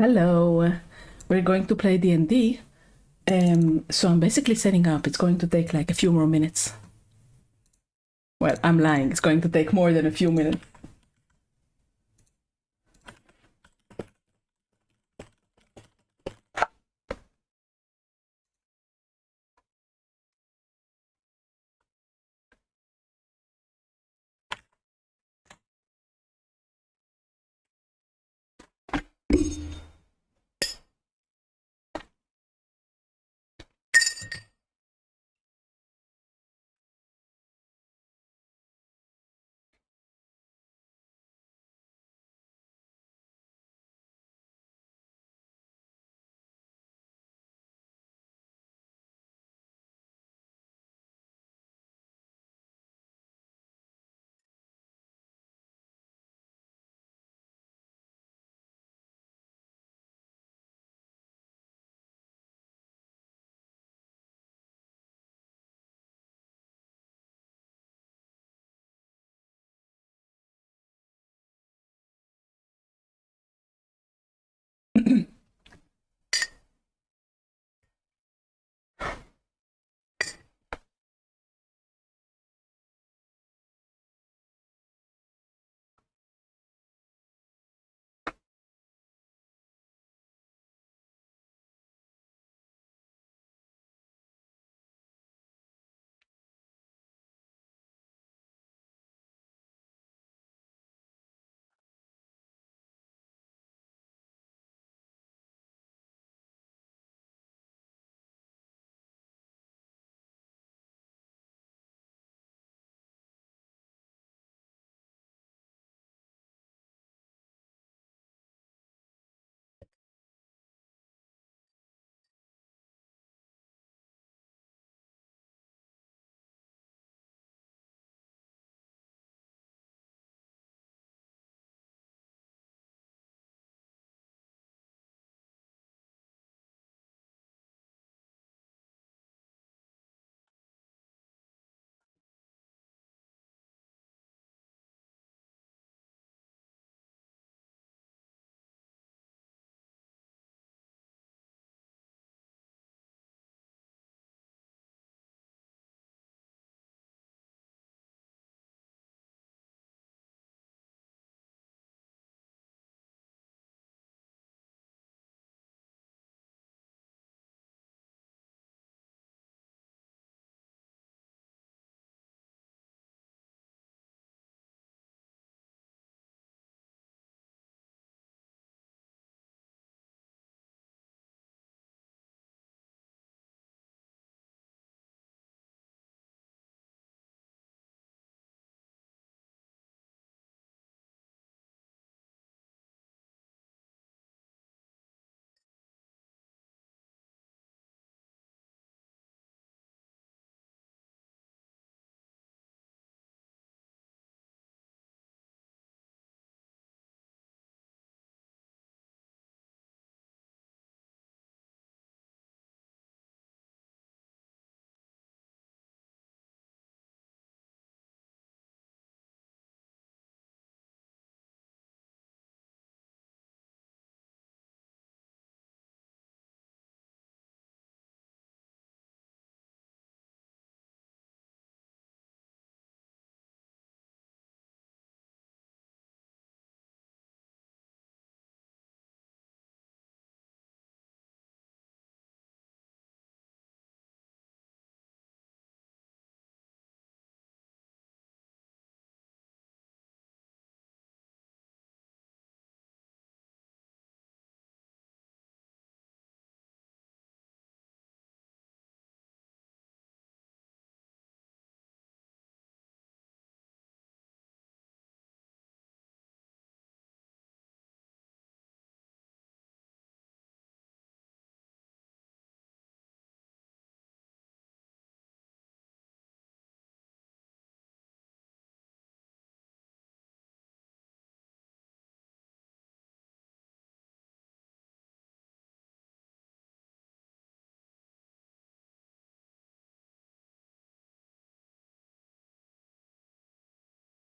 Hello, we're going to play D&D. So I'm basically setting up. It's going to take like a few more minutes. Well, I'm lying. It's going to take more than a few minutes.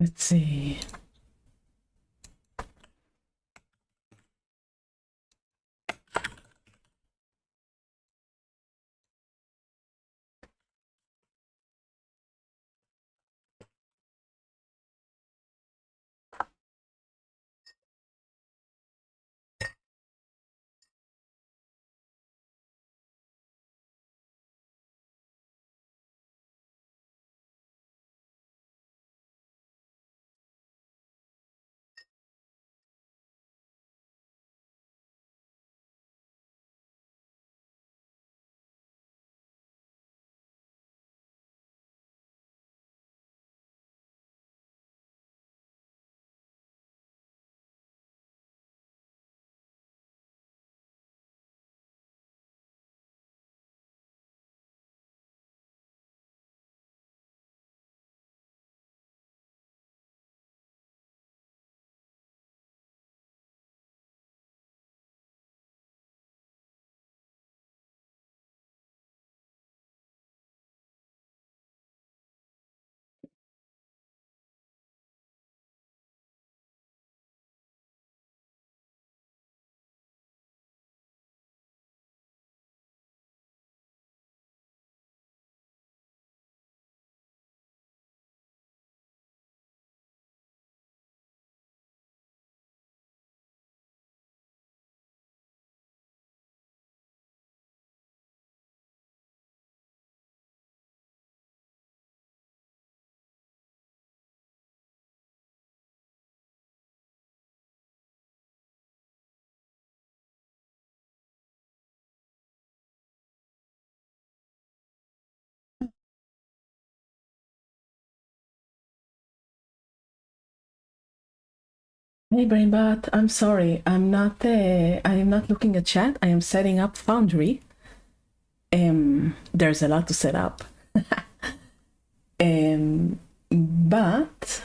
Let's see. Hey Brainbot, I'm sorry, I am not looking at chat. I am setting up Foundry. There's a lot to set up. But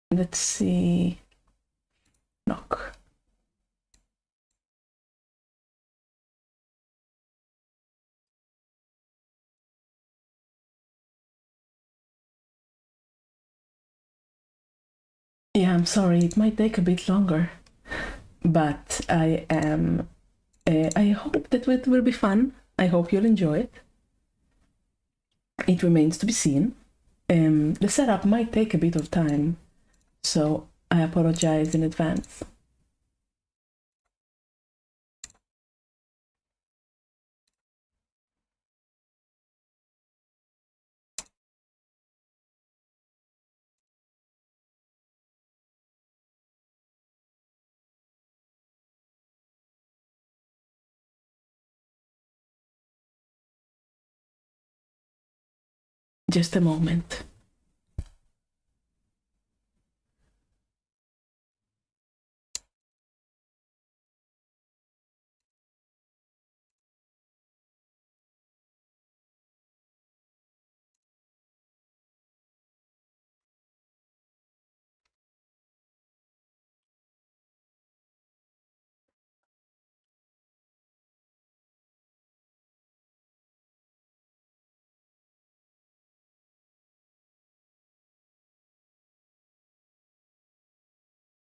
let's see. Knock. Yeah, I'm sorry, it might take a bit longer, but I hope that it will be fun. I hope you'll enjoy it. It remains to be seen. The setup might take a bit of time, so I apologize in advance. Just a moment.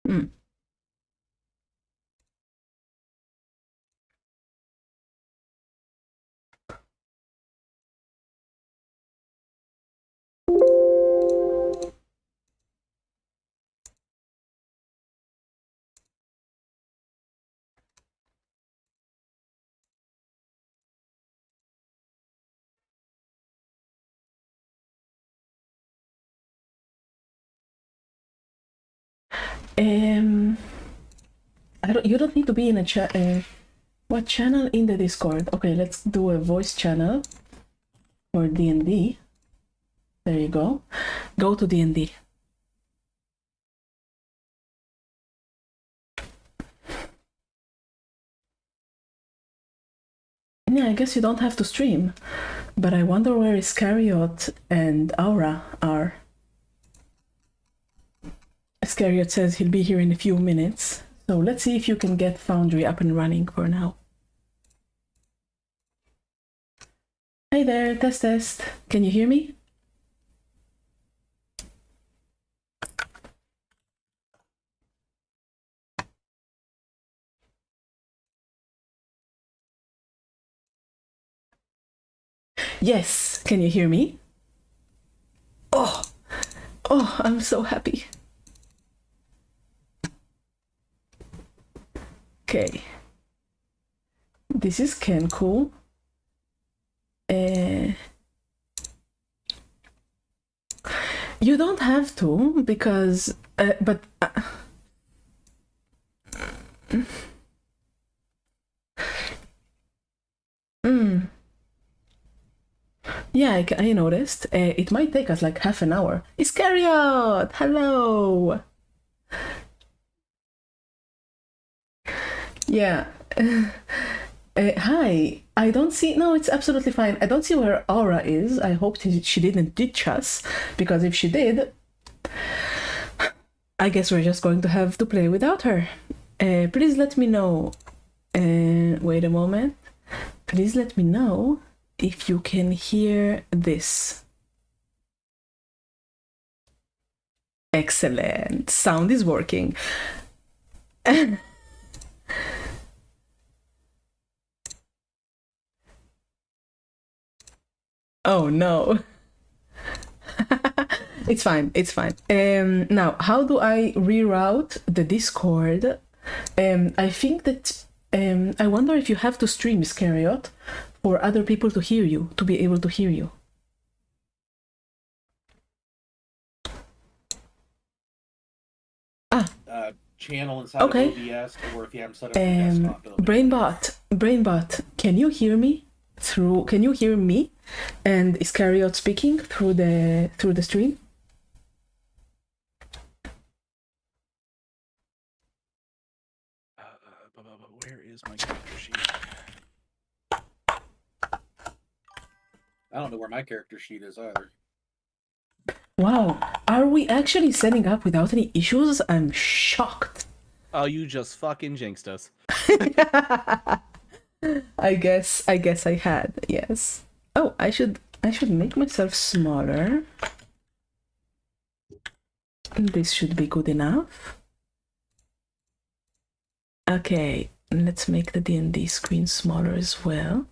Mm. You don't need to be in a chat. What channel in the Discord? Okay, let's do a voice channel for D&D. There you go. Go to D&D. Yeah, I guess you don't have to stream, but I wonder where Iscariot and Aura are. Iscariot says he'll be here in a few minutes, so let's see if you can get Foundry up and running for now. Hey there, test. Can you hear me? Yes, can you hear me? Oh, I'm so happy. Okay. This is Kenku. You don't have to, because, but... Yeah, I noticed. It might take us like half an hour. Iscariot! Hello! Yeah. Hi. I don't see... No, it's absolutely fine. I don't see where Aura is. I hope she didn't ditch us, because if she did, I guess we're just going to have to play without her. Please let me know. Wait a moment. Please let me know if you can hear this. Excellent. Sound is working. Oh no. It's fine. It's fine. Now, how do I reroute the Discord? I think that I wonder if you have to stream Iscariot for other people to hear you, to be able to hear you. Channel inside of OBS, or if you haven't set up your desktop. Brainbot, can you hear me through? Can you hear me and Iscariot speaking through the stream? Where is my character sheet? I don't know where my character sheet is either. Wow, are we actually setting up without any issues? I'm shocked. Oh, you just fucking jinxed us. I guess I had, yes. Oh, I should make myself smaller. This should be good enough. Okay, let's make the D&D screen smaller as well.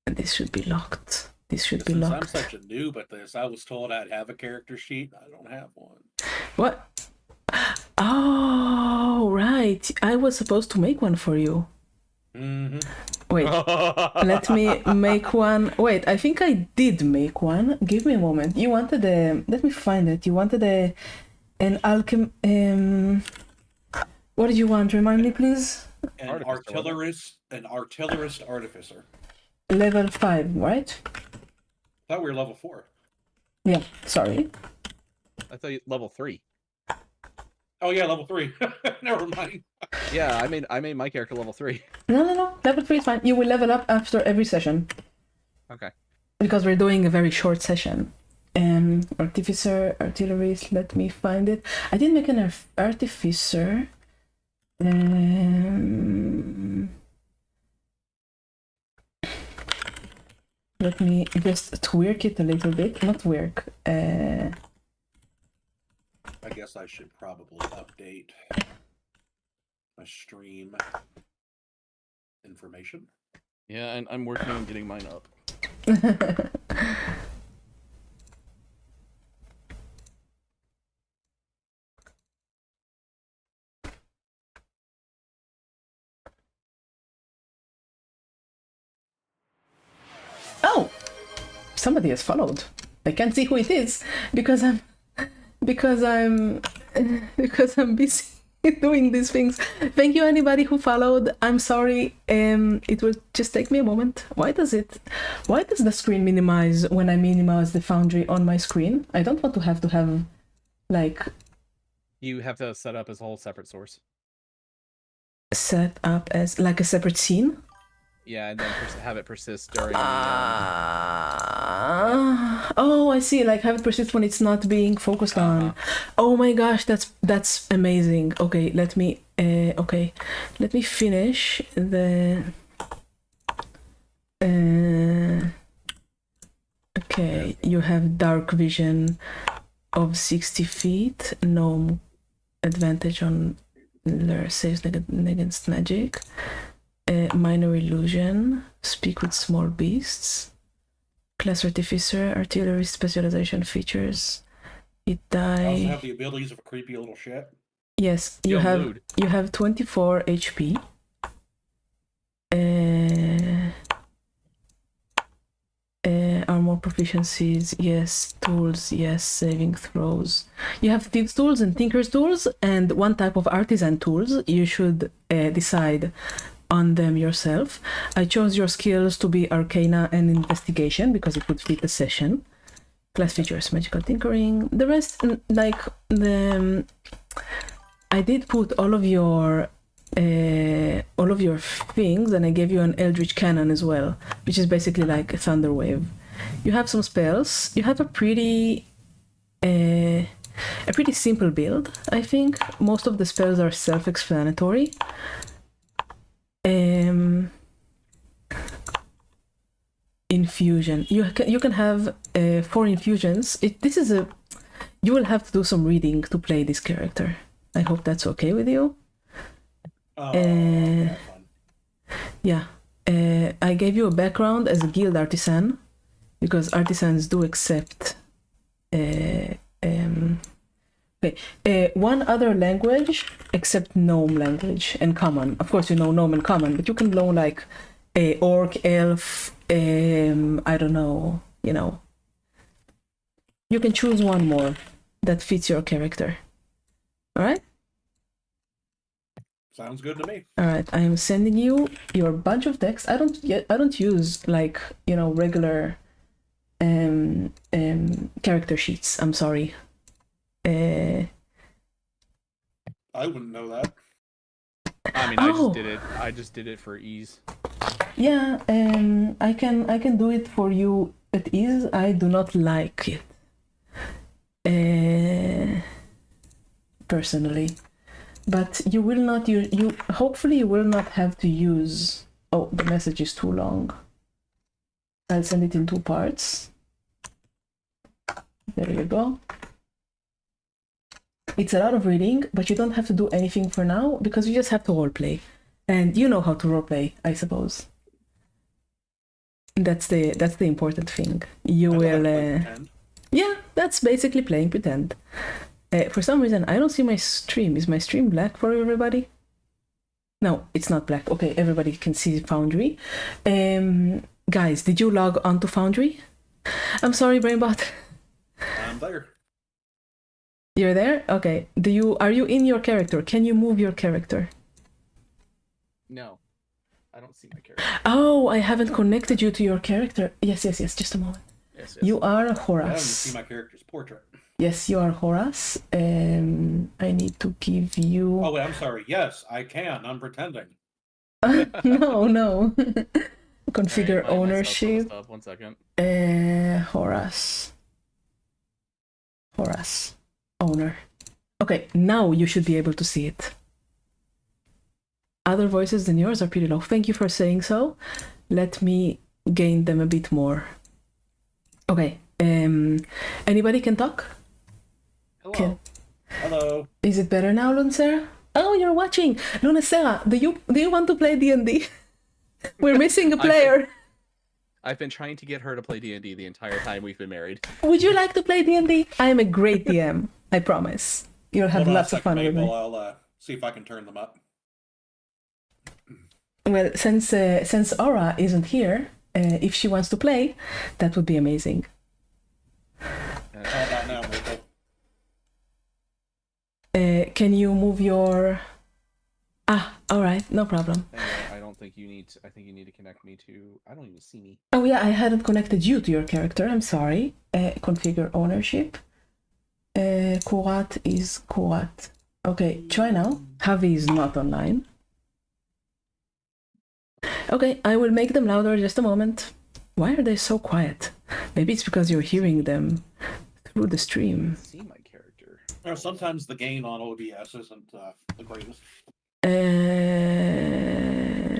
And this should be locked. This should be locked. I'm such a noob at this. I was told I'd have a character sheet. I don't have one. What? Oh, right. I was supposed to make one for you. Mm-hmm. Wait, let me make one. Wait, I think I did make one. Give me a moment. You wanted a... Let me find it. You wanted an alchem... What did you want? Remind me, please. An artillerist artificer. Level 5, right? I thought we were level 4. Yeah, sorry. I thought you level 3. Oh yeah, level 3. Never mind. Yeah, I made my character level 3. No. Level 3 is fine. You will level up after every session. Okay. Because we're doing a very short session. Artificer, artillerist, let me find it. I did make an artificer. Let me just twerk it a little bit. Not twerk. I guess I should probably update my stream information. Yeah, and I'm working on getting mine up. Oh! Somebody has followed. I can't see who it is because I'm busy doing these things. Thank you anybody who followed. I'm sorry. It will just take me a moment. Why does the screen minimize when I minimize the Foundry on my screen? I don't want to have like... You have to set up as a whole separate source. Set up as like a separate scene? Yeah, and then have it persist during oh, I see. Like have it persist when it's not being focused on. Oh my gosh, that's amazing. Okay, let me finish the. Okay, you have dark vision of 60 feet. No advantage on saves against magic. Minor illusion, speak with small beasts, Class Artificer, Artillery Specialization features. It I also die. have the abilities of a creepy little shit. Yes, Yo, you have 24 HP. Armor proficiencies, yes. Tools, yes. Saving throws. You have Thieves tools and Tinker's tools, and one type of Artisan tools. You should decide on them yourself. I chose your skills to be Arcana and Investigation because it would fit the session. Class features, Magical Tinkering. The rest, like the... I did put all of your things, and I gave you an Eldritch Cannon as well, which is basically like a Thunder Wave. You have some spells. You have a pretty simple build, I think. Most of the spells are self-explanatory. Infusion. You can have 4 infusions. You will have to do some reading to play this character. I hope that's okay with you. That's fun. Yeah. I gave you a background as a guild artisan because artisans do accept one other language except gnome language and common. Of course, you know gnome and common, but you can learn like orc, elf, I don't know, you know. You can choose one more that fits your character. All right? Sounds good to me. All right, I am sending you your bunch of text. I don't use like, you know, regular character sheets. I'm sorry. I wouldn't know that. I mean, I just did it for ease. Yeah, I can do it for you at ease. I do not like it. Personally. But you will not use, hopefully you will not have to use, oh, the message is too long. I'll send it in 2 parts. There you go. It's a lot of reading, but you don't have to do anything for now because you just have to roleplay. And you know how to roleplay, I suppose. That's the important thing. You will, yeah, that's basically playing pretend. For some reason, I don't see my stream. Is my stream black for everybody? No, it's not black. Okay, everybody can see Foundry. Guys, did you log on to Foundry? I'm sorry, Brainbot. I'm there. You're there? Okay. Are you in your character? Can you move your character? No, I don't see my character. Oh, I haven't connected you to your character. Yes. Just a moment. Yes. You are I haven't Horace. seen my character's portrait. Yes, you are Horace. I need to give you... Oh, wait, I'm sorry. Yes, I can. I'm pretending. No. Configure Right, my ownership. stuff. 1 second. Horace. Owner. Okay, now you should be able to see it. Other voices than yours are pretty low. Thank you for saying so. Let me gain them a bit more. Okay. Anybody can talk? Hello. Hello. Is it better now, Luncera? Oh, you're watching. Luncera, do you want to play D&D? We're missing a player. I've been trying to get her to play D&D the entire time we've been married. Would you like to play D&D? I am a great DM. I promise. You'll have Hold on lots a of fun second, with me. Mabel. I'll see if I can turn them up. Well, since Aura isn't here, if she wants to play, that would be amazing. How about now, Mabel? Can you move your... all right, no problem. Anyway, I don't think you need to, I think you need to connect me to... I don't even see me. Oh yeah, I hadn't connected you to your character. I'm sorry. Configure ownership. Kurat is Kurat. Okay, try now. Javi is not online. Okay, I will make them louder just a moment. Why are they so quiet? Maybe it's because you're hearing them through the stream. See my character. Sometimes the gain on OBS isn't the greatest.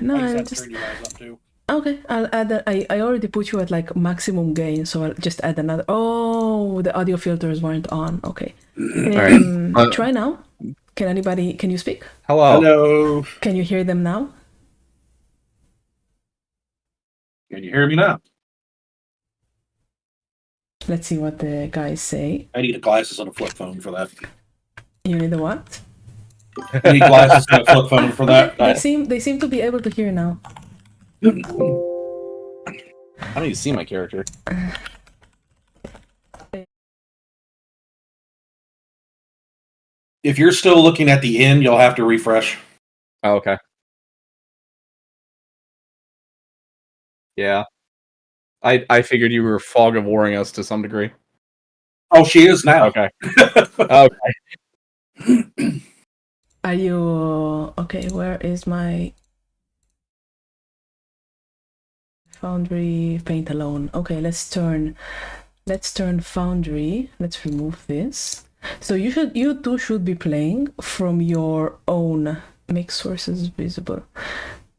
No, I I'll just just... turn you guys up too. Okay, I'll add that. I already put you at like maximum gain, so I'll just add another. Oh, the audio filters weren't on. Okay. Alright. Try now. Can you speak? Hello. Hello. Can you hear them now? Can you hear me now? Let's see what the guys say. I need a glasses on a flip phone for that. You need a what? I need glasses on a flip phone for that. Okay, they seem to be able to hear now. I don't even see my character. If you're still looking at the end, you'll have to refresh. Oh, okay. Yeah. I figured you were fog of warring us to some degree. Oh, she is now. Okay. Okay. Are you okay? Where is my Foundry paint alone? Okay, let's turn Foundry. Let's remove this. So you two should be playing from your own. Make sources visible.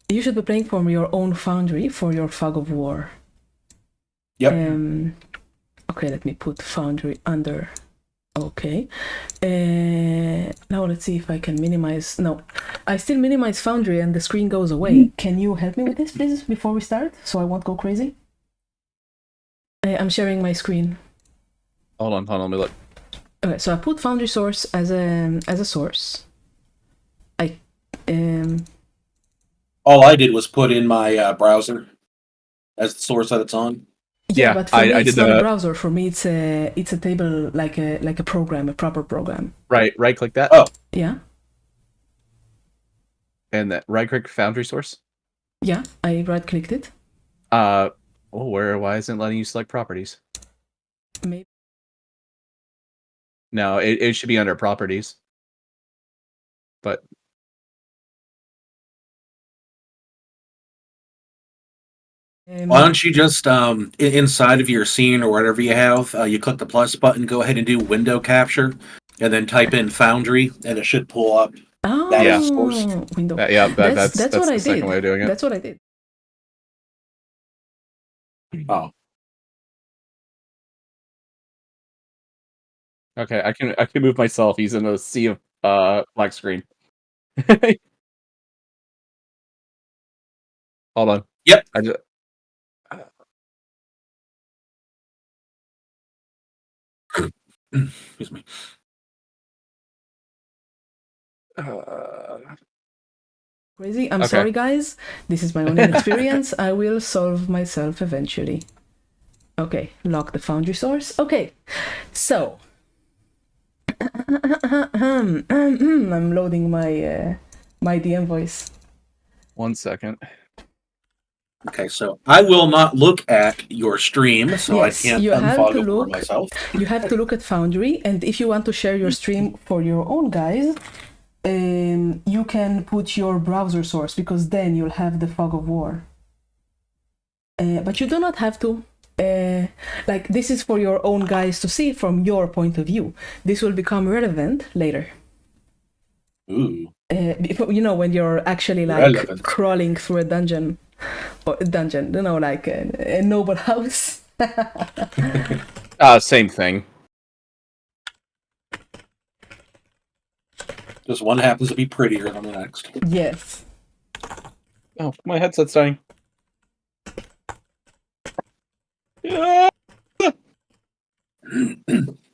You should be playing from your own Foundry for your Fog of War. Yep. Okay, let me put Foundry under. Okay. Now let's see if I can minimize. No, I still minimize Foundry and the screen goes away. Can you help me with this, please, before we start, so I won't go crazy? I'm sharing my screen. Hold on, let me look. Okay, so I put Foundry source as a source. All I did was put in my browser as the source that it's on. Yeah, but for me I it's did not that. a browser. For me, it's a table, like a program, a proper program. Right click that. Oh. Yeah. And that right click Foundry source. Yeah, I right clicked it. Why isn't it letting you select properties? Maybe. No, it should be under properties. But Why don't you just inside of your scene or whatever you have, you click the plus button, go ahead and do window capture, and then type in Foundry, and it should pull up. Oh, that source. Window. that's what I the second did. way of doing it. That's what I did. Oh, Okay, I can move myself using a sea of black screen. Hold on. Yep. I just excuse me. Crazy. I'm Okay. sorry, guys. This is my own experience. I will solve myself eventually. Okay, lock the Foundry source. Okay, so I'm loading my my DM voice. 1 second. Okay, so I will not look at your stream, so Yes, I can't you have unfog to over look. myself. You have to look at Foundry, and if you want to share your stream for your own guys, you can put your browser source, because then you'll have the Fog of War. But you do not have to. Like, this is for your own guys to see from your point of view. This will become relevant later. Ooh. You know, when you're actually like Relevant. crawling through a dungeon, you know, like a noble house. Same thing. Just one happens to be prettier than the next. Yes. Oh, my headset's dying. Yeah,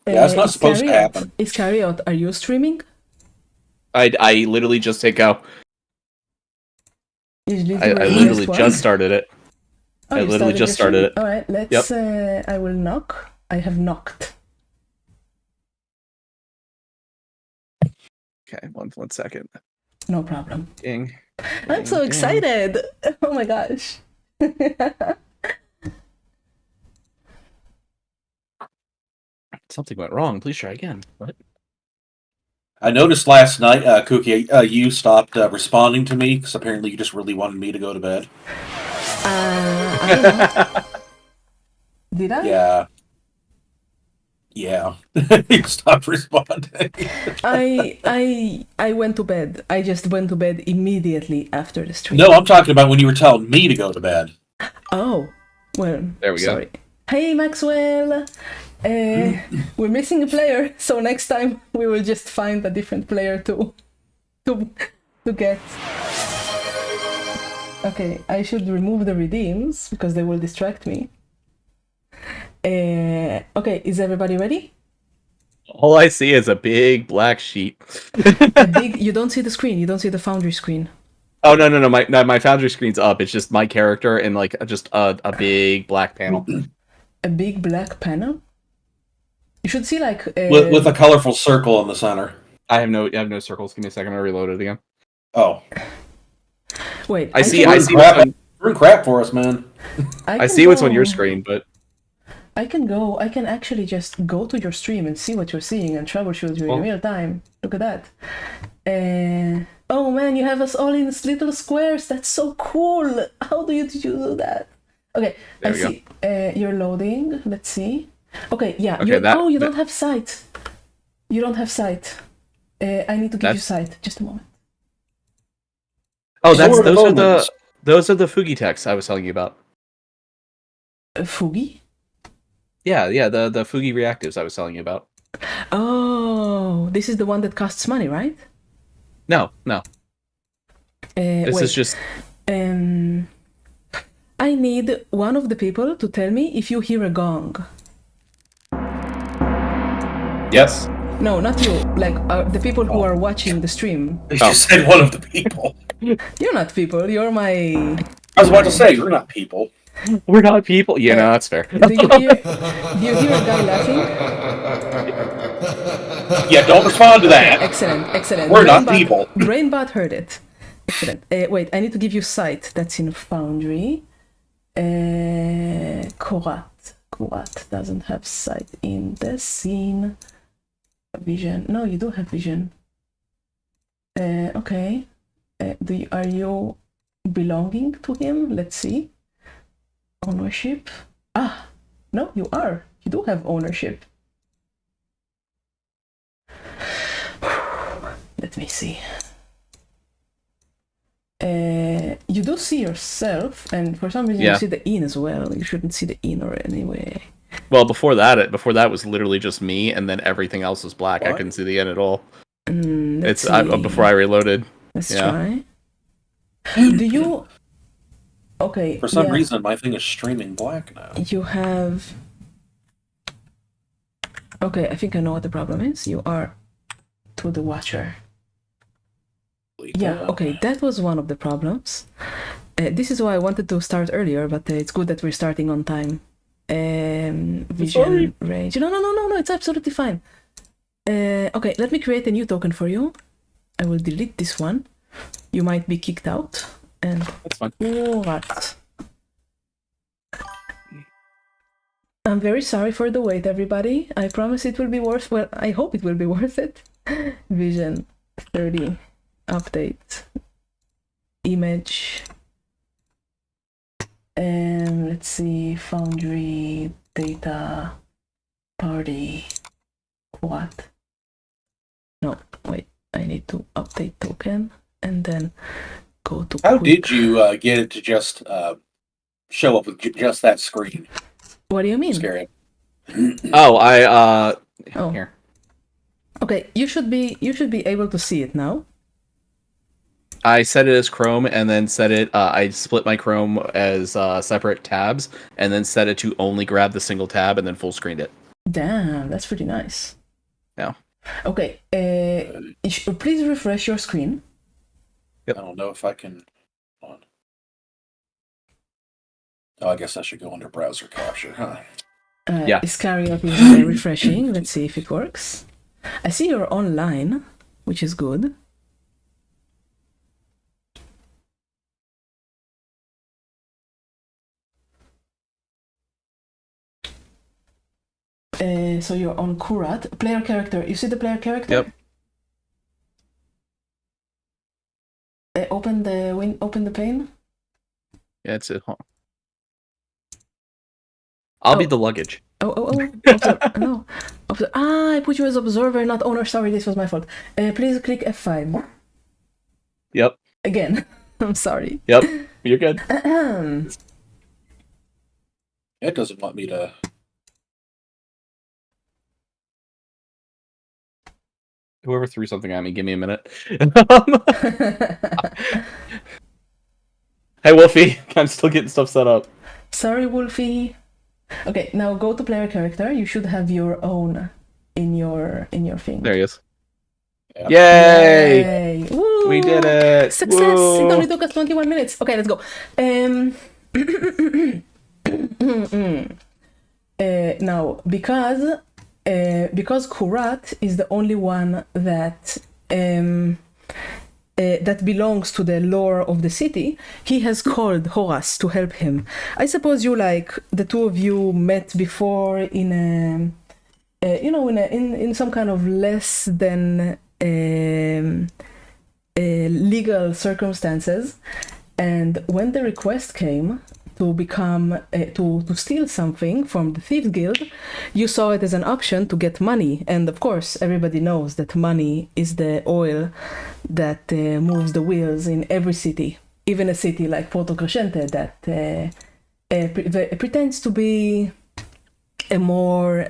it's not supposed to happen. Iscariot, are you streaming? I literally just hit go. I literally just started it. Oh, I literally just started it. All right, let's. I will knock. I have knocked. Okay, one second. No problem. Ding. I'm so excited. Oh my gosh. Something went wrong. Please try again. What? I noticed last night, Cookie, you stopped responding to me because apparently you just really wanted me to go to bed. I don't know. Did I? Yeah. You stopped responding. I went to bed. I just went to bed immediately after the stream. No, I'm talking about when you were telling me to go to bed. Oh, well. There we go. Hey, Maxwell. We're missing a player, so next time we will just find a different player to get. Okay, I should remove the redeems because they will distract me. Okay, is everybody ready? All I see is a big black sheet. You don't see the screen. You don't see the Foundry screen. Oh no! My Foundry screen's up. It's just my character and like just a big black panel. A big black panel. You should see like with a colorful circle in the center. I have no circles. Give me a second. I reload it again. Oh, wait. I see crap for us, man. I see what's on your screen, but I can actually just go to your stream and see what you're seeing and troubleshoot you in real time. Look at that. Oh man, you have us all in little squares. That's so cool. How do you do that? Okay, I see. You're loading. Let's see. Okay, yeah. Okay, you don't have sight. You don't have sight. I need to give you sight. Just a moment. Oh, those are the Fugi texts I was telling you about. Fugi? Yeah, the Fugi reactives I was telling you about. Oh, this is the one that costs money, right? No. This is just... I need one of the people to tell me if you hear a gong. Yes. No, not you. Like the people who are watching the stream. You just said one of the people. You're not people. You're my... I was about to say, you're not people. We're not people. Yeah, no, that's fair. Do you hear a guy laughing? Yeah, don't respond to that. Excellent. We're not people. Brainbot heard it. Excellent. Wait, I need to give you sight. That's in Foundry. Kurat doesn't have sight in the scene. Vision. No, you do have vision. Okay. Are you belonging to him? Let's see. Ownership. No, you are. You do have ownership. Let me see. You do see yourself, and for some reason you see the in as well. You shouldn't see the in or anyway. Well, before that was literally just me, and then everything else was black. What? I couldn't see the in at all. Before I reloaded. Let's try. Do you? Okay. For some reason, my thing is streaming black now. You have. Okay, I think I know what the problem is. You are to the watcher. Yeah, okay, that was one of the problems. This is why I wanted to start earlier, but it's good that we're starting on time. Vision range. No, it's absolutely fine. Okay, let me create a new token for you. I will delete this one. You might be kicked out. And that's fine. What? I'm very sorry for the wait, everybody. I promise it will be worth. Well, I hope it will be worth it. Vision 30. Update image, and let's see, Foundry data party. What? No, wait, I need to update token and then go to How did you get it to just show up with just that screen? What do you mean? Scary. Here. Okay, you should be able to see it now. I set it as Chrome and then set it, I split my Chrome as separate tabs and then set it to only grab the single tab and then full screened it. Damn, that's pretty nice. Yeah. Okay, please refresh your screen. Yep. I don't know if I can... Oh, I guess I should go under browser capture, huh? Iscariot is refreshing. Let's see if it works. I see you're online, which is good. So you're on Kurat. Player character. You see the player character? Yep. Open the pane. Yeah, it's it. I'll be the luggage. No. I put you as observer, not owner. Sorry, this was my fault. Please click F5. Yep. Again. I'm sorry. Yep. You're good. It doesn't want me to... Whoever threw something at me, give me a minute. Hey, Wolfie, I'm still getting stuff set up. Sorry, Wolfie. Okay, now go to player character. You should have your own in your thing. There he is. Yep. Yay! Woo! We did it! Success! Woo! It only took us 21 minutes. Okay, let's go. Now, because Kurat is the only one that that belongs to the lore of the city, he has called Horace to help him. I suppose you the two of you met before in in some kind of less than legal circumstances, and when the request came to become to steal something from the Thieves Guild, you saw it as an option to get money, and of course everybody knows that money is the oil that moves the wheels in every city, even a city like Porto Crescente that pretends to be a more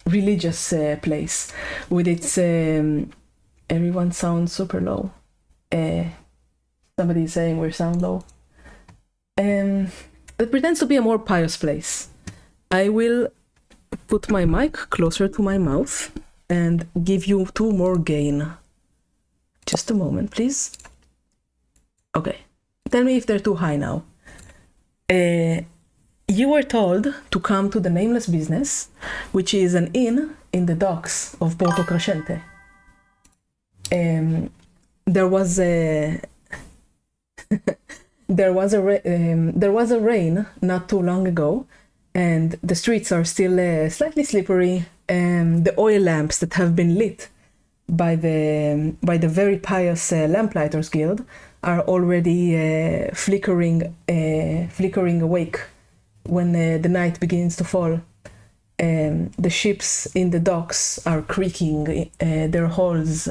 religious place with its everyone sounds super low. Somebody is saying we sound low. It pretends to be a more pious place. I will put my mic closer to my mouth and give you 2 more gain. Just a moment, please. Okay. Tell me if they're too high now. You were told to come to the Nameless Business, which is an inn in the docks of Porto Crescente. There was a there was a rain not too long ago, and the streets are still slightly slippery. The oil lamps that have been lit by the very pious Lamplighters Guild are already flickering awake when the night begins to fall. The ships in the docks are creaking their hulls,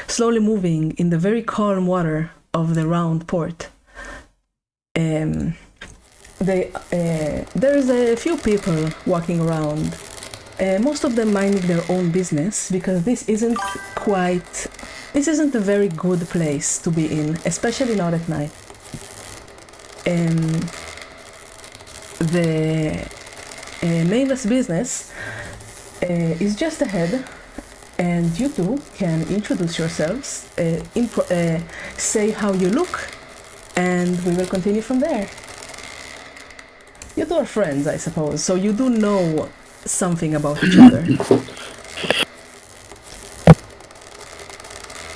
slowly moving in the very calm water of the round port. There's a few people walking around, most of them minding their own business, because this isn't a very good place to be in, especially not at night. The Nameless Business is just ahead, and you two can introduce yourselves, say how you look, and we will continue from there. You two are friends, I suppose, so you do know something about each other.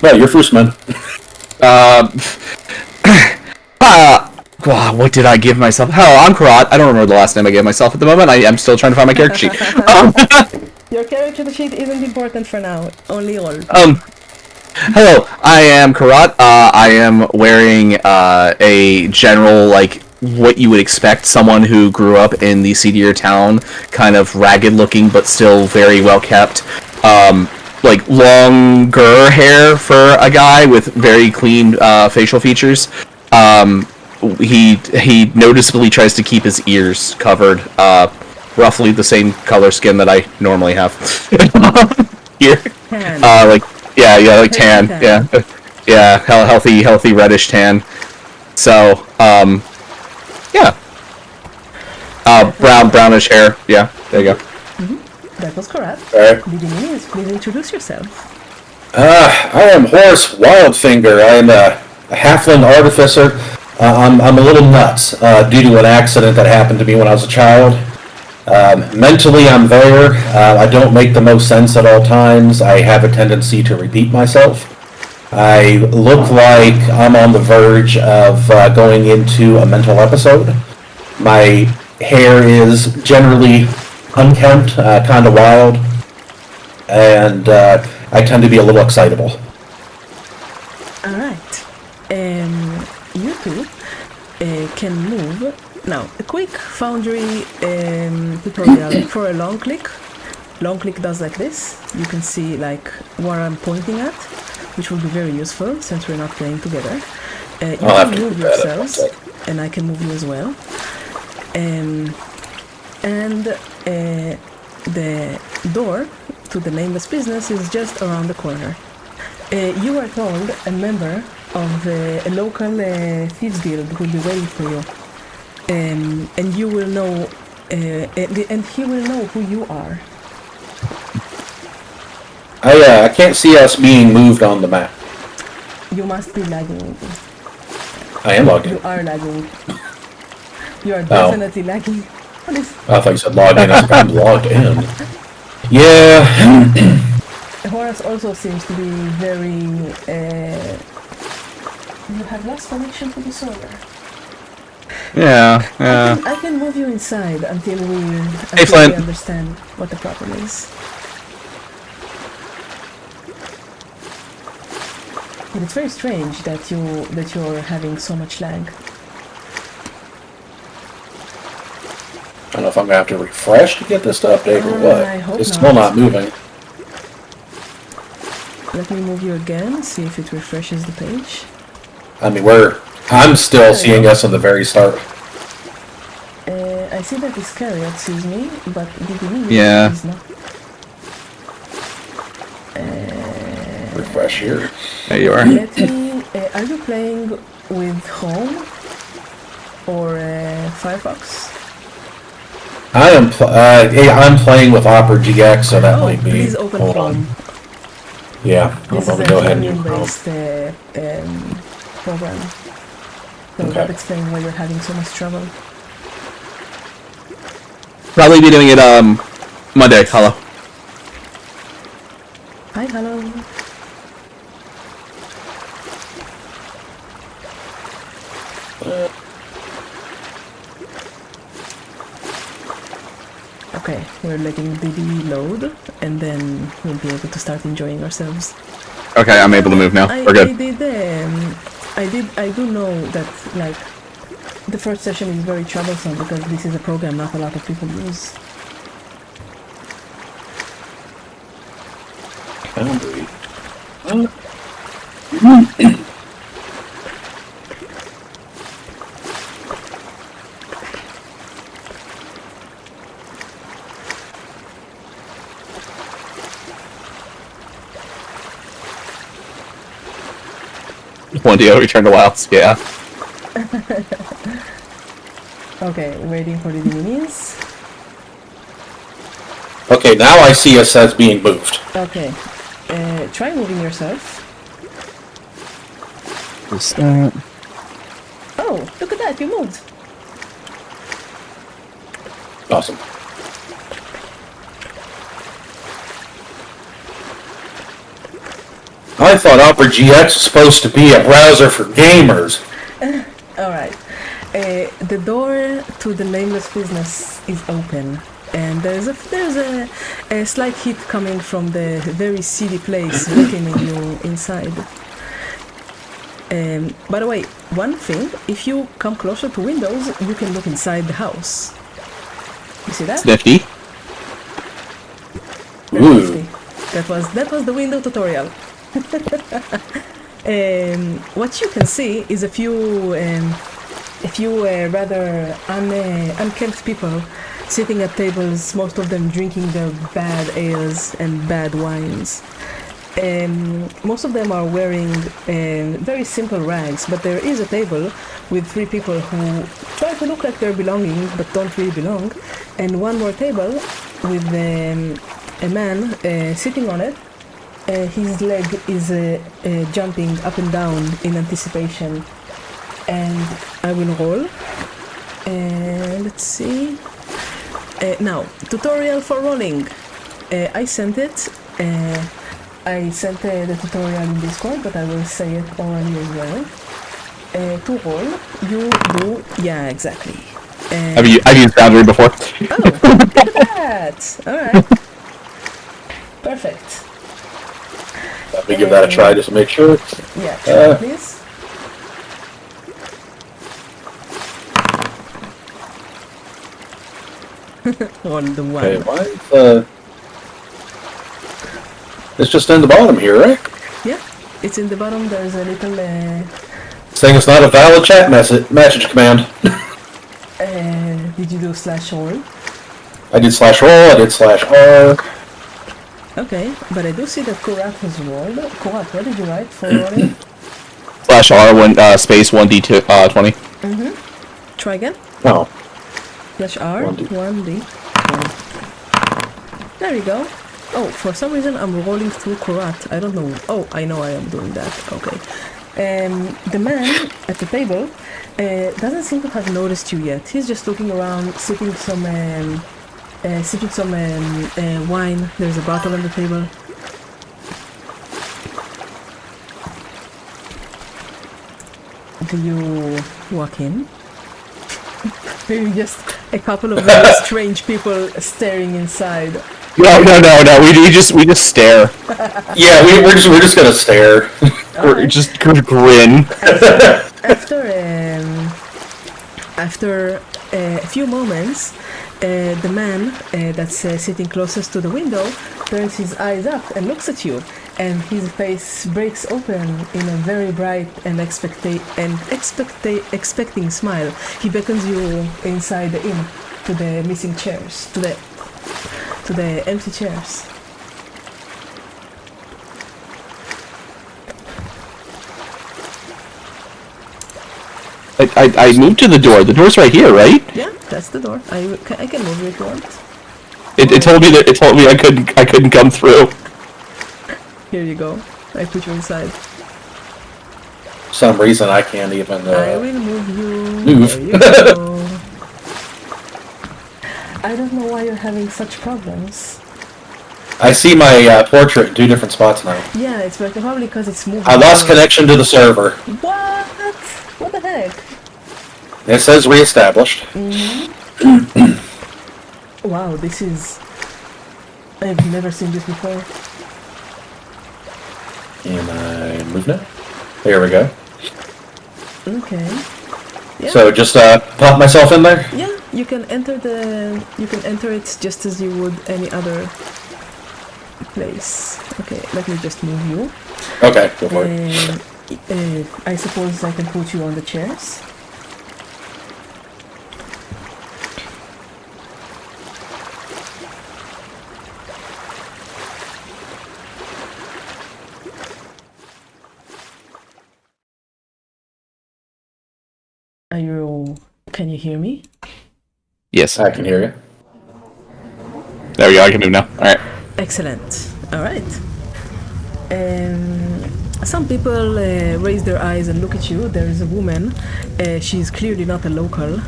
Well, you're first, man. What did I give myself? Hello, I'm Karat. I don't remember the last name I gave myself at the moment. I'm still trying to find my character sheet. Your character sheet isn't important for now. Only all. Hello, I am Karat. I am wearing a general, like, what you would expect someone who grew up in the seedier town, kind of ragged looking but still very well kept. Like longer hair for a guy with very clean facial features. He noticeably tries to keep his ears covered, roughly the same color skin that I normally have. Here, Tan. like tan, yeah, healthy reddish tan. So, yeah, brownish hair. Yeah, there you go. That was correct. Alright. Please introduce yourself. I am Horace Wildfinger. I am a halfling artificer. I'm a little nuts due to an accident that happened to me when I was a child. Mentally, I'm there. I don't make the most sense at all times. I have a tendency to repeat myself. I look like I'm on the verge of going into a mental episode. My hair is generally unkempt, kind of wild, and I tend to be a little excitable. All right. You two can move. Now, a quick Foundry tutorial for a long click. Long click does like this. You can see like where I'm pointing at, which will be very useful since we're not playing together. You can move yourselves, and I can move you as well. And the door to the Nameless Business is just around the corner. You are told a member of a local thieves guild will be waiting for you, and you will know, and he will know who you are. I can't see us being moved on the map. You must be lagging. I am logged in. You are lagging. You are definitely lagging. What is? I thought you said logged in. I was like, I'm logged in. Yeah. Horace also seems to be very. You have lost connection to the server. Yeah. I can move you inside until we Flint. understand what the problem is. But it's very strange that you're having so much lag. I don't know if I'm gonna have to refresh to get this to update or what. I hope It's not. still not moving. Let me move you again, see if it refreshes the page. I mean, I'm still seeing us in the very start. I see that Iscariot sees me, but DDD Yeah. is not. Refresh here. There you are. Let me. Are you playing with Chrome or Firefox? I'm playing with Opera GX, so that might be. Please open Hold Chrome. on. Yeah, This I'm is gonna a go ahead and do Chrome. Chromium-based program. So Okay. that explains why you're having so much trouble. Probably be doing it Monday. Hello. Hi, hello. Okay, we're letting DD load, and then we'll be able to start enjoying ourselves. Okay, I'm able to move now. We're good. I do know that, like, the first session is very troublesome because this is a program not a lot of people use. Boundary. One deal, return to Wilds. Yeah. Okay, waiting for the minis. Okay, now I see us as being moved. Okay, try moving yourself. Is that... Oh, look at that, you moved. Awesome. I thought Opera GX was supposed to be a browser for gamers. Alright. The door to the nameless business is open, and there's a slight heat coming from the very seedy place welcoming you inside. By the way, one thing, if you come closer to windows, you can look inside the house. You see that? Nifty. Very Ooh. nifty. That was the window tutorial. What you can see is a few rather unkempt people sitting at tables, most of them drinking their bad ales and bad wines. Most of them are wearing very simple rags, but there is a table with 3 people who try to look like they're belonging but don't really belong, and one more table with a man sitting on it. His leg is jumping up and down in anticipation, and I will roll. Let's see. Now, tutorial for rolling. I sent it. I sent the tutorial in Discord, but I will say it orally as well. To roll, you do... Yeah, exactly. I've used Boundary before. Oh, look at that! Alright. Perfect. Let me give that a try just to make sure. Yeah, try please. On the one. Okay, why is, it's just in the bottom here, right? Yeah, it's in the bottom. There's a little. Saying it's not a valid chat message command. Did you do /roll? I did /roll, I did /r. Okay, but I do see that Kurat has rolled. Kurat, what did you write for rolling? /R one space 1D 20. Try again. Oh, /R 1D. 1D. There you go. Oh, for some reason I'm rolling through Korat. I don't know. Oh, I know I am doing that. Okay. The man at the table doesn't seem to have noticed you yet. He's just looking around, sipping some wine. There's a bottle on the table. Do you walk in? Maybe just a couple of very strange people staring inside. No. We just stare. yeah, we're just gonna stare. Or just grin. After a few moments, the man that's sitting closest to the window turns his eyes up and looks at you, and his face breaks open in a very bright and expecting smile. He beckons you inside the inn to the missing chairs, to the empty chairs. I moved to the door. The door's right here, right? Yeah, that's the door. I can move you if you want. It told me I couldn't come through. Here you go. I put you inside. For some reason I can't even. I will move you. Move. There you go. I don't know why you're having such problems. I see my portrait in 2 different spots now. Yeah, it's probably because it's moving. I lost connection to the server. What? What the heck? It says reestablished. Wow, this is... I've never seen this before. And I move now. There we go. Okay. Yeah. So just pop myself in there. Yeah, you can enter it just as you would any other place. Okay, let me just move you. Okay, go for it. I suppose I can put you on the chairs. Can you hear me? Yes. I can hear you. There we go. I can move now. All right. Excellent. All right. Some people raise their eyes and look at you. There is a woman. She's clearly not a local,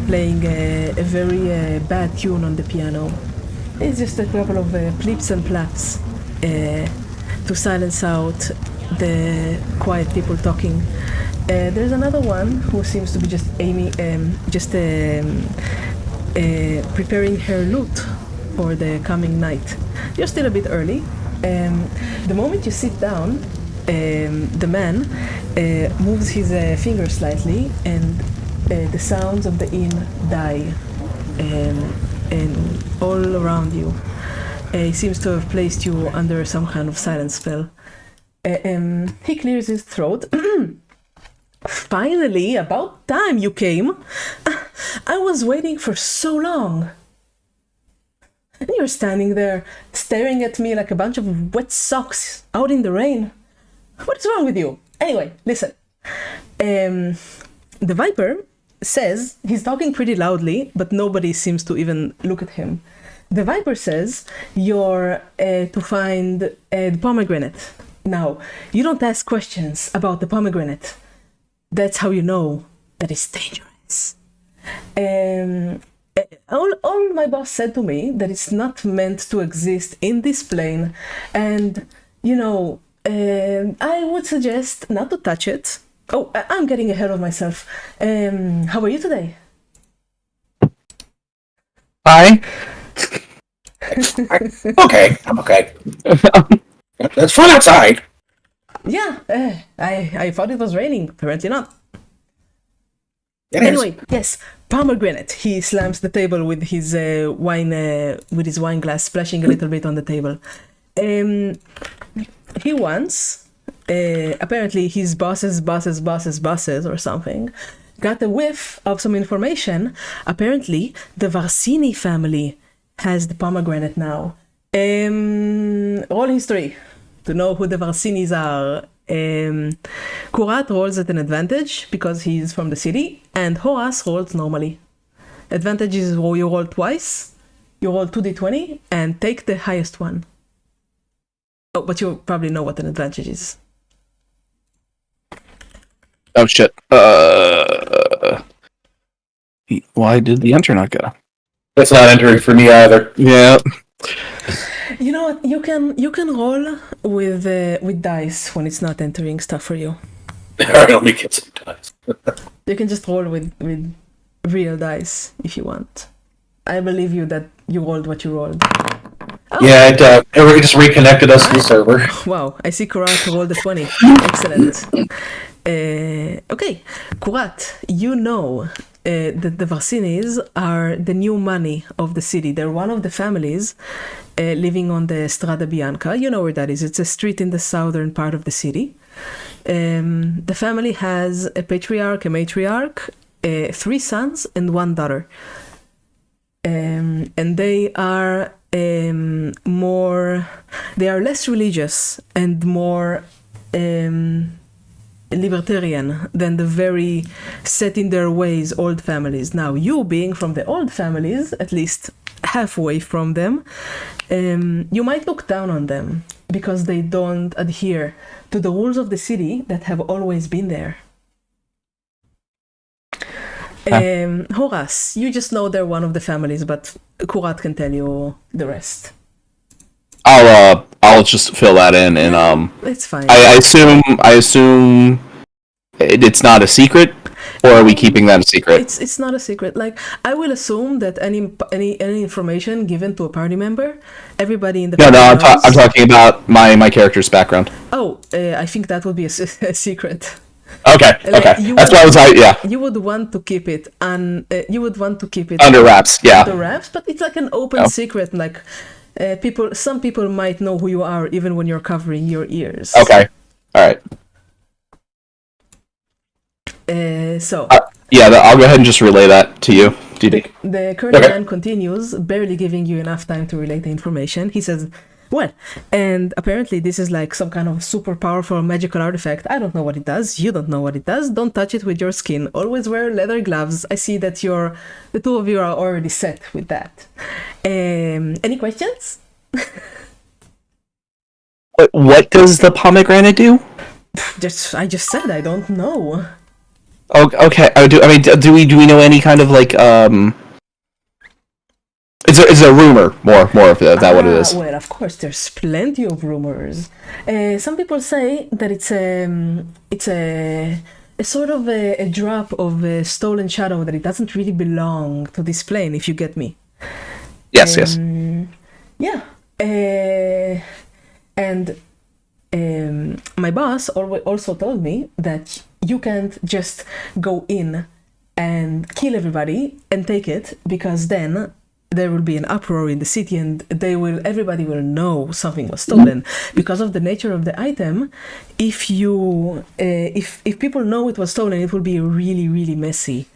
playing a very bad tune on the piano. It's just a couple of plips and plaps to silence out the quiet people talking. There's another one who seems to be just preparing her lute for the coming night. You're still a bit early. The moment you sit down, the man moves his finger slightly, and the sounds of the inn die, and all around you. He seems to have placed you under some kind of silence spell. He clears his throat. Finally, about time you came. I was waiting for so long. And you're standing there, staring at me like a bunch of wet socks out in the rain. What is wrong with you? Anyway, listen. The Viper says, he's talking pretty loudly, but nobody seems to even look at him. The Viper says, you're to find the pomegranate. Now, you don't ask questions about the pomegranate. That's how you know that it's dangerous. All my boss said to me that it's not meant to exist in this plane, and I would suggest not to touch it. Oh, I'm getting ahead of myself. How are you today? Hi. Okay, I'm okay. It's fun outside. Yeah, I thought it was raining. Apparently not. Anyway, yes, pomegranate. He slams the table with his wine glass, splashing a little bit on the table. He once, apparently his bosses or something, got a whiff of some information. Apparently, the Varsini family has the pomegranate now. Roll history to know who the Varsinis are Kurat rolls at an advantage because he's from the city, and Horace rolls normally. Advantage is you roll twice, you roll 2d20, and take the highest one. Oh, but you probably know what an advantage is. Oh shit. Why did the enter not go? It's not entering for me either. Yeah. You know what? You can roll with dice when it's not entering stuff for you. Alright, let me get some dice. You can just roll with real dice if you want. I believe you that you rolled what you rolled. Oh. Yeah, it just reconnected us to the server. Wow, I see Kurat rolled a 20. Excellent. Okay, Kurat, you know that the Varsinis are the new money of the city. They're one of the families living on the Strada Bianca. You know where that is. It's a street in the southern part of the city. The family has a patriarch, a matriarch, 3 sons, and 1 daughter. And they are less religious and more libertarian than the very set in their ways old families. Now, you being from the old families, at least halfway from them, you might look down on them because they don't adhere to the rules of the city that have always been there. Horace, you just know they're one of the families, but Kurat can tell you the rest. I'll just fill that in, and It's fine. I assume it's not a secret, or are we keeping that a secret? It's not a secret. Like, I will assume that any information given to a party member, everybody in the party I'm knows. talking about my character's background. Oh, I think that would be a secret. Okay, Like, okay. That's why I was yeah. You would want to keep it Under wraps, yeah. Under wraps, but it's like an open secret. Like, some people might know who you are even when you're covering your ears. Okay, all right. I'll go ahead and just relay that to you, DD. The current man continues, barely giving you enough time to relay the information. He says, well, and apparently this is like some kind of super powerful magical artifact. I don't know what it does. You don't know what it does. Don't touch it with your skin. Always wear leather gloves. I see that the two of you are already set with that. Any questions? What does the pomegranate do? I just said I don't know. Oh, okay. Do we know any kind of like It's a rumor, more of that what it is. Well, of course, there's plenty of rumors. Some people say that it's a sort of a drop of a stolen shadow, that it doesn't really belong to this plane, if you get me. Yes, yes. Yeah. And my boss also told me that you can't just go in and kill everybody and take it, because then there will be an uproar in the city, and everybody will know something was stolen. Because of the nature of the item, if people know it was stolen, it will be really, really messy.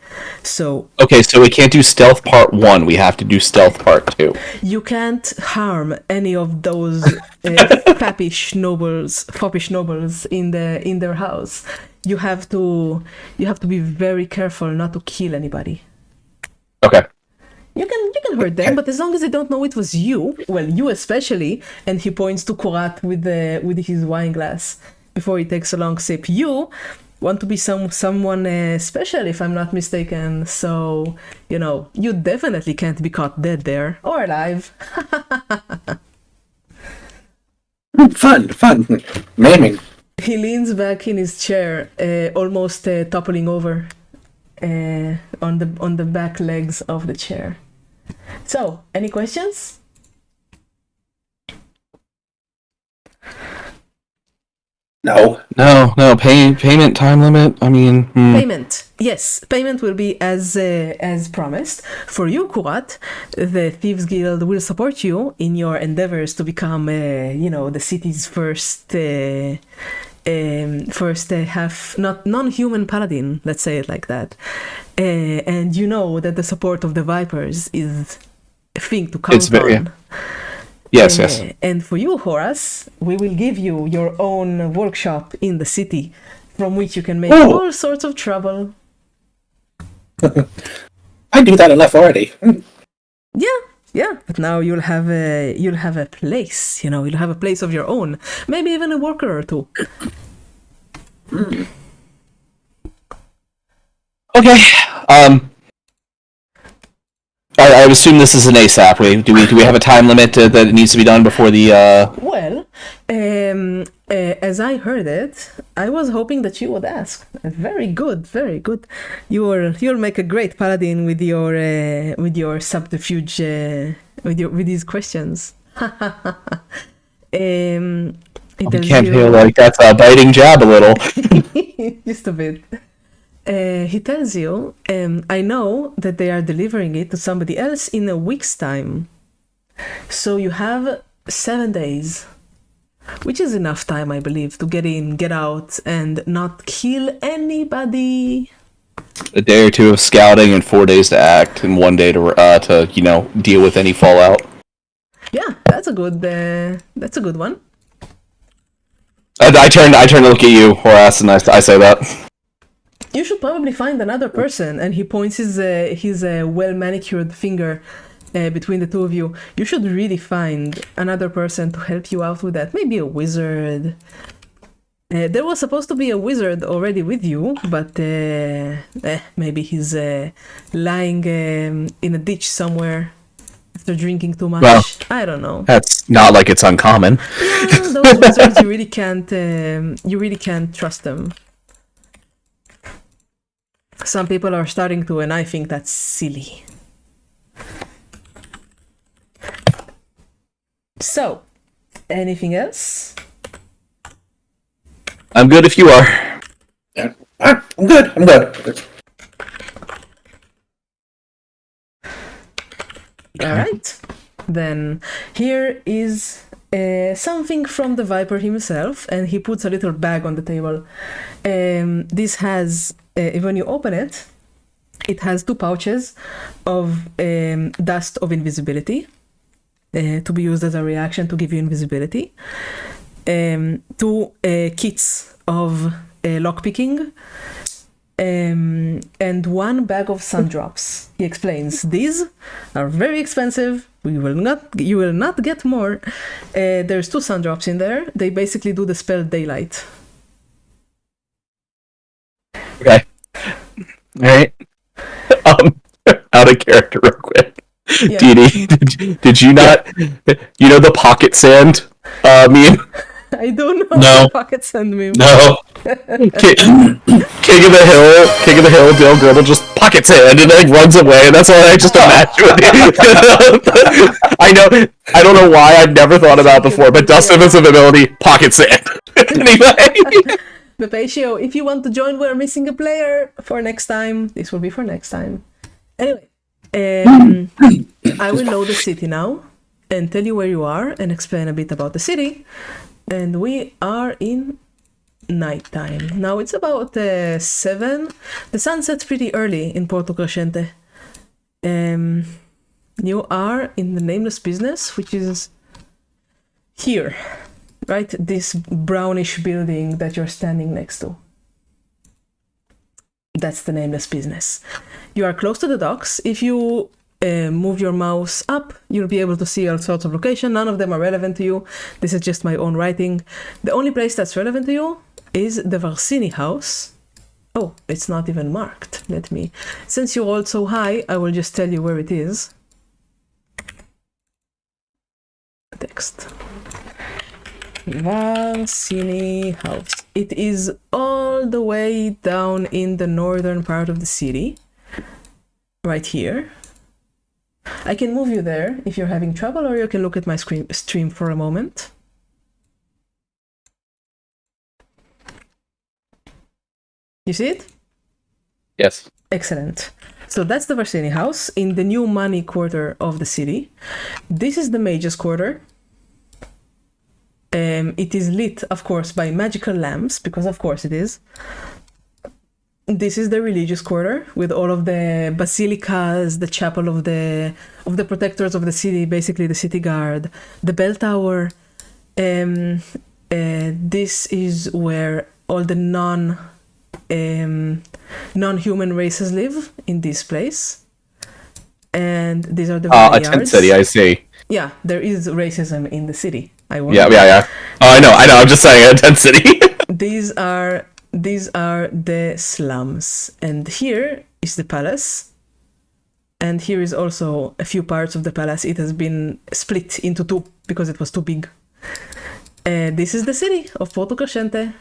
So okay, so we can't do stealth part 1. We have to do stealth part 2. You can't harm any of those foppish nobles in their house. You have to be very careful not to kill anybody. Okay. You can hurt them, but as long as they don't know it was you, well, you especially, and he points to Kurat with his wine glass before he takes a long sip. You want to be someone special, if I'm not mistaken. So, you definitely can't be caught dead there or alive. Fun. Maiming. He leans back in his chair, almost toppling over on the back legs of the chair. So, any questions? No. Mm. Payment time limit. Payment. Yes, payment will be as promised. For you, Kurat, the Thieves Guild will support you in your endeavors to become, the city's first non-human paladin. Let's say it like that. And you know that the support of the Vipers is a thing to count on. Yes, yes. And for you, Horace, we will give you your own workshop in the city from which you can make all sorts of trouble. I do that enough already. Yeah, but now you'll have a place, you'll have a place of your own, maybe even a worker or two. Okay. I assume this is an ASAP. Do we have a time limit that it needs to be done before the? Well, as I heard it, I was hoping that you would ask. Very good, very good. You'll make a great paladin with your subterfuge, with these questions. You can't feel like that's a biting jab a little. Just a bit. He tells you, I know that they are delivering it to somebody else in a week's time. So you have 7 days, which is enough time, I believe, to get in, get out, and not kill anybody. A day or two of scouting and 4 days to act, and 1 day to deal with any fallout. Yeah, that's a good one. I turn to look at you, Horace, and I say that. You should probably find another person, and he points his well-manicured finger between the two of you. You should really find another person to help you out with that. Maybe a wizard. There was supposed to be a wizard already with you, but maybe he's lying in a ditch somewhere after drinking too much. Well, I don't know. That's not like it's uncommon. Yeah, those wizards, you really can't trust them. Some people are starting to, and I think that's silly. So, anything else? I'm good if you are. Yeah, I'm good. All right. Then here is something from the Viper himself, and he puts a little bag on the table. This has, when you open it, it has 2 pouches of dust of invisibility to be used as a reaction to give you invisibility. 2 kits of lockpicking, and 1 bag of sun drops. He explains, these are very expensive. You will not get more. There's 2 sun drops in there. They basically do the spell daylight. Okay. Alright. Out of character real quick. Yeah. Dee, did you not, the pocket sand meme? I don't know. No. Pocket sand meme. No. King of the Hill, Dale Gribble just pocket sand and then runs away, and that's all I just imagine with it. I don't know why I've never thought about before, but dust invisibility, pocket sand. Anyway. Bepatio, if you want to join, we're missing a player for next time. This will be for next time. Anyway, I will load the city now and tell you where you are and explain a bit about the city. And we are in nighttime. Now it's about 7. The sun sets pretty early in Porto Crescente. You are in the Nameless Business, which is here, right? This brownish building that you're standing next to. That's the Nameless Business. You are close to the docks. If you move your mouse up, you'll be able to see all sorts of locations. None of them are relevant to you. This is just my own writing. The only place that's relevant to you is the Varsini house. Oh, it's not even marked. Since you rolled so high, I will just tell you where it is. Text. Varsini house. It is all the way down in the northern part of the city. Right here. I can move you there if you're having trouble, or you can look at my stream for a moment. You see it? Yes. Excellent. So that's the Varsini house in the new money quarter of the city. This is the Mage's Quarter. It is lit, of course, by magical lamps, because of course it is. this is the religious quarter with all of the basilicas, the chapel of the protectors of the city, basically the city guard, the bell tower. This is where all the non-human races live in this place, and these are the A yards. tent city, I see. Yeah, there is racism in the city. Yeah. Oh, I know. I'm just saying, a tent city. These are the slums, and here is the palace, and here is also a few parts of the palace. It has been split into two because it was too big. This is the city of Porto Crescente.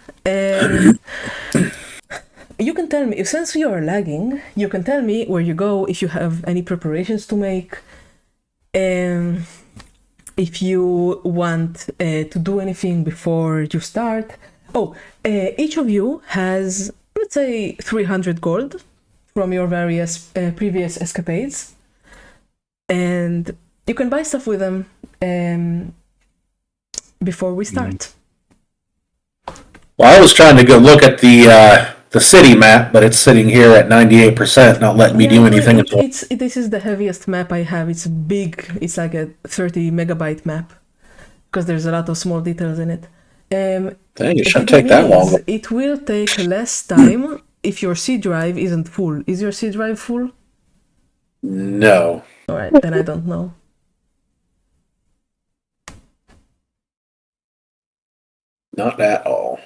You can tell me, since you are lagging, you can tell me where you go, if you have any preparations to make, if you want to do anything before you start. Each of you has, let's say, 300 gold from your various previous escapades. And you can buy stuff with them before we start. Well, I was trying to go look at the city map, but it's sitting here at 98%, not letting me do anything. This is the heaviest map I have. It's big. It's like a 30 megabyte map because there's a lot of small details in it. Dang, it shouldn't take that long. It will take less time if your C drive isn't full. Is your C drive full? No. All right, then I don't know. Not at all.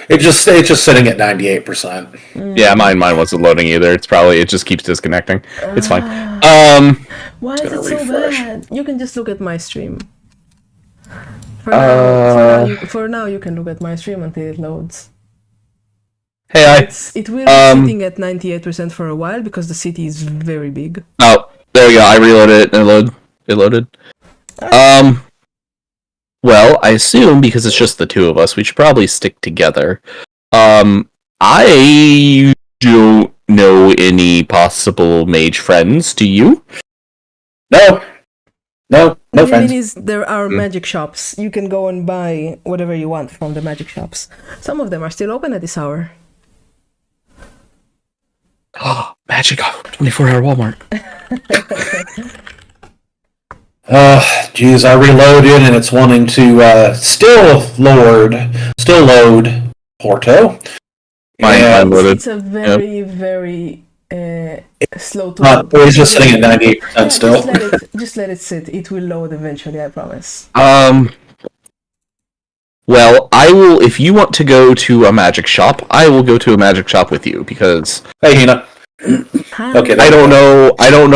It's just sitting at 98%. Yeah, mine wasn't loading either. It just keeps disconnecting. It's fine. Why is it so refresh. bad? You can just look at my stream. For now, you can look at my stream until it loads. Hey, It will be sitting at 98% for a while because the city is very big. Oh, there we go. I reloaded it and it loaded. Well, I assume because it's just the two of us, we should probably stick together. I don't know any possible mage friends. Do you? No friends. There are magic shops. You can go and buy whatever you want from the magic shops. Some of them are still open at this hour. Magic 24-hour Walmart. Geez, I reloaded and it's wanting to still load Porto. Mine loaded. It's a very slow to load. It's just sitting at 98% still. Just let it sit. It will load eventually, I promise. Well, I will. If you want to go to a magic shop, I will go to a magic shop with you because. Hey, Hina. Hi. Okay. I don't know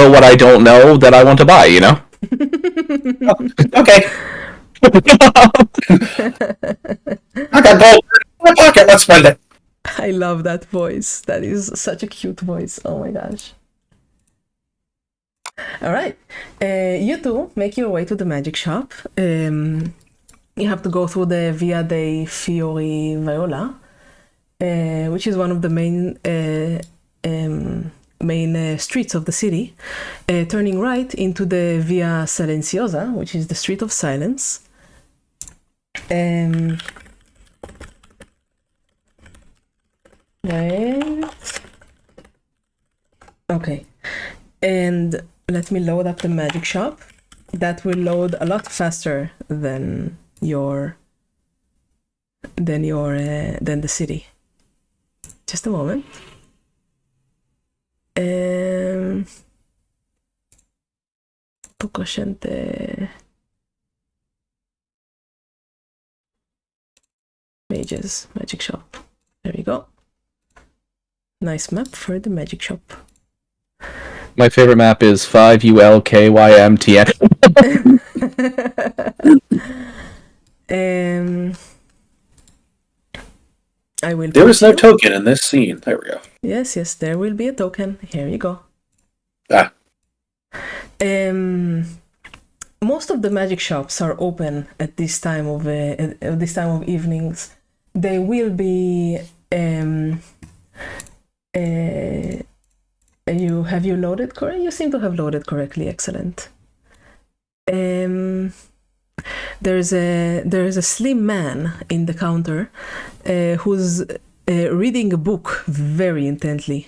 what I don't know that I want to buy. You know. Okay. I got gold in my pocket. Let's spend it. I love that voice. That is such a cute voice. Oh my gosh. All right. You two make your way to the magic shop. You have to go through the Via dei Fiori Viola, which is one of the main streets of the city, turning right into the Via Silenziosa, which is the Street of Silence. Right. Okay. And let me load up the magic shop. That will load a lot faster than the city. Just a moment. Pocosciente Mages magic shop. There we go. Nice map for the magic shop. My favorite map is 5ULKYMTN. I will. There is no token in this scene. There we go. Yes, there will be a token. Here you go. Ah. Most of the magic shops are open at this time of evenings. They will be. Have you loaded correctly? You seem to have loaded correctly. Excellent. There is a slim man in the counter whose reading a book very intently.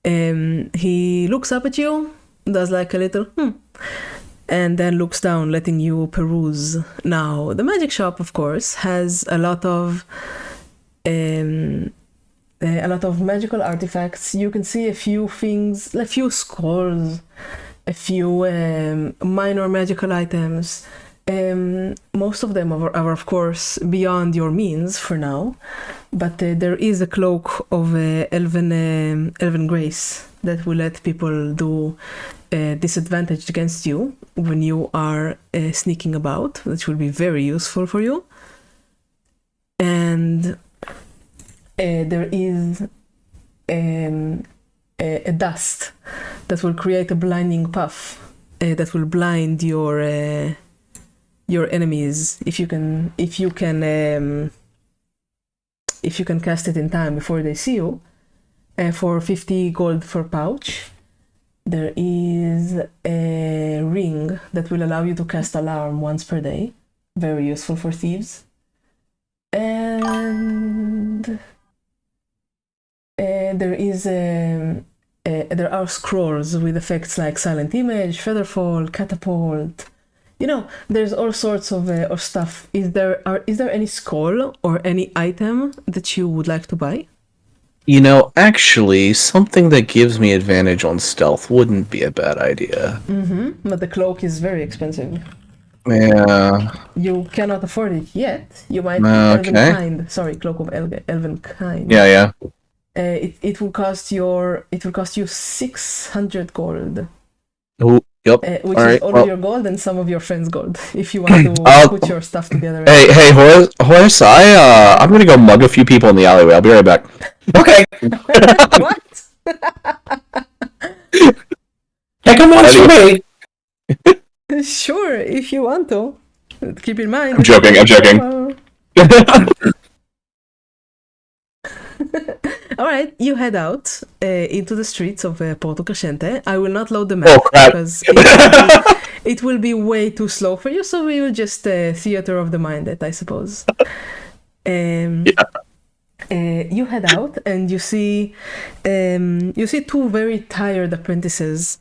He looks up at you, does like a little and then looks down, letting you peruse. Now, the magic shop, of course, has a lot of magical artifacts. You can see a few things, a few scrolls, a few minor magical items. Most of them are of course beyond your means for now, but there is a cloak of elven grace that will let people do disadvantage against you when you are sneaking about, which will be very useful for you. And there is a dust that will create a blinding puff that will blind your enemies if you can cast it in time before they see you. For 50 gold per pouch. There is a ring that will allow you to cast alarm once per day. Very useful for thieves. And there are scrolls with effects like silent image, featherfall, catapult. You know, there's all sorts of stuff. Is there any scroll or any item that you would like to buy? You know, actually, something that gives me advantage on stealth wouldn't be a bad idea. But the cloak is very expensive. Yeah. You cannot afford it yet. You might Okay. Elvenkind. Sorry, cloak of Elvenkind. Yeah. It will cost you 600 gold. Oh, yep. Which All is right, all well- of your gold and some of your friends' gold. If you want to put your stuff together. Hey, Horace, I'm gonna go mug a few people in the alleyway. I'll be right back. Okay. What? Take him once for me. Sure, if you want to. Keep in mind. I'm joking. Alright, you head out into the streets of Porto Crescente. I will not load the map Oh, crap. because it will be way too slow for you, so we will just theater of the mind it, I suppose. You head out and you see two very tired apprentices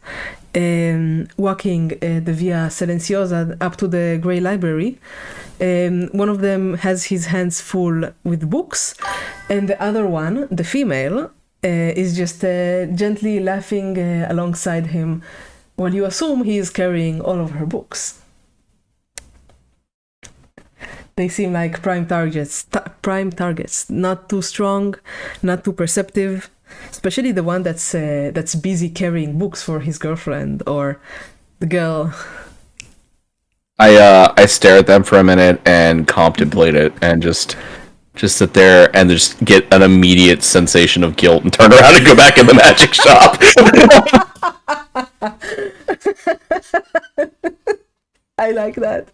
walking the Via Silenciosa up to the Grey Library. One of them has his hands full with books, and the other one, the female, is just gently laughing alongside him, while you assume he is carrying all of her books. They seem like prime targets. Not too strong, not too perceptive. Especially the one that's busy carrying books for his girlfriend or the girl. I stare at them for a minute and contemplate it, and just sit there and just get an immediate sensation of guilt and turn around and go back in the magic shop. I like that.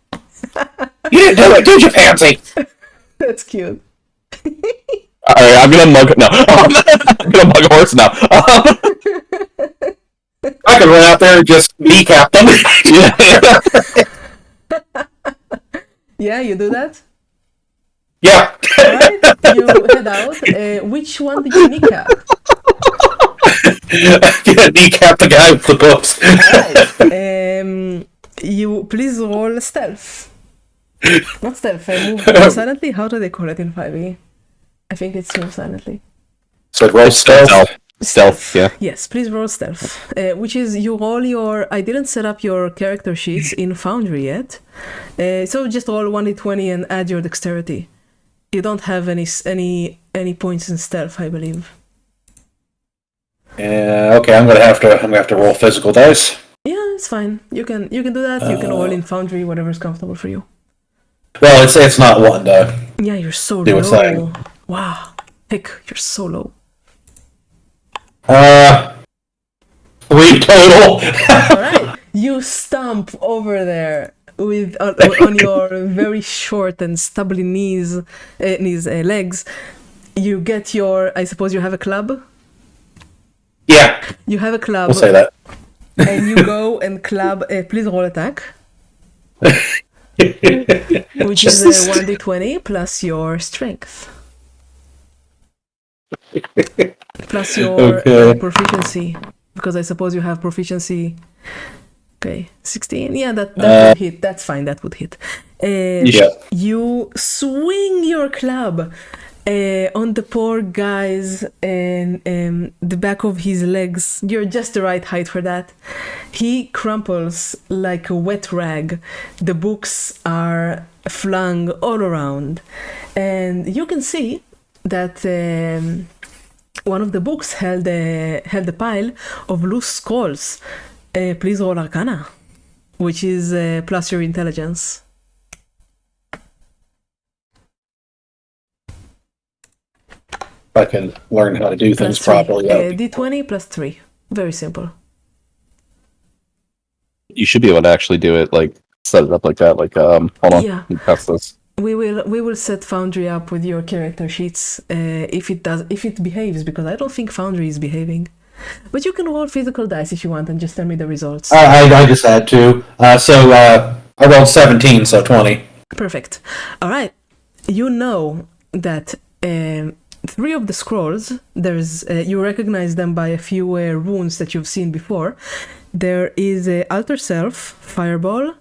You didn't do it, did you, Pansy? That's cute. Alright, I'm gonna mug a horse now. I could run out there and just kneecap them. Yeah, you do that? Yeah. Alright, you head out. Which one did you kneecap? Kneecap the guy with the books. Alright. You please roll stealth. Not stealth, move silently. How do they call it in 5e? I think it's move silently. So roll stealth. Stealth, yeah. Yes, please roll stealth. Which is you roll your. I didn't set up your character sheets in Foundry yet, so just roll 1d20 and add your dexterity. You don't have any points in stealth, I believe. Okay, I'm gonna have to roll physical dice. Yeah, it's fine. You can do that. You can roll in Foundry, whatever's comfortable for you. Well, it's not one to Yeah, you're so do a low. thing. Wow, Hick, you're so low. 3 total. Alright, you stomp over there with on your very short and stubbly legs. You get your. I suppose you have a club. Yeah, You have a club. we'll say that. And you go and club. Please roll attack. Which is 1d20 plus your strength. Plus your Okay. proficiency, because I suppose you have proficiency. Okay, 16. Yeah, that would hit. That's fine. That would hit. Yeah. You swing your club on the poor guy's the back of his legs. You're just the right height for that. He crumples like a wet rag. The books are flung all around, and you can see that one of the books held a pile of loose scrolls. Please roll Arcana, which is plus your intelligence. If I can learn how to do things Plus 3. properly. that would be- D20 plus 3. Very simple. You should be able to actually do it, like set it up like that. Like, hold on, Yeah. let me test this. We will set Foundry up with your character sheets if it behaves, because I don't think Foundry is behaving. But you can roll physical dice if you want and just tell me the results. I just had to. So I rolled 17, so 20. Perfect. All right. You know that 3 of the scrolls, there's you recognize them by a few runes that you've seen before. There is Alter Self, Fireball,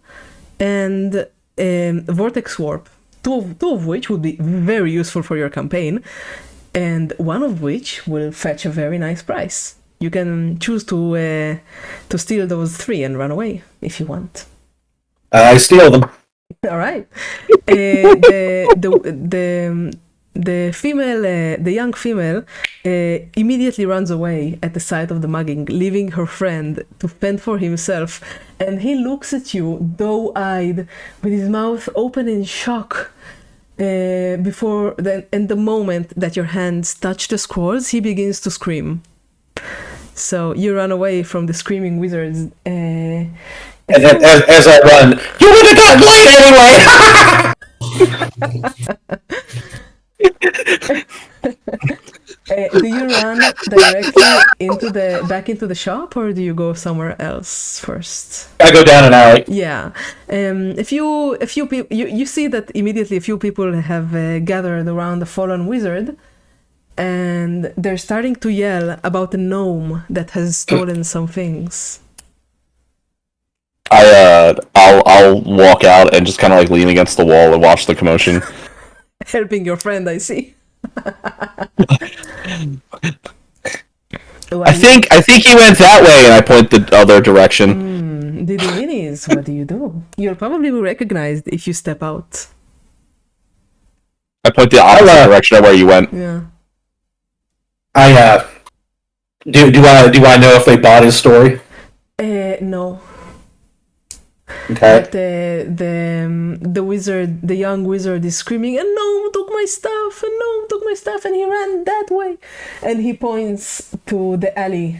and Vortex Warp. Two of which would be very useful for your campaign, and one of which will fetch a very nice price. You can choose to steal those 3 and run away if you want. I steal them. All right. The female, the young female, immediately runs away at the sight of the mugging, leaving her friend to fend for himself. And he looks at you, doe-eyed, with his mouth open in shock. Before then, and the moment that your hands touch the scrolls, he begins to scream. So you run away from the screaming wizards. And as I run, you would have gotten late anyway! Do you run directly back into the shop, or do you go somewhere else first? I go down an alley. Yeah, a few people. You see that immediately. A few people have gathered around the fallen wizard, and they're starting to yell about a gnome that has stolen some things. I'll walk out and just kind of like lean against the wall and watch the commotion. Helping your friend, I see. I think he went that way, and I point the other direction. Did you minis? What do you do? You'll probably be recognized if you step out. I point the opposite direction of where you went. Yeah. Do I know if they bought his story? No. Okay. But the wizard, the young wizard, is screaming, "A gnome took my stuff! A gnome took my stuff!" And he ran that way. And he points to the alley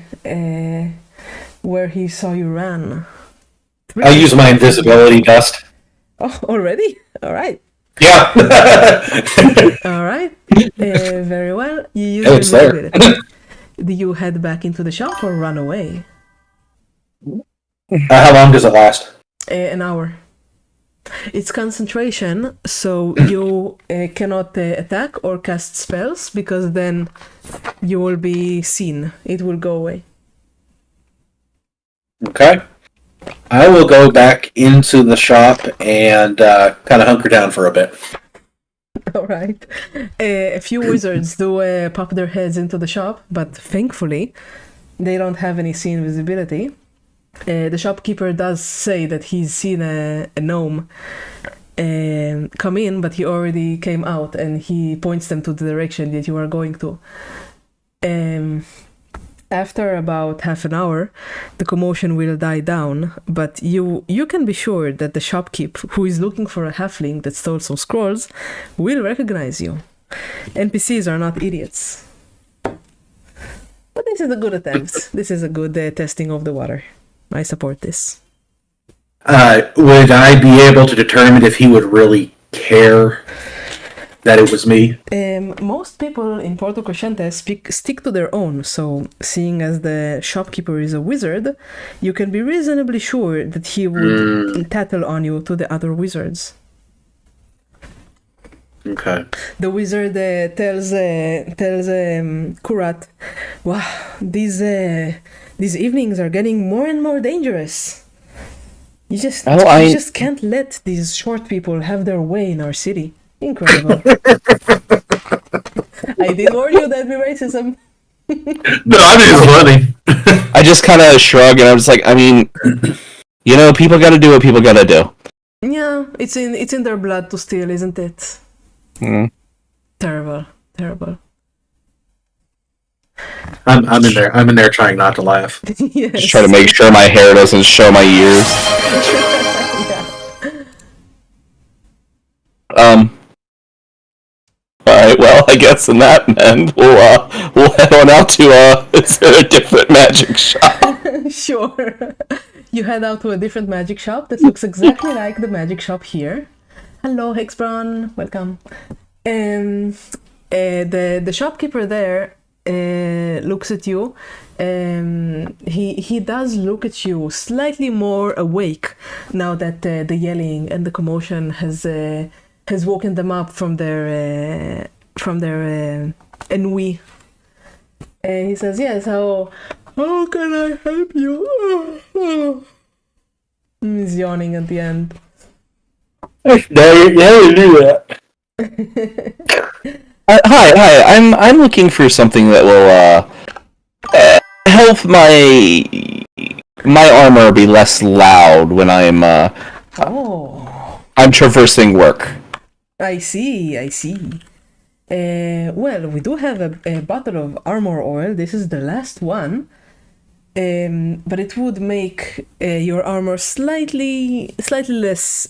where he saw you run. I use my invisibility dust. Oh, already? All right. Yeah. All right. Very well. You use Oh, it's there. invisibility. Do you head back into the shop or run away? How long does it last? An hour. It's concentration, so you cannot attack or cast spells, because then you will be seen. It will go away. Okay. I will go back into the shop and kind of hunker down for a bit. All right. A few wizards do pop their heads into the shop, but thankfully they don't have any scene visibility. The shopkeeper does say that he's seen a gnome come in, but he already came out, and he points them to the direction that you are going to. After about half an hour, the commotion will die down, but you can be sure that the shopkeep, who is looking for a halfling that stole some scrolls, will recognize you. NPCs are not idiots. But this is a good attempt. This is a good testing of the water. I support this. Would I be able to determine if he would really care that it was me? Most people in Puerto Crescente stick to their own, so seeing as the shopkeeper is a wizard, you can be reasonably sure that he would tattle on you to the other wizards. Okay. The wizard tells Kurat, "Wow, these evenings are getting more and more dangerous. You just can't let these short people have their way in our city. Incredible." I did warn you that'd be racism. No, I mean it's funny. I just kind of shrug, and I was like, I mean, people got to do what people got to do. Yeah, it's in their blood to steal, isn't it? Mm. Terrible. I'm in there trying not to laugh. Yes. Just try to make sure my hair doesn't show my ears. Yeah. Alright, well, I guess in that end, we'll head on out to, is there a different magic shop? Sure. You head out to a different magic shop that looks exactly like the magic shop here. Hello, Hexbron. Welcome. The shopkeeper there looks at you. He does look at you slightly more awake now that the yelling and the commotion has woken them up from their ennui. And he says, "Yes, how can I help you?" He's yawning at the end. No, you do that. Hi. I'm looking for something that will help my armor be less loud when I'm traversing work. I see. Well, we do have a bottle of armor oil. This is the last one. But it would make your armor slightly less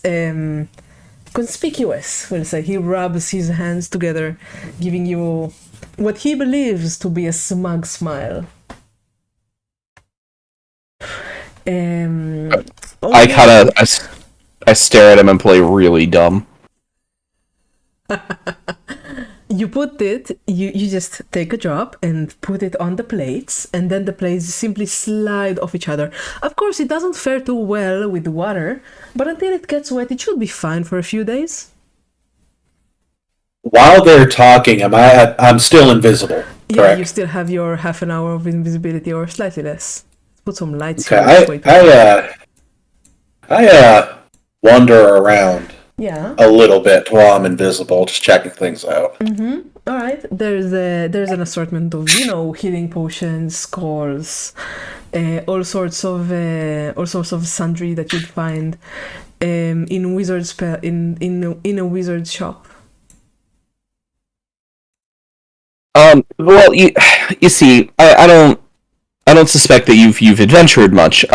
conspicuous, we'll say. He rubs his hands together, giving you what he believes to be a smug smile. I stare at him and play really dumb. You put it, you just take a drop and put it on the plates, and then the plates simply slide off each other. Of course, it doesn't fare too well with water, but until it gets wet, it should be fine for a few days. While they're talking, I'm still invisible. Yeah, correct? You still have your half an hour of invisibility, or slightly less. Put some lights Okay, here. I wander around. Yeah. A little bit while I'm invisible, just checking things out. Mm-hmm. All right. There's an assortment of healing potions, scrolls, all sorts of sundry that you'd find in a wizard shop. Well, you see, I don't suspect that you've adventured much.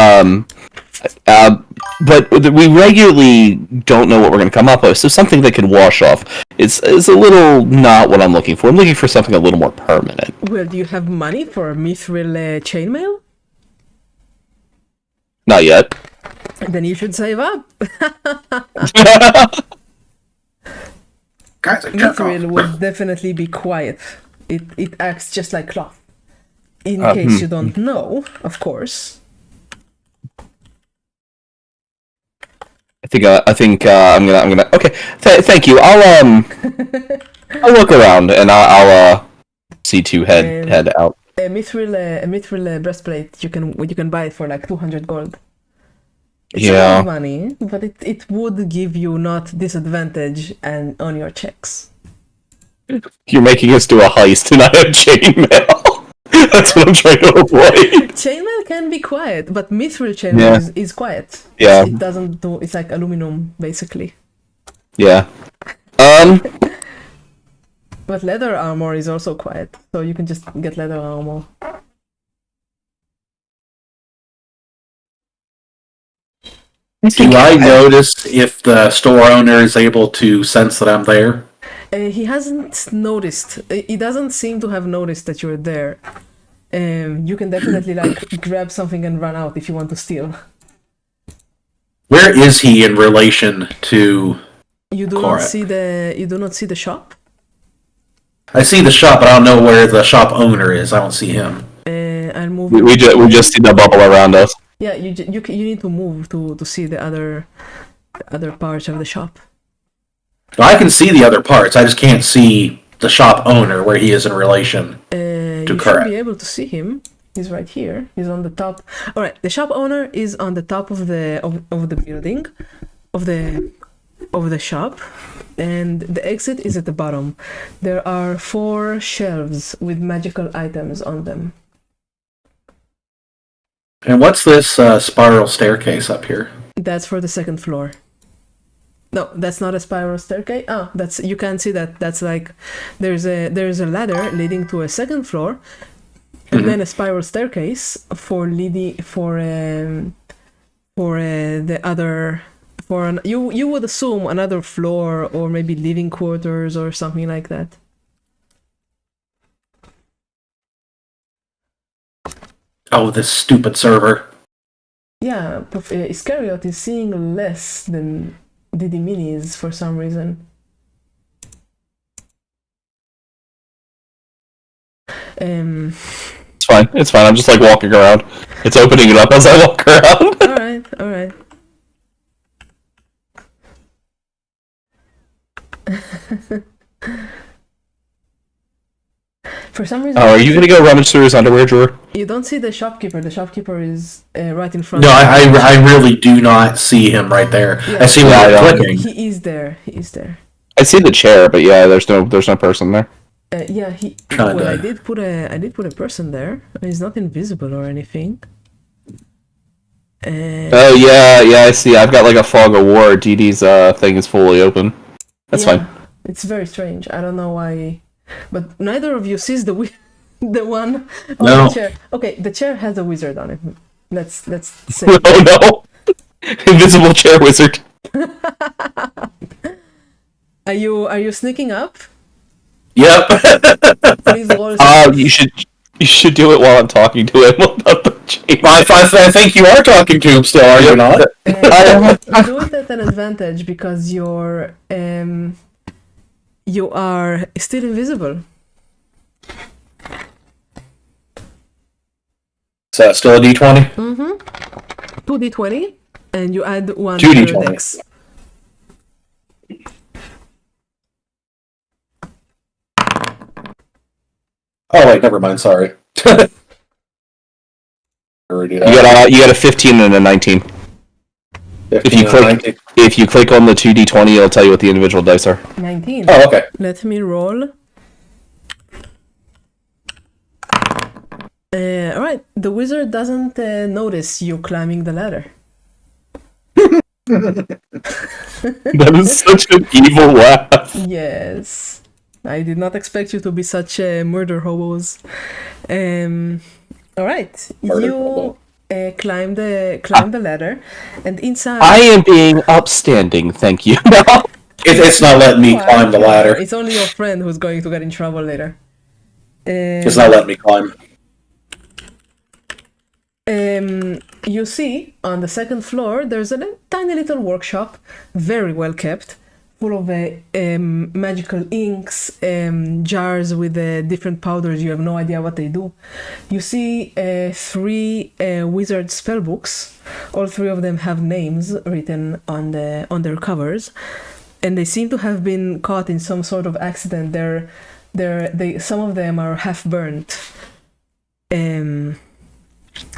But we regularly don't know what we're going to come up with, so something that can wash off is a little not what I'm looking for. I'm looking for something a little more permanent. Well, do you have money for mithril chainmail? Not yet. Then you should save up. Mithril would definitely be quiet. It acts just like cloth. In case you don't know, of course. I think I'm gonna. Okay, thank you. I'll look around and I'll see to head out. A mithril breastplate. You can buy it for like 200 gold. It's a lot of money, but it would give you not disadvantage and on your checks. You're making us do a heist and I have chainmail. That's what I'm trying to avoid. Chainmail can be quiet, but mithril chainmail is quiet. Yeah. It doesn't do. It's like aluminum, basically. Yeah. But leather armor is also quiet, so you can just get leather armor. Do I notice if the store owner is able to sense that I'm there? He hasn't noticed. He doesn't seem to have noticed that you're there. You can definitely grab something and run out if you want to steal. Where is he in relation to? You do not see the shop. I see the shop, but I don't know where the shop owner is. I don't see him. I'll move. We just see the bubble around us. Yeah, you need to move to see the other parts of the shop. I can see the other parts. I just can't see the shop owner where he is in relation You to should be Kara. able to see him. He's right here. He's on the top. All right. The shop owner is on the top of the building, of the shop, and the exit is at the bottom. There are 4 shelves with magical items on them. And what's this spiral staircase up here? That's for the second floor. No, that's not a spiral staircase. Oh, that's, you can see that. That's like there's a ladder leading to a second floor, and then a spiral staircase for leading for the other, you would assume another floor or maybe living quarters or something like that. Oh, this stupid server. Yeah, Iscariot is seeing less than Didi Minis for some reason. It's fine. It's fine. I'm just like walking around. It's opening it up as I walk around. All right. For some reason, Oh, are you gonna go rummage through his underwear drawer? you don't see the shopkeeper. The shopkeeper is right in front. No, I really do not see him right there. Yeah. I see him clicking. He is there. I see the chair, but yeah, there's no person there. Yeah, Kinda. well, I did put a person there. He's not invisible or anything. Oh yeah, I see. I've got like a fog of war. DD's thing is fully open. That's fine. It's very strange. I don't know why, but neither of you sees the one on No. the chair. Okay, the chair has a wizard on it. Let's say. Oh no! Invisible chair wizard. Are you sneaking up? Yep. Please roll. You should do it while I'm talking to him about the chain. I think you are talking to him still, are you not? Do it at an advantage because you are still invisible. So still a D20? 2d20, and you add 1 Two to your D20. dex. Oh wait, never mind. Sorry. Already You got a 15 and a 19. If you click on the 2d20, it'll tell you what the individual dice are. 19. Oh, okay. Let me roll. Alright, the wizard doesn't notice you climbing the ladder. That is such an evil laugh. Yes. I did not expect you to be such murder hobos. Alright, Murder you hobo. climb the ladder, and inside... I am being upstanding, thank you. It's not letting me climb the ladder. It's only your friend who's going to get in trouble later. It's not letting me climb. You see, on the second floor, there's a tiny little workshop, very well kept, full of magical inks, jars with different powders. You have no idea what they do. You see 3 wizard spellbooks. All 3 of them have names written on their covers, and they seem to have been caught in some sort of accident. Some of them are half burnt.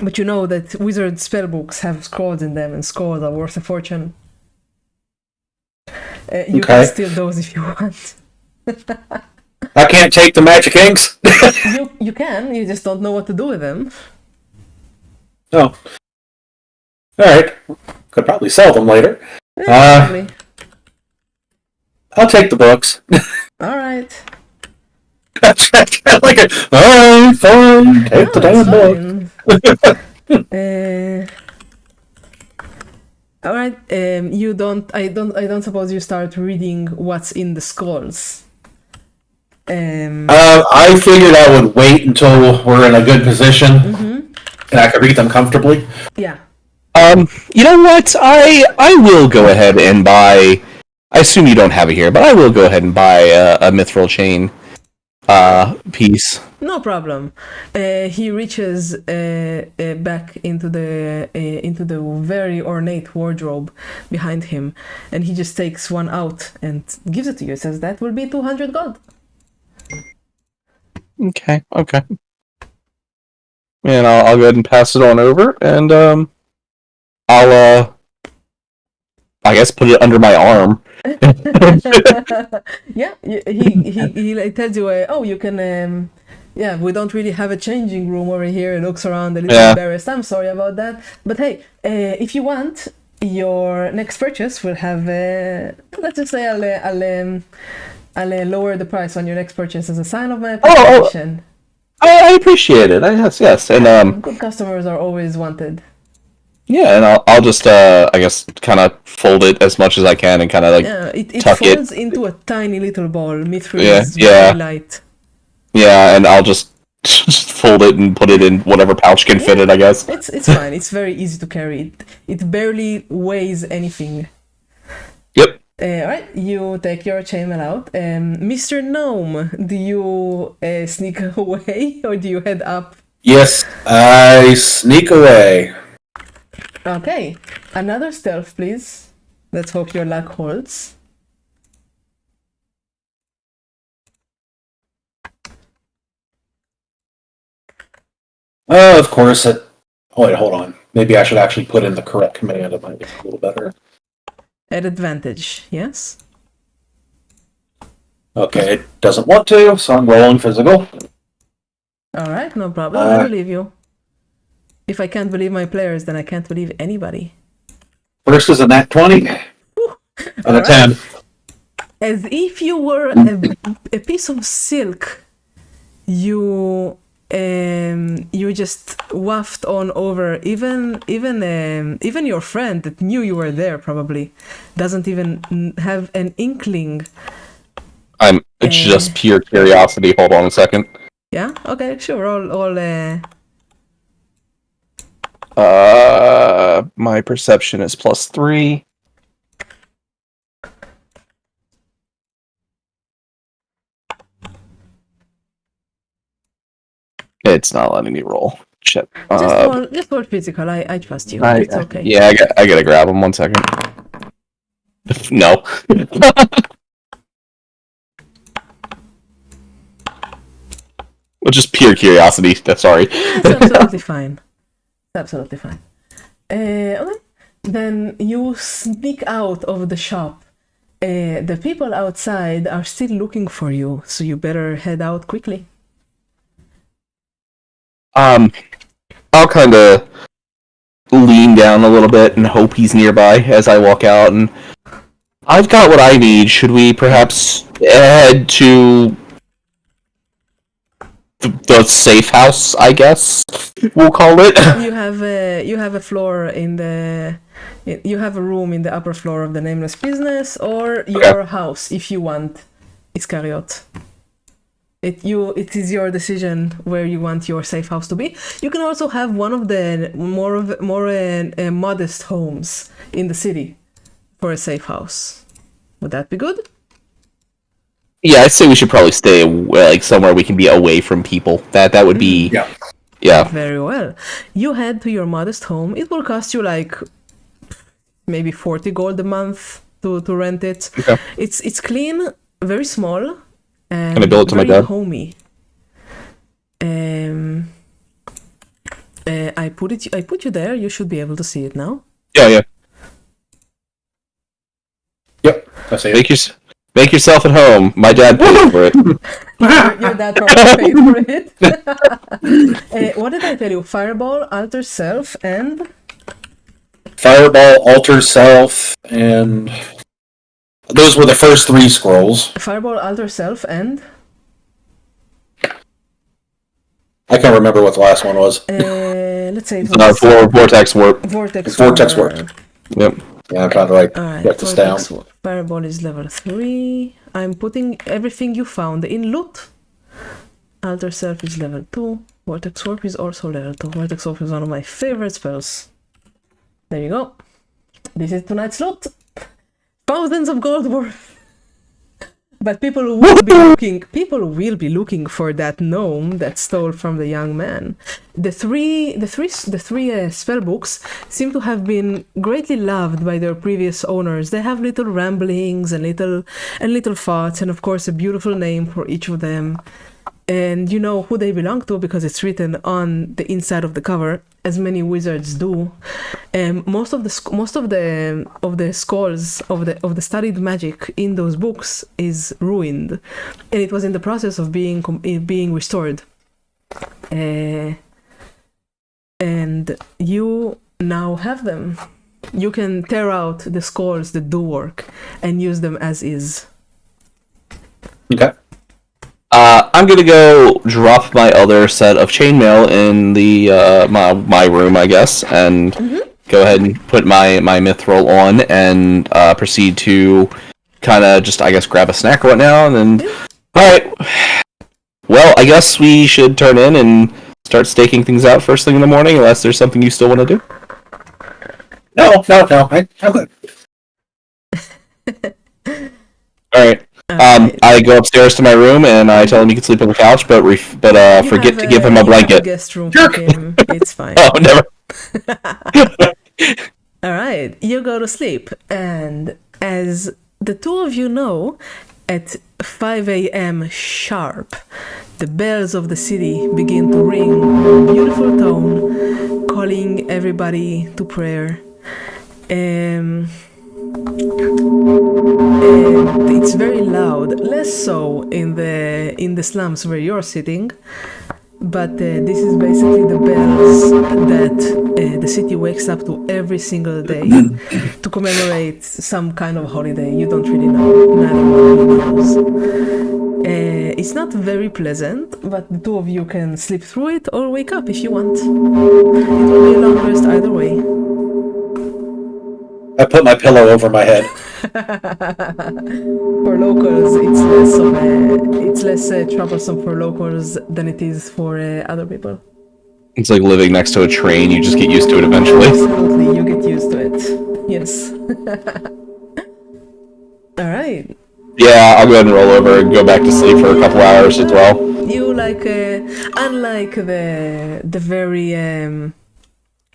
But you know that wizard spellbooks have scrolls in them, and scrolls are worth a fortune. You can steal those if you want. I can't take the magic inks. You can, you just don't know what to do with them. Oh. Alright. Could probably sell them later. Probably. I'll take the books. Alright. Like a, alright, fine. Take the damn book. Alright, I don't suppose you start reading what's in the scrolls. I figured I would wait until we're in a good position and I could read them comfortably. Yeah. You know what? I will go ahead and buy. I assume you don't have it here, but I will go ahead and buy a mithril chain. piece. No problem. He reaches back into the very ornate wardrobe behind him, and he just takes one out and gives it to you. Says that will be 200 gold. Okay. And I'll go ahead and pass it on over, and I'll I guess put it under my arm. Yeah, he like tells you, oh, you can. Yeah, we don't really have a changing room over here. It looks around a little embarrassed. I'm sorry about that. But hey, if you want, your next purchase will have. Let's just say I'll lower the price on your next purchase as a sign of my appreciation. I appreciate it. Yes, and good customers are always wanted. Yeah, and I'll just I guess kind of fold it as much as I can and kind of like it tuck folds it into a tiny little ball. Mithril is very light. Yeah, and I'll just fold it and put it in whatever pouch can fit it, I guess. It's fine. It's very easy to carry. It barely weighs anything. Yep. Alright, you take your chainmail out. Mr. Gnome, do you sneak away or do you head up? Yes, I sneak away. Okay, another stealth, please. Let's hope your luck holds. Of course it... Oh, wait, hold on. Maybe I should actually put in the correct command. It might be a little better. At advantage, yes? Okay, it doesn't want to, so I'm rolling physical. Alright, no problem. I believe you. If I can't believe my players, then I can't believe anybody. First is a nat 20. And a 10. As if you were a piece of silk, you just waft on over. Even your friend that knew you were there probably doesn't even have an inkling. It's just pure curiosity. Hold on a second. Yeah. Okay. Sure. All. My perception is +3. It's not letting me roll. Shit. Just roll physical. I trust you. It's okay. Yeah, I gotta grab him 1 second. No. Well, just pure curiosity. Sorry. It's absolutely fine. Absolutely fine. Okay. Then you sneak out of the shop. The people outside are still looking for you, so you better head out quickly. I'll kind of lean down a little bit and hope he's nearby as I walk out, and I've got what I need. Should we perhaps head to the safe house, I guess we'll call it? You have a floor you have a room in the upper floor of the Nameless Business, or your house if you want, Iscariot. It is your decision where you want your safe house to be. You can also have one of the more modest homes in the city for a safe house. Would that be good? Yeah, I'd say we should probably stay like somewhere we can be away from people. That would be yeah. Very well. You head to your modest home. It will cost you like maybe 40 gold a month to rent it. Okay. It's clean, very small. Can I build it to my dad? Homey. I put you there. You should be able to see it now. Yeah. Yep, I see it. Make yourself at home. My dad paid for it. Your dad probably paid for it. What did I tell you? Fireball, Alter Self, and... Fireball, Alter Self, and... Those were the first 3 scrolls. Fireball, Alter Self, and... I can't remember what the last one was. Let's say it was... Vortex Warp. Vortex Warp. Yep. Yeah, I'm trying to write this down. Fireball is level 3. I'm putting everything you found in loot. Alter Self is level 2. Vortex Warp is also level 2. Vortex Warp is one of my favorite spells. There you go. This is tonight's loot. Thousands of gold worth. But people will be looking for that gnome that stole from the young man. The three spell books seem to have been greatly loved by their previous owners. They have little ramblings and little thoughts, and of course a beautiful name for each of them. And you know who they belong to because it's written on the inside of the cover, as many wizards do. Most of the scrolls of the studied magic in those books is ruined, and it was in the process of being restored. And you now have them. You can tear out the scrolls that do work and use them as is. Okay. I'm gonna go drop my other set of chainmail in the my room, I guess, and go ahead and put my mithril on and proceed to kind of just, I guess, grab a snack right now. And then, all right. Well, I guess we should turn in and start staking things out first thing in the morning, unless there's something you still want to do. No. I'm good. All right. I go upstairs to my room and I tell him he can sleep on the couch, but forget to give him a blanket. Guest room for him. It's fine. Oh, never. All right, you go to sleep, and as the two of you know, at 5 a.m. sharp, the bells of the city begin to ring in a beautiful tone, calling everybody to prayer. And it's very loud, less so in the slums where you're sitting, but this is basically the bells that the city wakes up to every single day to commemorate some kind of holiday. You don't really know, neither one really knows. It's not very pleasant, but the two of you can sleep through it or wake up if you want. It will be a long rest either way. I put my pillow over my head. For locals, it's less troublesome for locals than it is for other people. It's like living next to a train. You just get used to it eventually. Absolutely, you get used to it. Yes. All right. Yeah, I'll go ahead and roll over and go back to sleep for a couple hours as well. You unlike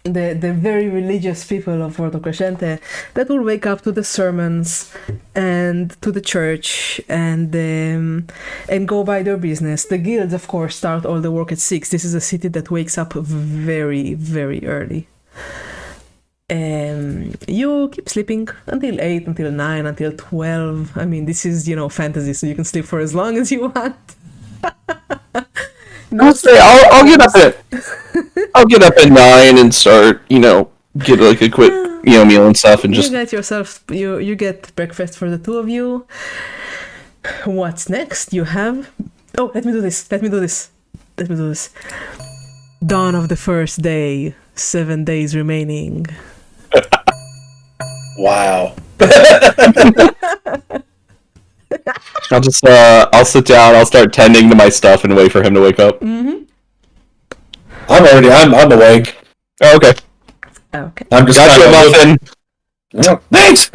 the very religious people of Porto Crescente that will wake up to the sermons and to the church and go by their business. The guilds, of course, start all the work at 6. This is a city that wakes up very, very early. You keep sleeping until 8, until 9, until 12. I mean, this is, fantasy, so you can sleep for as long as you want. I'll get up at 9 and start, get like a quick, meal and stuff, and just. You get breakfast for the two of you. What's next? You have. Oh, let me do this. Dawn of the first day. 7 days remaining. Wow. I'll sit down, I'll start tending to my stuff and wait for him to wake up. Mm-hmm. I'm awake. Oh, okay. Okay. I'm just got you a muffin. No, thanks!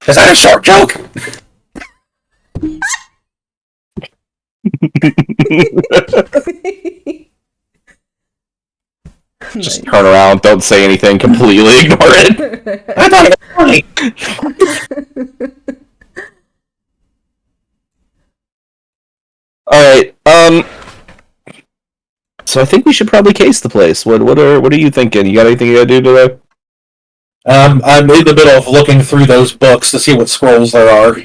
Is that a short joke? Just turn around, don't say anything, completely ignore it. I thought it was funny. Alright, so I think we should probably case the place. What are you thinking? You got anything you gotta do today? I'm in the middle of looking through those books to see what scrolls there are.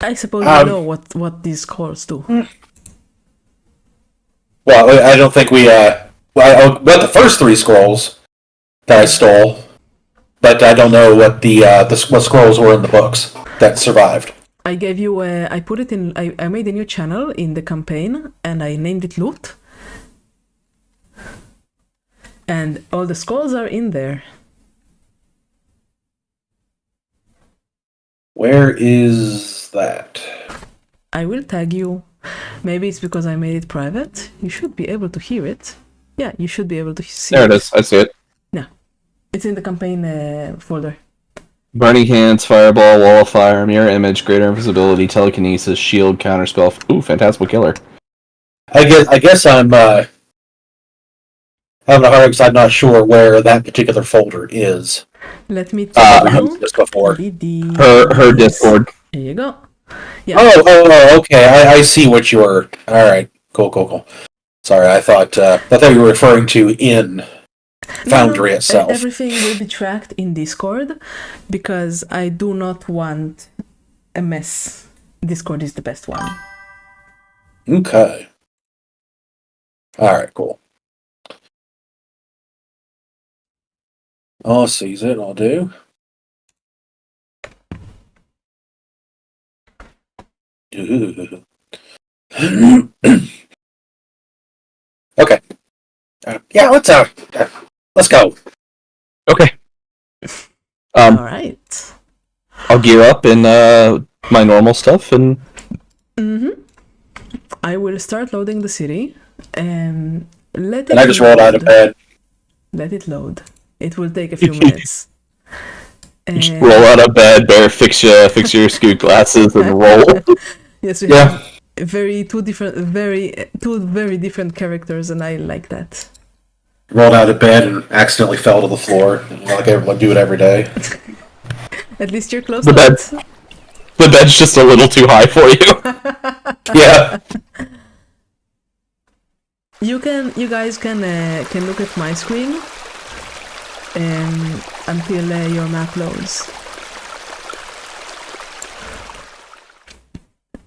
I suppose you know what these scrolls do. Well, I don't think we I got the first 3 scrolls that I stole, but I don't know what what scrolls were in the books that survived. I gave you I put it in. I made a new channel in the campaign, and I named it Loot. And all the scrolls are in there. Where is that? I will tag you. Maybe it's because I made it private. You should be able to hear it. Yeah, you should be able to see There it is, I see it. Yeah. It's in the campaign folder. Burning Hands, Fireball, Wall of Fire, Mirror Image, Greater Invisibility, Telekinesis, Shield, Counterspell. Ooh, Phantasmal Killer. I guess I'm having a hard time because I'm not sure where that particular folder is. Let me tell I've you. used this before. Her Discord. There you go. Yeah. Oh, okay. I see what you were. All right, cool. Sorry, I thought you were referring to in Foundry itself. Everything will be tracked in Discord because I do not want a mess. Discord is the best one. Okay. All right, cool. I'll seize it. I'll do. Okay. Yeah, let's go. Okay. All right. I'll gear up in my normal stuff and. I will start loading the city and let it. And I just rolled out of bed. Let it load. It will take a few minutes. Just roll out of bed, fix your scoot glasses, and roll. Yes, we have two very different characters, and I like that. Rolled out of bed and accidentally fell to the floor. Like everyone do it every day. At least you're close The to bed. it. The bed's just a little too high for you. Yeah. You guys can look at my screen until your map loads.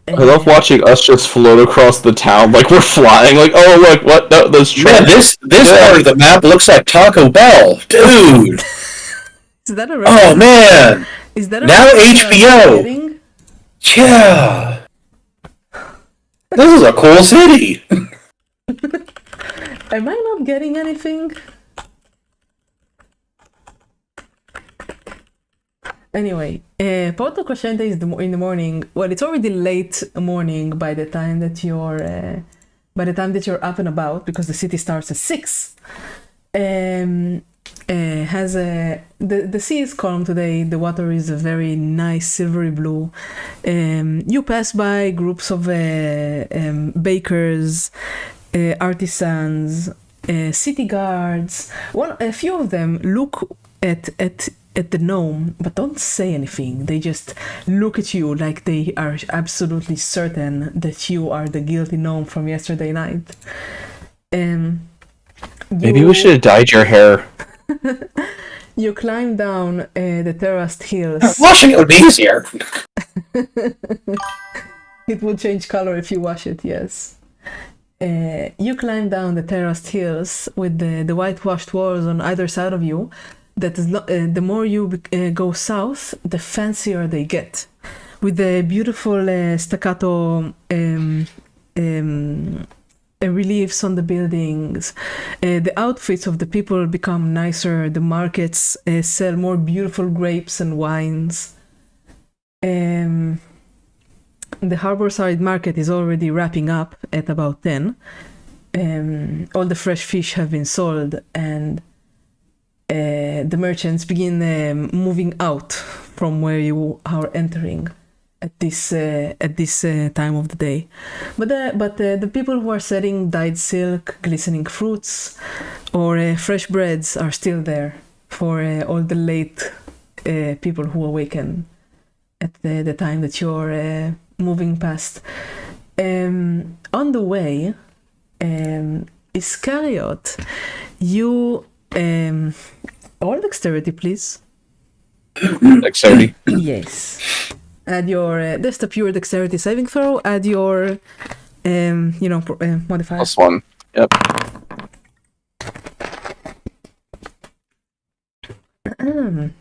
I love watching us just float across the town like we're flying. Like, oh look, what? No, those Man, this part of the map looks like Taco Bell, dude. Is that a Oh man. Is that a now HBO? Yeah. This is a cool city. Am I not getting anything? Anyway, Porto Crescente is in the morning. Well, it's already late morning by the time that you're up and about, because the city starts at 6. The sea is calm today. The water is a very nice silvery blue. You pass by groups of bakers, artisans, city guards. A few of them look at the gnome, but don't say anything. They just look at you like they are absolutely certain that you are the guilty gnome from yesterday night. Maybe we should have dyed your hair. You climb down the terraced hills. Washing it would be easier. It will change color if you wash it, yes. You climb down the terraced hills with the whitewashed walls on either side of you. That is the more you go south, the fancier they get, with the beautiful staccato reliefs on the buildings. The outfits of the people become nicer. The markets sell more beautiful grapes and wines. The harborside market is already wrapping up at about 10. All the fresh fish have been sold, and the merchants begin moving out from where you are entering at this time of the day. But the people who are selling dyed silk, glistening fruits, or fresh breads are still there for all the late people who awaken at the time that you're moving past. On the way, Iscariot, you all dexterity, please. Dexterity. Yes. Add your just a pure dexterity saving throw. Add your modifier. +1. Yep. Mm.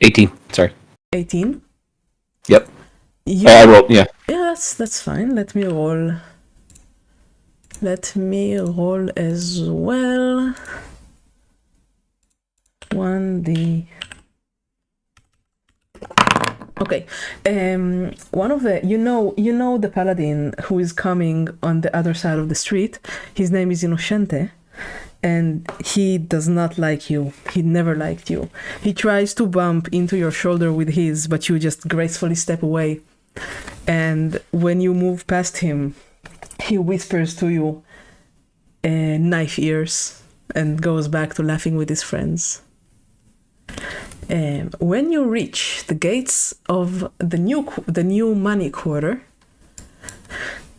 18. Sorry. 18. Yep. I rolled. Yeah. Yeah, that's fine. Let me roll. Let me roll as well. 1d. Okay. One of the you know the paladin who is coming on the other side of the street. His name is Innocente, and he does not like you. He never liked you. He tries to bump into your shoulder with his, but you just gracefully step away. And when you move past him, he whispers to you, "Knife ears," and goes back to laughing with his friends. When you reach the gates of the new money quarter,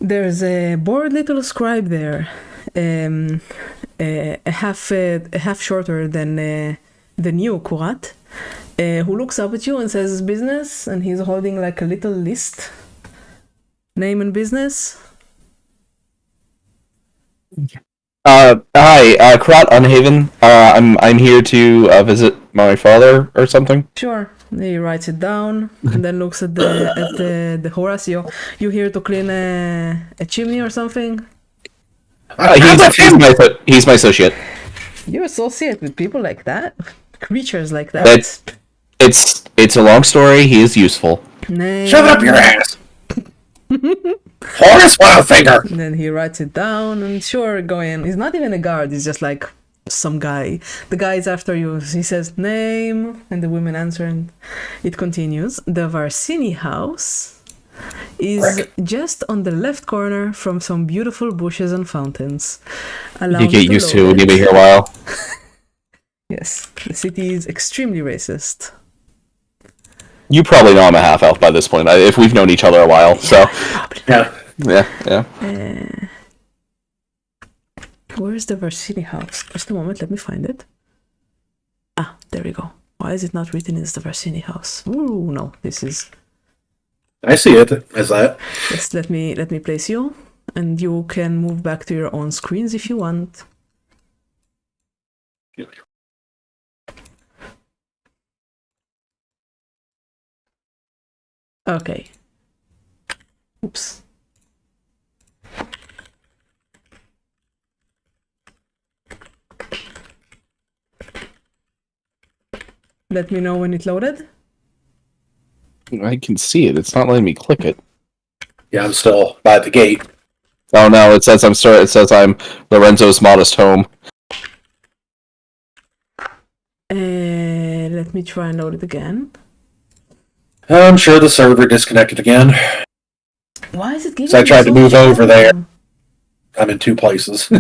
there's a bored little scribe there, a half shorter than the new Kurat, who looks up at you and says business, and he's holding like a little list. Name and business. Hi, Karat Unhaven. I'm here to visit my father or something. Sure. He writes it down and then looks at the Horacio. You here to clean a chimney or something? He's my associate. You associate with people like that? Creatures like that? It's a long story. He is useful. Name. Shove up your ass! Horace Wildfinger! And then he writes it down and sure, go in. He's not even a guard, he's just like some guy. The guy is after you. He says name and the women answer and it continues. The Varsini house is just on the left corner from some beautiful bushes and fountains. Allow You me get used to it load when you've been here a while. Yes, the city is extremely racist. You probably know I'm a half elf by this point. If we've known each other a while, so Yeah. yeah. Where's the Varsini house? Just a moment, let me find it. Ah, there we go. Why is it not written as the Varsini house? Ooh, no, this is... I see it as that. Yes, let me place you, and you can move back to your own screens if you want. Okay. Oops. Let me know when it loaded. I can see it. It's not letting me click it. Yeah, I'm still by the gate. Oh no! It says I'm Lorenzo's modest home. Let me try and load it again. I'm sure the server disconnected again. Why is it giving So I me tried to so move much over there. problem? I'm in two places.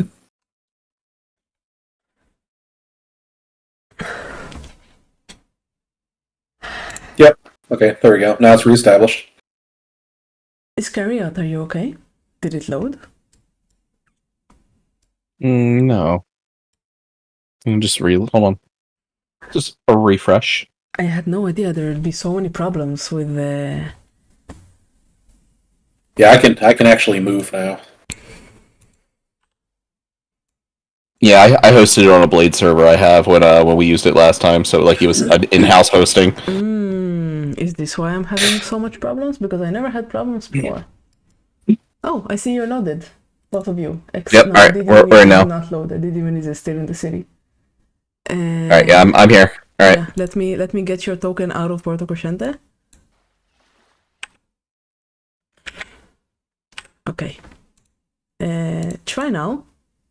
Yep. Okay, there we go. Now it's reestablished. Iscariot, are you okay? Did it load? No. Hold on. Just a refresh. I had no idea there would be so many problems with the... Yeah, I can actually move now. Yeah, I hosted it on a Blade server I have when we used it last time, so like it was an in-house hosting. Is this why I'm having so much problems? Because I never had problems before. Oh, I see you're loaded. Both of you. Yep, alright, we're in now. Not loaded. Didymon is still in the city. Alright, yeah, I'm here. Alright. Yeah, let me get your token out of Porto Crescente. Okay. Try now.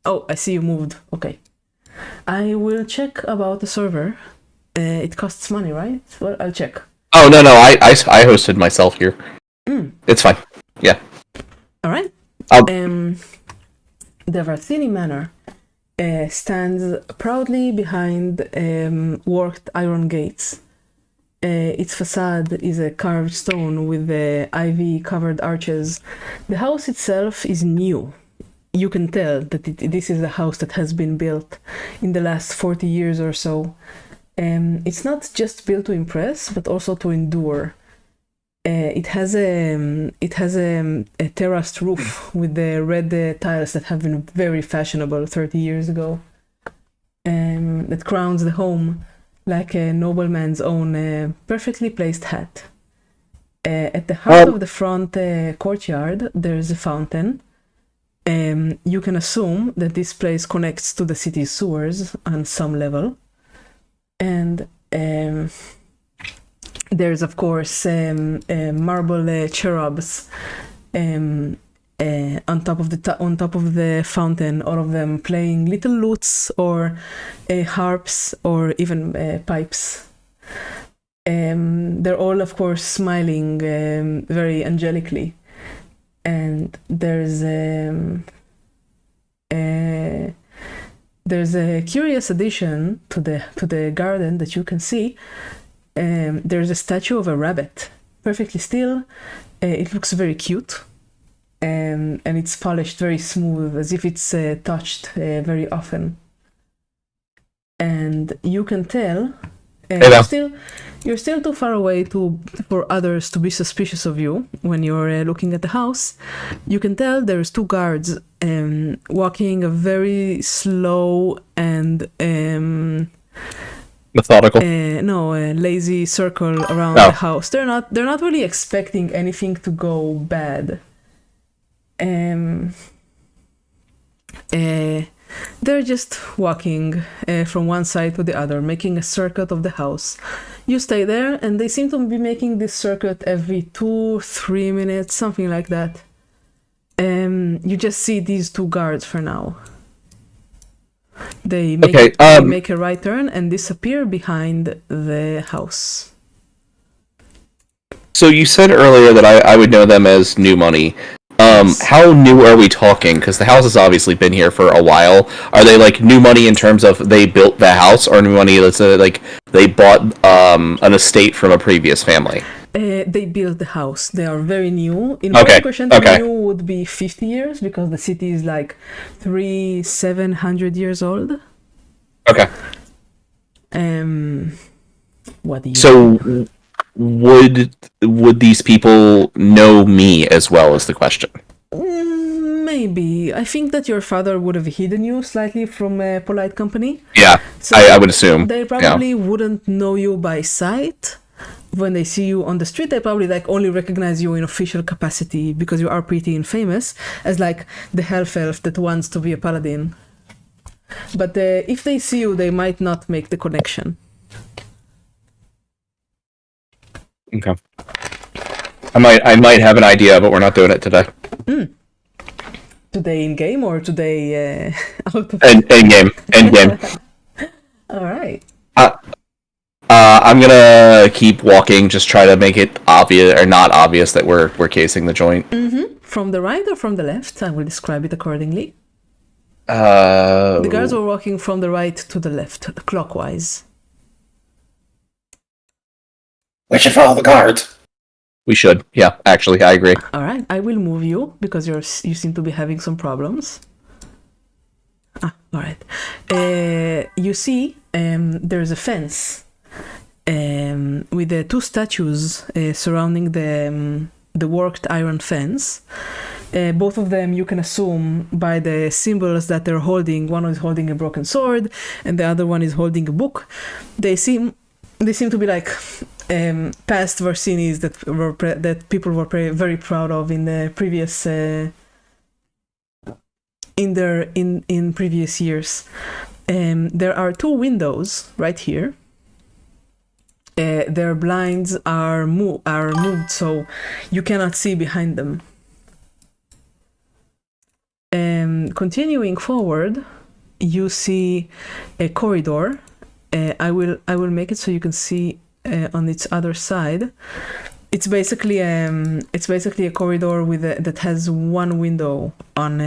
Oh, I see you moved. Okay. I will check about the server. It costs money, right? Well, I'll check. Oh no, I hosted myself here. It's fine. Yeah. All right. The Varsini Manor stands proudly behind worked iron gates. Its facade is a carved stone with ivy-covered arches. The house itself is new. You can tell that this is a house that has been built in the last 40 years or so. It's not just built to impress, but also to endure. It has a terraced roof with the red tiles that have been very fashionable 30 years ago. That crowns the home like a nobleman's own perfectly placed hat. At the heart of the front courtyard, there's a fountain. You can assume that this place connects to the city's sewers on some level. And There's of course marble cherubs on top of the fountain, all of them playing little lutes or harps or even pipes. They're all, of course, smiling very angelically, and there's a curious addition to the garden that you can see. There's a statue of a rabbit, perfectly still. It looks very cute. And it's polished very smooth, as if it's touched very often. And you can tell you're still too far away for others to be suspicious of you when you're looking at the house. You can tell there's two guards walking a very slow and methodical. Lazy circle around the house. They're not really expecting anything to go bad. They're just walking from one side to the other, making a circuit of the house. You stay there, and they seem to be making this circuit every 2-3 minutes, something like that. You just see these two guards for now. They make a right turn and disappear behind the house. So you said earlier that I would know them as New Money. How new are we talking? Because the house has obviously been here for a while. Are they like new money in terms of they built the house, or new money that's like they bought an estate from a previous family? They built the house. They are very new. In percent new would be 50 years, because the city is like 700 years old. Okay. What do you? So would these people know me as well, is the question? Maybe. I think that your father would have hidden you slightly from a polite company. Yeah, so I would assume. They probably wouldn't know you by sight. When they see you on the street, they probably like only recognize you in official capacity, because you are pretty infamous as like the half elf that wants to be a paladin. But if they see you, they might not make the connection. Okay. I might have an idea, but we're not doing it today. Today in game or today out of End game. All right. I'm gonna keep walking, just try to make it obvious or not obvious that we're casing the joint. From the right or from the left? I will describe it accordingly. The guards were walking from the right to the left, clockwise. We should follow the guards. We should. Yeah, actually, I agree. All right, I will move you because you seem to be having some problems. All right. You see, there's a fence with the two statues surrounding the worked iron fence. Both of them, you can assume by the symbols that they're holding. One is holding a broken sword, and the other one is holding a book. They seem to be like past Varsinis that people were very proud of in the previous in previous years. There are two windows right here. Their blinds are moved, so you cannot see behind them. Continuing forward, you see a corridor. I will make it so you can see on its other side. It's basically a corridor that has one window on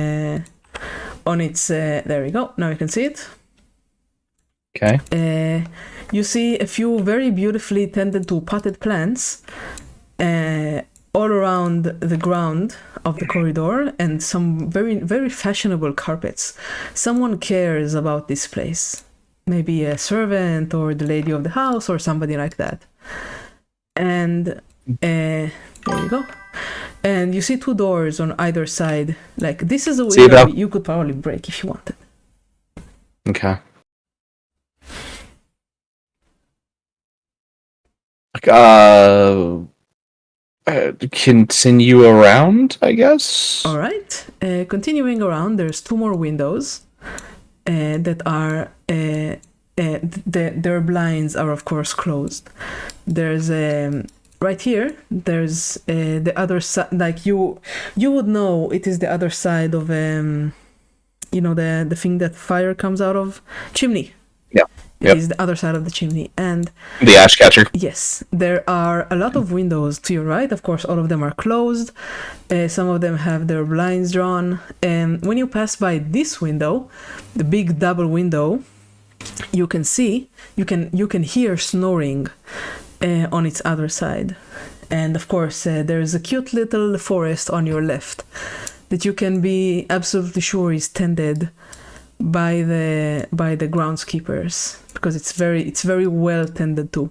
its. There we go. Now you can see it. Okay. You see a few very beautifully tended to potted plants all around the ground of the corridor, and some very, very fashionable carpets. Someone cares about this place. Maybe a servant or the lady of the house or somebody like that. And there you go. And you see two doors on either side. Like, this is a window you could probably break if you wanted. Okay. Continue around, I guess. All right. Continuing around, there's two more windows that are their blinds are of course closed. there's right here. There's the other side. Like you would know it is the other side of the thing that fire comes out of, chimney. Yeah. It Yep. is the other side of the chimney, and The ash catcher. yes, there are a lot of windows to your right. Of course, all of them are closed. Some of them have their blinds drawn. And when you pass by this window, the big double window, you can hear snoring on its other side. And of course, there's a cute little forest on your left that you can be absolutely sure is tended by the groundskeepers, because it's very well tended to.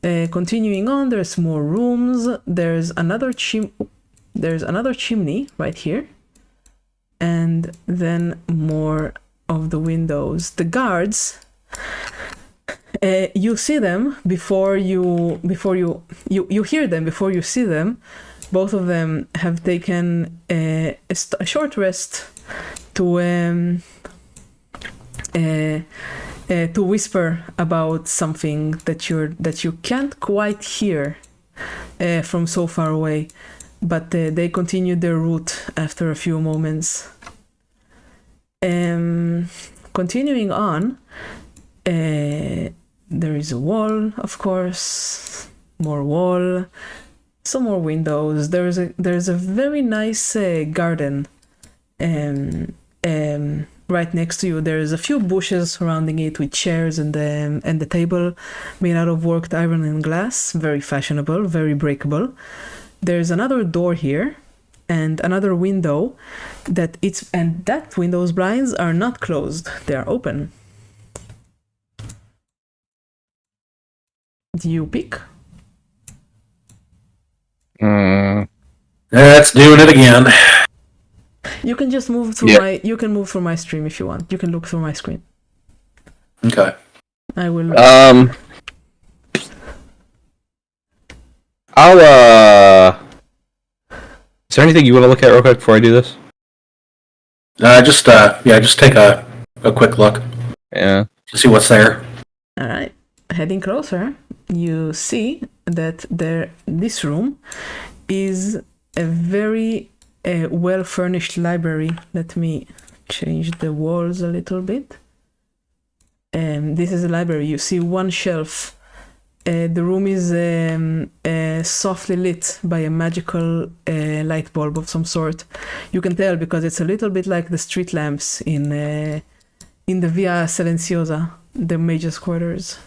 Continuing on, there's more rooms. There's another chimney right here, and then more of the windows. The guards, you see them before you hear them before you see them. Both of them have taken a short rest to whisper about something that you can't quite hear from so far away, but they continued their route after a few moments. Continuing on, there is a wall, of course, more wall, some more windows. There's a very nice garden right next to you. There's a few bushes surrounding it with chairs and the table made out of worked iron and glass. Very fashionable, very breakable. There's another door here and another window that window's blinds are not closed. They are open. Do you pick? That's doing it again. You can just move through you can move through my stream if you want. You can look through my screen. Okay. I will. Is there anything you want to look at real quick before I do this? Just take a quick look Yeah. to see what's there. All right. Heading closer, you see that this room is a very well-furnished library. Let me change the walls a little bit. This is a library. You see one shelf. The room is softly lit by a magical light bulb of some sort. You can tell because it's a little bit like the street lamps in the Via Silenciosa, the mage's quarters.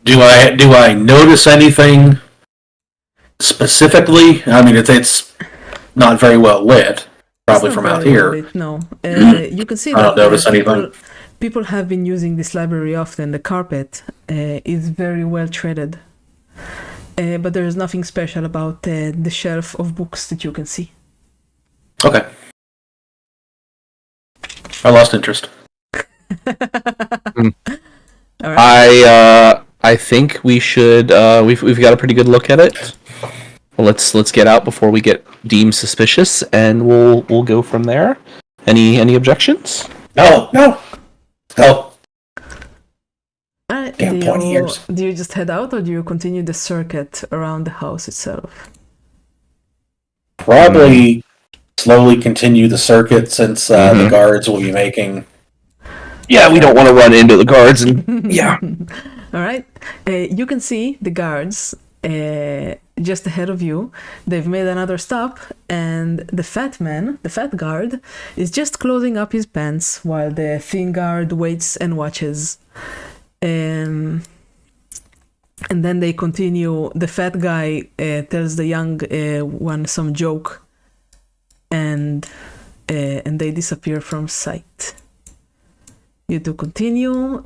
Do I notice anything specifically? I mean, it's not very well lit, probably It's not from out very here. lit, no. You can see I don't that notice anything. people have been using this library often. The carpet is very well treaded. But there is nothing special about the shelf of books that you can see. Okay. I lost interest. All right. I think we should. We've got a pretty good look at it. Well, let's get out before we get deemed suspicious, and we'll go from there. Any objections? No. All right. Damn pointy ears. Do you just head out, or do you continue the circuit around the house itself? Probably slowly continue the circuit since the guards will be making. Yeah, we don't want to run into the guards, and yeah. All right. You can see the guards just ahead of you. They've made another stop, and the fat guard, is just closing up his pants while the thin guard waits and watches. And then they continue. The fat guy tells the young one some joke, and they disappear from sight. You do continue.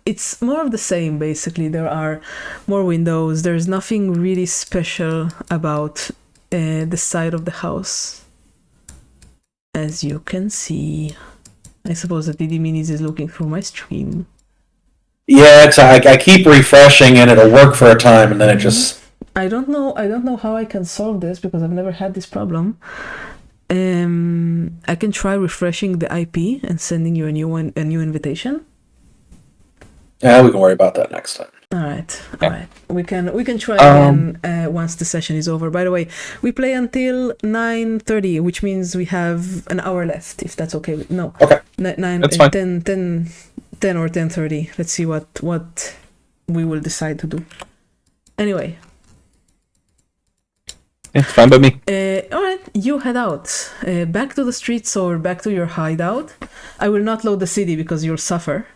It's more of the same, basically. There are more windows. There's nothing really special about the side of the house. As you can see. I suppose that Didi Minis is looking through my stream. Yeah, I keep refreshing and it'll work for a time and then it just... I don't know how I can solve this because I've never had this problem. I can try refreshing the IP and sending you a new invitation. Yeah, we can worry about that next time. All right. We can try again once the session is over. By the way, we play until 9:30, which means we have an hour left. If that's okay. No. Okay. 9, That's fine. 10 or 10:30. Let's see what we will decide to do. Anyway. Yeah, it's fine by me. All right, you head out back to the streets or back to your hideout. I will not load the city because you'll suffer.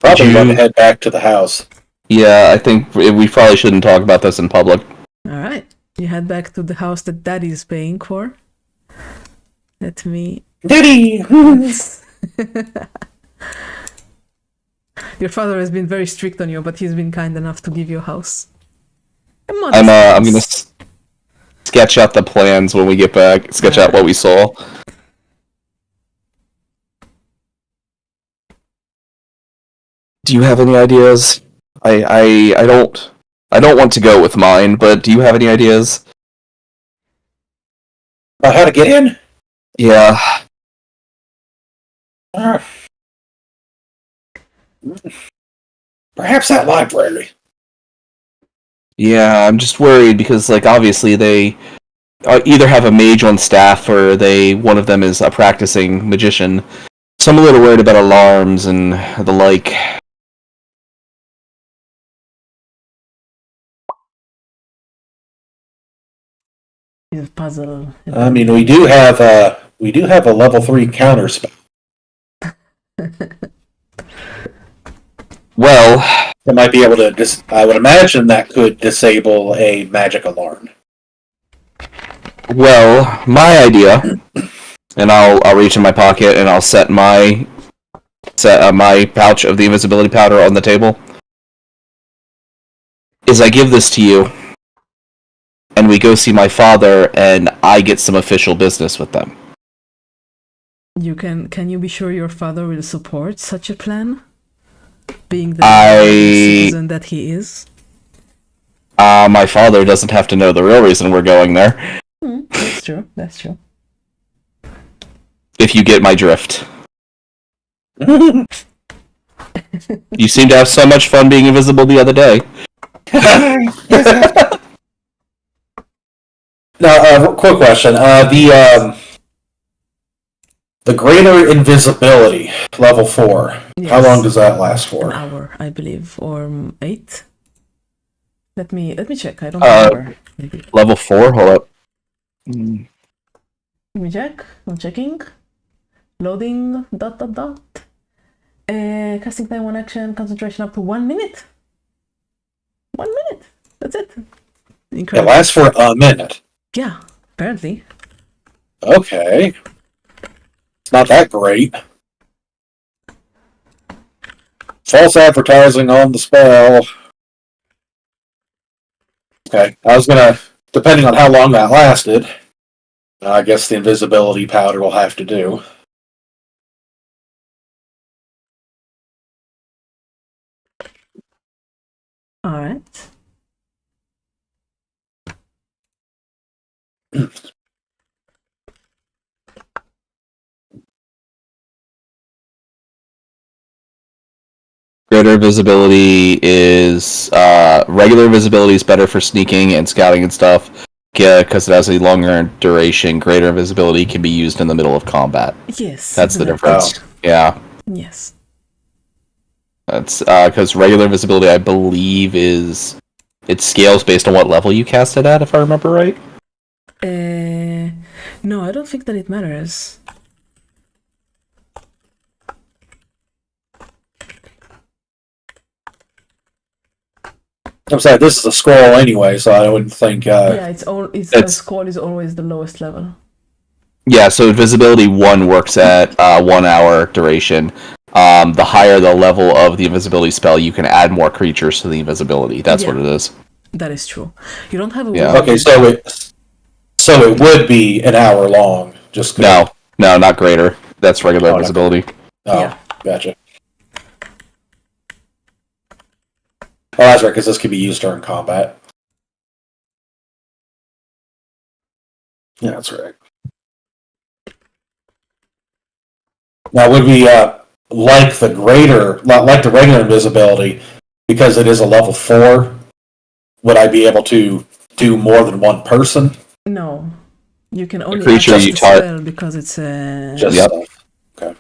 Probably want to head back to the house. Yeah, I think we probably shouldn't talk about this in public. All right, you head back to the house that Daddy is paying for. Let me. Daddy. Your father has been very strict on you, but he's been kind enough to give you a house. I'm gonna sketch out the plans when we get back. Sketch out what we saw. Do you have any ideas? I don't want to go with mine, but do you have any ideas? About how to get in? Yeah. Perhaps that library. Yeah, I'm just worried because, like, obviously they either have a mage on staff or one of them is a practicing magician. So I'm a little worried about alarms and the like. He's a puzzle. I mean, we do have a level 3 counter spell. Well, that might be able to. I would imagine that could disable a magic alarm. Well, my idea, and I'll reach in my pocket and I'll set my pouch of the invisibility powder on the table. Is I give this to you, and we go see my father, and I get some official business with them. Can you be sure your father will support such a plan? Being the citizen that he is? My father doesn't have to know the real reason we're going there. That's true. If you get my drift. You seem to have so much fun being invisible the other day. Now, quick question. The greater invisibility, level 4. Yes. How long does that last for? An hour, I believe, or 8. Let me check. I don't remember. Maybe. Level 4. Hold up. Let me check. I'm checking. Loading. ... Casting time 1 action. Concentration up to 1 minute. 1 minute. That's it. Incredible. It lasts for a minute. Yeah, apparently. Okay. It's not that great. False advertising on the spell. Okay, I was gonna, depending on how long that lasted, I guess the invisibility powder will have to do. Alright. Greater visibility is regular visibility is better for sneaking and scouting and stuff. Yeah, because it has a longer duration. Greater visibility can be used in the middle of combat. Yes, that's the difference. Yeah. Yes. That's because regular visibility, I believe, it scales based on what level you cast it at, if I remember right. No, I don't think that it matters. I'm sorry, this is a scroll anyway, so I wouldn't think... yeah, a scroll is always the lowest level. Yeah, so invisibility 1 works at 1 hour duration. The higher the level of the invisibility spell, you can add more creatures to the invisibility. That's what it is. That is true. You don't have a... Yeah. Okay, so it would be an hour long. Just No, not greater. That's regular invisibility. Oh, yeah. Gotcha. Oh, that's right, because this could be used during combat. Yeah, that's right. Now, would we like the regular invisibility because it is a level 4? Would I be able to do more than one person? No, you can only creature access you the tar- spell because it's Just Yep. okay.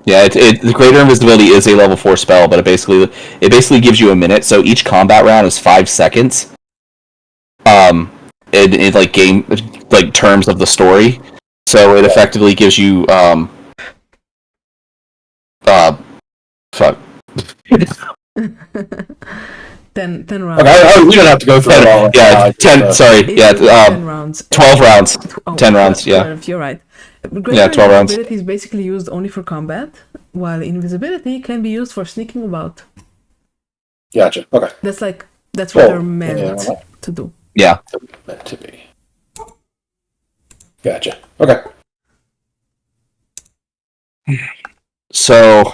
Yeah, the greater invisibility is a level 4 spell, but it basically gives you a minute. So each combat round is 5 seconds. In like game like terms of the story, so it effectively gives you fuck. 10 rounds. Okay, we don't have to go through it all. Yeah, 10. Sorry, yeah, 10 rounds. 12 rounds. Oh, 10 rounds. Yeah, 12, you're right. Yeah, 12 rounds. Invisibility is basically used only for combat, while invisibility can be used for sneaking about. Gotcha. Okay. That's what Well, they're meant to do. yeah. Meant to be. Gotcha. Okay. So,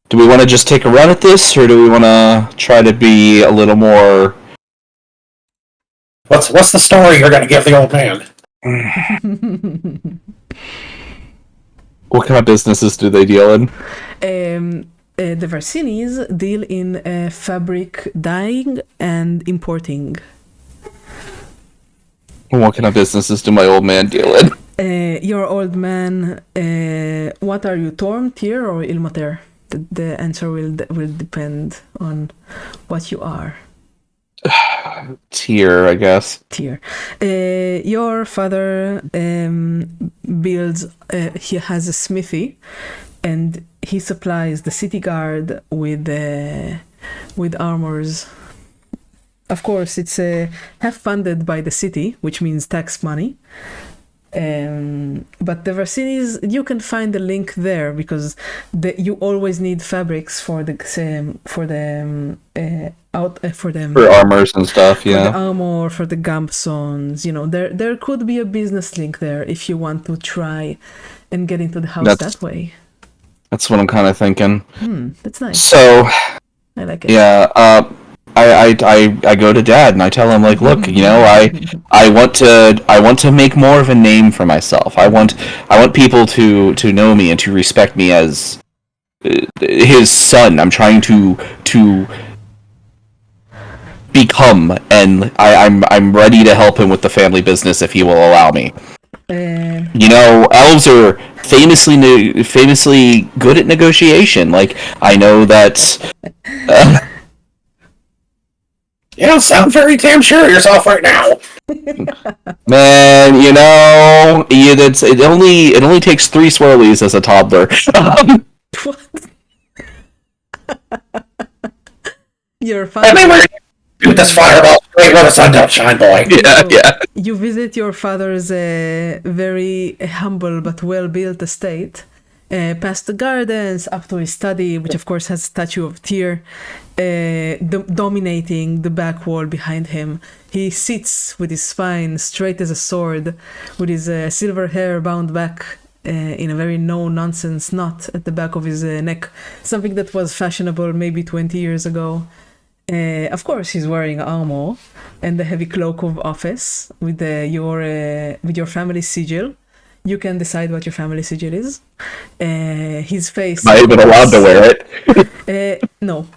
do we want to just take a run at this, or do we want to try to be a little more? What's the story you're going to give the old man? What kind of businesses do they deal in? The Varsinis deal in fabric dyeing and importing. What kind of businesses do my old man deal in? Your old man, what are you, Torm, Tyr, or Ilmater? The answer will depend on what you are. Tier, I guess. Tyr. Your father builds, he has a smithy, and he supplies the city guard with armors. Of course, it's half funded by the city, which means tax money. But the Varsinis, you can find the link there because you always need fabrics for the armors and stuff. for Yeah. the armor, for the gamsons. There could be a business link there if you want to try and get into the house that way. That's what I'm kind of thinking. That's nice. So, I like it. yeah, I go to Dad and I tell him, like, look, I want to make more of a name for myself. I want people to know me and to respect me as his son. I'm trying to become, and I'm ready to help him with the family business if he will allow me. Elves are famously good at negotiation. Like, I know that. You don't sound very damn sure of yourself right now. Man, it only takes 3 swirlies as a toddler. What? Your father. Shoot this fireball straight where the sun don't shine, boy. Yeah. You visit your father's very humble but well-built estate, past the gardens, up to his study, which of course has a statue of Tyr, dominating the back wall behind him. He sits with his spine straight as a sword, with his silver hair bound back in a very no-nonsense knot at the back of his neck, something that was fashionable maybe 20 years ago. Of course, he's wearing armor and the heavy cloak of office with your family sigil. You can decide what your family sigil is. His face. Am I even allowed to wear it? No.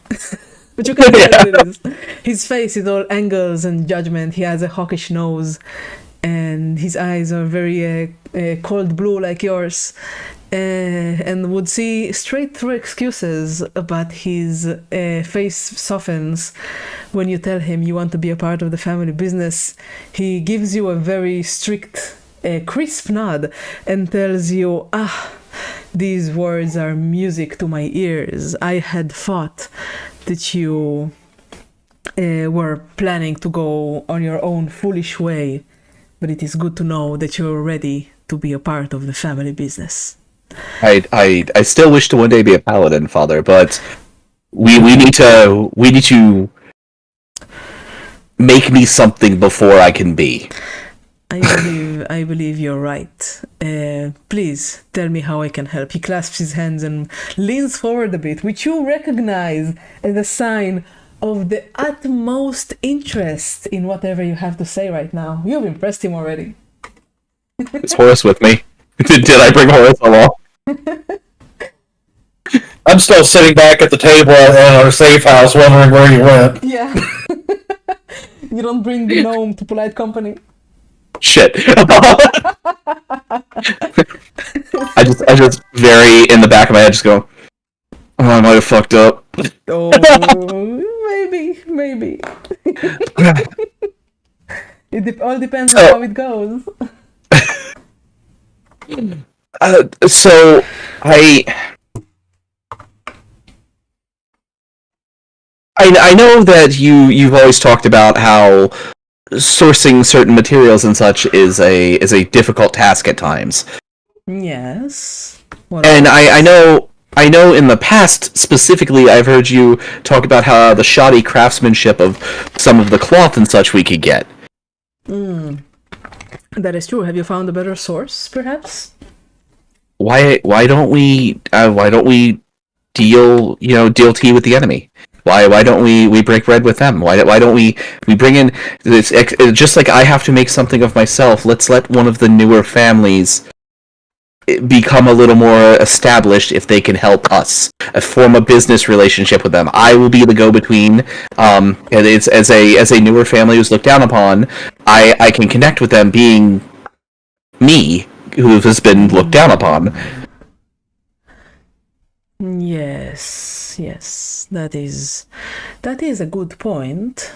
But you can decide what it is. His face is all angles and judgment. He has a hawkish nose, and his eyes are very cold blue like yours. And would see straight through excuses, but his face softens when you tell him you want to be a part of the family business. He gives you a very strict, crisp nod and tells you, these words are music to my ears. I had thought that you were planning to go on your own foolish way, but it is good to know that you're ready to be a part of the family business. I still wish to one day be a paladin, Father, but we need to make me something before I can be. I believe you're right. Please tell me how I can help. He clasps his hands and leans forward a bit, which you recognize as a sign of the utmost interest in whatever you have to say right now. You've impressed him already. Is Horace with me? Did I bring Horace along? I'm still sitting back at the table at our safe house, wondering where you went. Yeah. You don't bring the gnome to polite company. Shit. I just very in the back of my head just go, oh, I might have fucked up. Oh, maybe. All depends on how it goes. So I know that you've always talked about how sourcing certain materials and such is a difficult task at times. Yes. And I know in the past specifically I've heard you talk about how the shoddy craftsmanship of some of the cloth and such we could get. That is true. Have you found a better source, perhaps? Why don't we deal tea with the enemy? Why don't we break bread with them? Why don't we bring in this, just like I have to make something of myself? Let's let one of the newer families become a little more established if they can help us form a business relationship with them. I will be the go-between. And it's as a newer family who's looked down upon, I can connect with them, being me who has been looked down upon. Yes, that is a good point.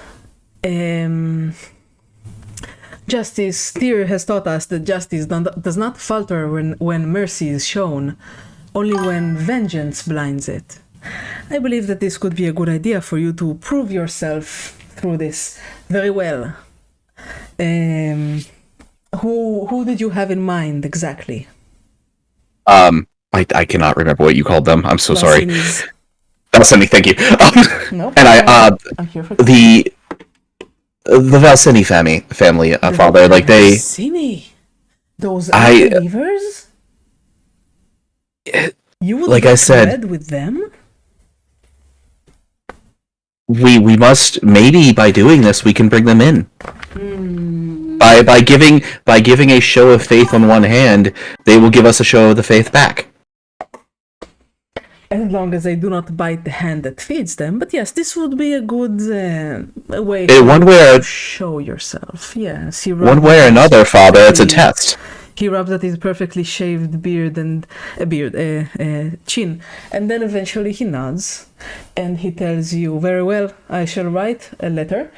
Justice Tyr has taught us that justice does not falter when mercy is shown, only when vengeance blinds it. I believe that this could be a good idea for you to prove yourself through this very well. Who did you have in mind exactly? I cannot remember what you called them. I'm so sorry. Valsini, thank you. Nope, And I'm here for the Valsini family, father, like they. Valsini? Those unbelievers? You would like I said, bread with them? We must, maybe by doing this we can bring them in. By giving a show of faith on one hand, they will give us a show of the faith back. As long as they do not bite the hand that feeds them. But yes, this would be a good way to show yourself. Yes, one way or another, Father, it's a test. He rubs at his perfectly shaved beard and chin, and then eventually he nods, and he tells you, "Very well, I shall write a letter."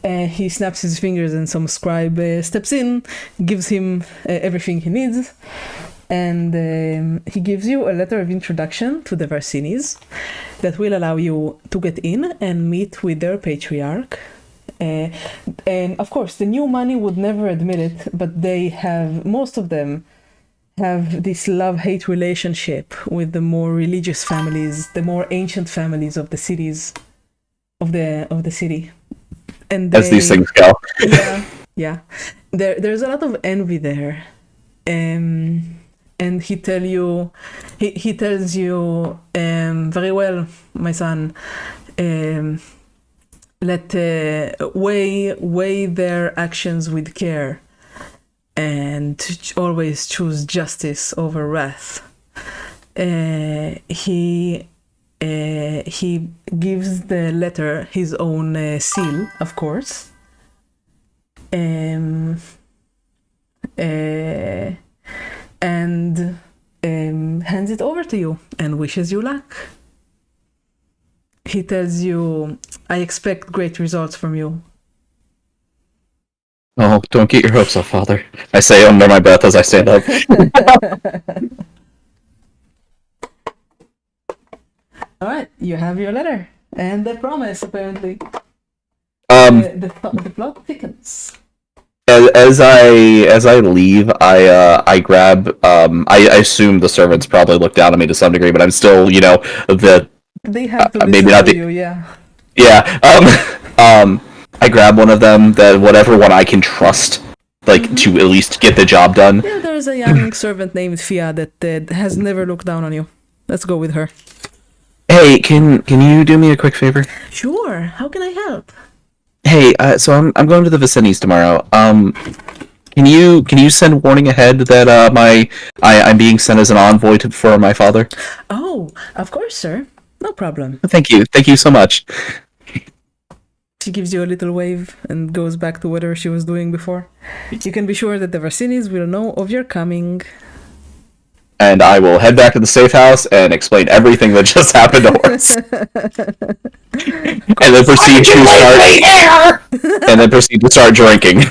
He snaps his fingers, and some scribe steps in, gives him everything he needs. And he gives you a letter of introduction to the Varsinis that will allow you to get in and meet with their patriarch. And of course, the new money would never admit it, but most of them have this love-hate relationship with the more religious families, the more ancient families of the cities, of the city. And as these things go. Yeah. There's a lot of envy there. And he tells you, very well, my son, let weigh their actions with care, and always choose justice over wrath. He gives the letter his own seal, of course. And hands it over to you and wishes you luck. He tells you, I expect great results from you. Oh, don't get your hopes up, Father. I say under my breath as I stand up. Alright, you have your letter. And the promise, apparently. The plot thickens. As I leave, I grab. I assume the servants probably look down at me to some degree, but I'm still, They have to listen maybe not to you, yeah. Yeah. I grab one of them, whatever one I can trust, to at least get the job done. Yeah, there's a young servant named Fia that has never looked down on you. Let's go with her. Hey, can you do me a quick favor? Sure. How can I help? Hey, so I'm going to the Vicini's tomorrow. Can you send warning ahead that I'm being sent as an envoy for my father? Oh, of course, sir. No problem. Thank you so much. She gives you a little wave and goes back to whatever she was doing before. You can be sure that the Varsinis will know of your coming. And I will head back to the safe house and explain everything that just happened to Horace. And then proceed to start drinking.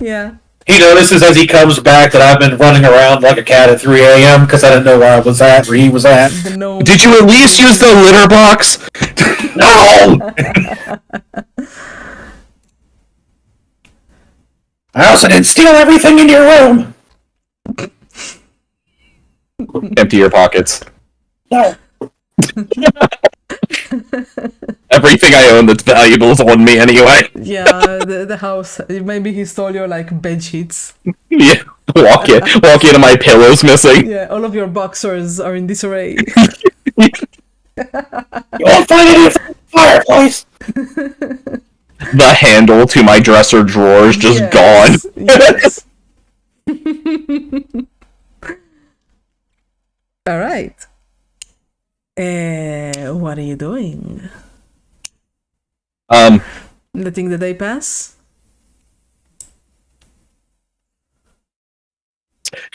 Yeah. He notices as he comes back that I've been running around like a cat at 3 a.m. because I didn't know where I was at, where he was at. Did you at least use the litter box? No! I also didn't steal everything in your room. Empty your pockets. No. Everything I own that's valuable is on me anyway. Yeah, the house. Maybe he stole your bed sheets. Yeah, walk in and my pillow's missing. Yeah, all of your boxers are in disarray. You won't find any of the fireplace. The handle to my dresser drawer's just gone. Yes. All right. What are you doing? Letting the day pass?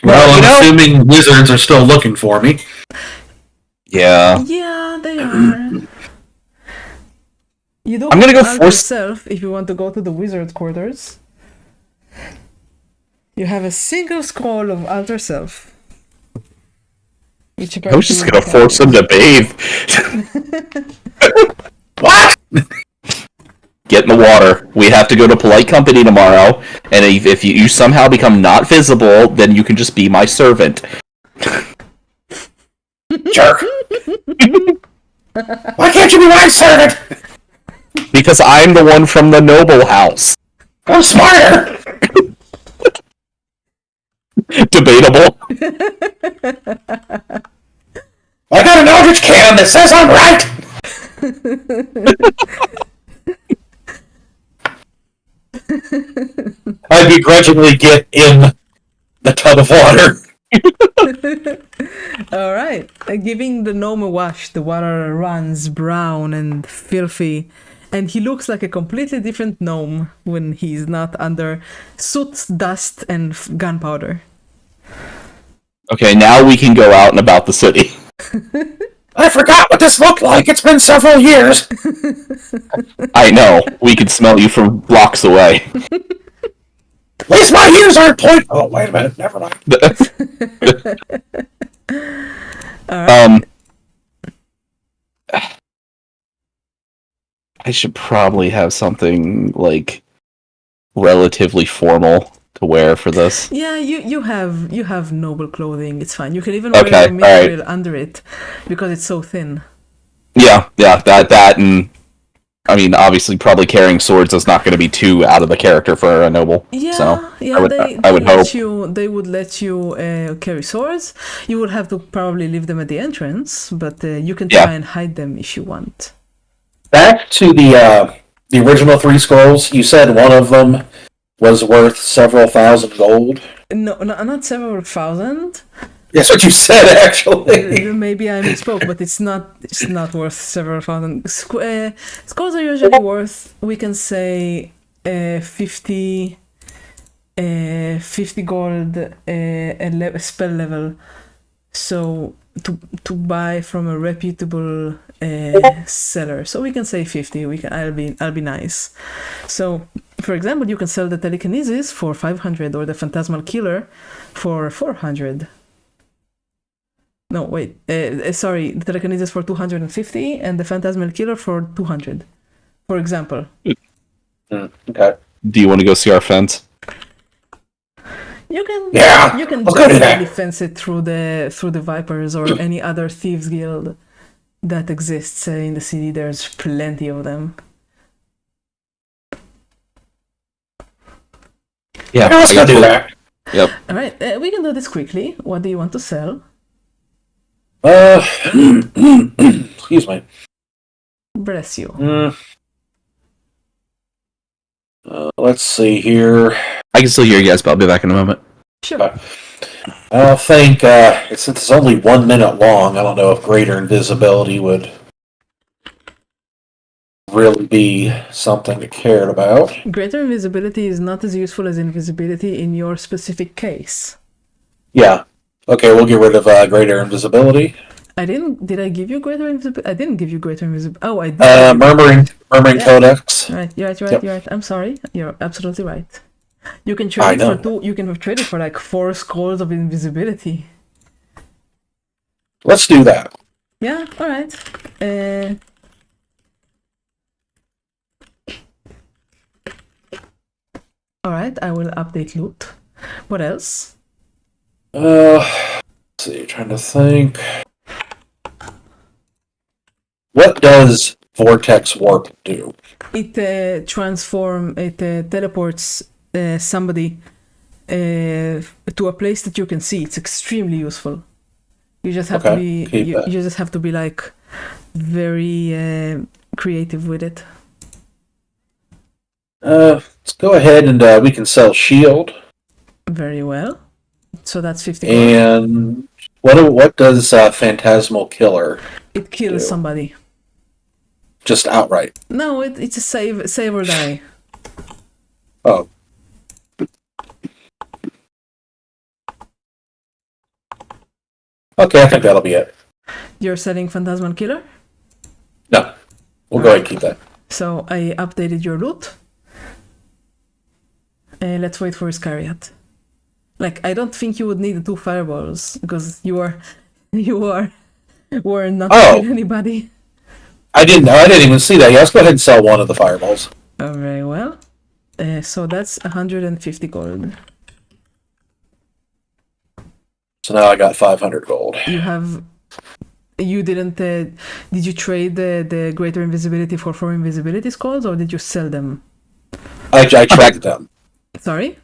Well, I'm assuming wizards are still looking for me. Yeah. Yeah, they are. You do I'm gonna go alter force yourself if you want to go to the wizard's quarters. You have a single scroll of alter self. I was just gonna force him to bathe. What? Get in the water. We have to go to polite company tomorrow, and if you somehow become not visible, then you can just be my servant. Jerk. Why can't you be my servant? Because I'm the one from the noble house. I'm smarter. Debatable. I got an Eldritch cannon that says I'm right. I begrudgingly get in the tub of water. All right. Giving the gnome a wash, the water runs brown and filthy, and he looks like a completely different gnome when he's not under soot, dust, and gunpowder. Okay, now we can go out and about the city. I forgot what this looked like. It's been several years. I know. We can smell you from blocks away. At least my ears aren't pointing. Oh, wait a minute. Never mind. I should probably have something relatively formal to wear for this. Yeah, you have noble clothing. It's fine. You can even wear your material under it because it's so thin. Yeah, that, and I mean, obviously, probably carrying swords is not going to be too out of the character for a noble. Yeah, so yeah. I would hope they would let you carry swords. You would have to probably leave them at the entrance, but you can try and hide them if you want. Back to the original 3 scrolls. You said one of them was worth several thousand gold. No, not several thousand. That's what you said, actually. Maybe I misspoke, but it's not worth several thousand. Scrolls are usually worth, we can say, 50 gold a spell level. So to buy from a reputable seller, so we can say 50. I'll be nice. So, for example, you can sell the telekinesis for 500 or the phantasmal killer for 400. No, wait. Sorry, the telekinesis for 250 and the phantasmal killer for 200. For example. Okay. Do you want to go see our fence? You can go definitely fence it through the Vipers or any other thieves guild that exists in the city. There's plenty of them. Yeah, let's go do that. Yep. All right, we can do this quickly. What do you want to sell? Excuse me. Bless you. Let's see here. I can still hear you guys, but I'll be back in a moment. Sure. I don't think, since it's only 1 minute long, I don't know if greater invisibility would really be something to care about. Greater invisibility is not as useful as invisibility in your specific case. Yeah. Okay, we'll get rid of greater invisibility. Did I give you greater invisibility? I didn't give you greater invisibility. Oh, I did. Murmuring Yeah. Codex. Right, you're right, Yep. you're right. I'm sorry. You're absolutely right. You can trade it for two. You can trade it for like 4 scrolls of invisibility. Let's do that. Yeah, all right. All right, I will update loot. What else? Let's see, trying to think. What does Vortex Warp do? It teleports somebody to a place that you can see. It's extremely useful. You just have to be you just have to be like very creative with it. Let's go ahead and we can sell Shield. Very well. So that's 50 gold. And what does Phantasmal Killer? It kills do? somebody. Just outright. No, it's a save or die. Oh. Okay, I think that'll be it. You're selling Phantasmal Killer? No. We'll go ahead and keep that. So I updated your loot. Let's wait for Iscariot. Like, I don't think you would need the 2 fireballs because you were not killing anybody. I didn't even see that. Yeah, let's go ahead and sell one of the fireballs. Oh, very well. So that's 150 gold. So now I got 500 gold. You didn't. Did you trade the greater invisibility for 4 invisibility scrolls, or did you sell them? I traded them. Sorry?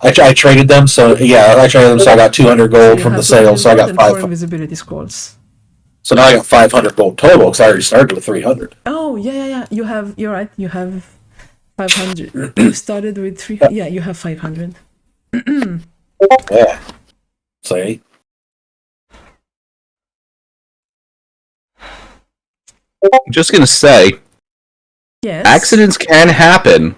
I traded them, so yeah, I traded them, so I got 200 gold from the sale, so I got 4 invisibility scrolls. So now I got 500 gold total because I already started with 300. Oh, yeah. You're right. You have 500. You started with 300. Yeah, you have 500. Yeah. See? I'm just gonna say, Yes. accidents can happen,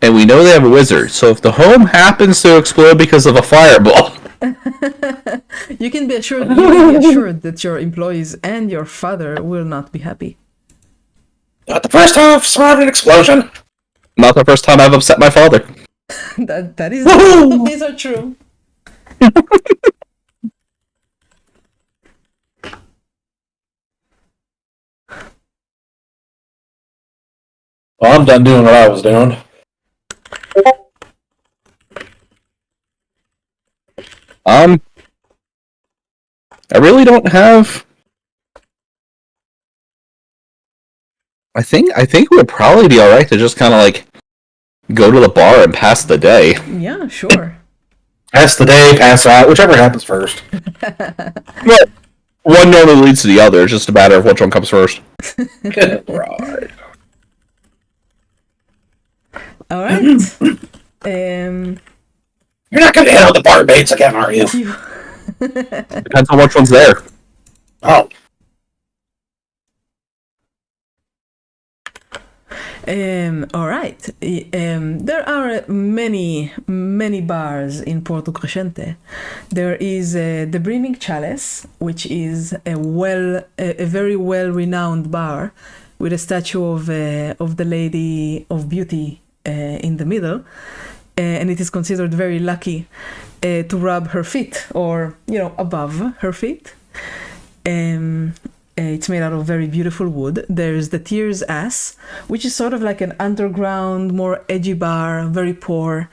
and we know they have a wizard. So if the home happens to explode because of a fireball, you can be assured that your employees and your father will not be happy. Not the first time I've survived an explosion. not the first time I've upset my father. that is these are true. Well, I'm done doing what I was doing. I really don't have. I think we'd probably be all right to just kind of like go to the bar and pass the day. Yeah, sure. Pass the day, pass out, whichever happens first. But one normally leads to the other. It's just a matter of which one comes first. Right. All right. You're not going to hit on the barmaids again, are you? Depends on which one's there. Oh. All right. There are many bars in Porto Crescente. There is the Brimming Chalice, which is a very well-renowned bar with a statue of the Lady of Beauty in the middle, and it is considered very lucky to rub her feet, or above her feet. It's made out of very beautiful wood. There's the Tears Ass, which is sort of like an underground, more edgy bar, very poor.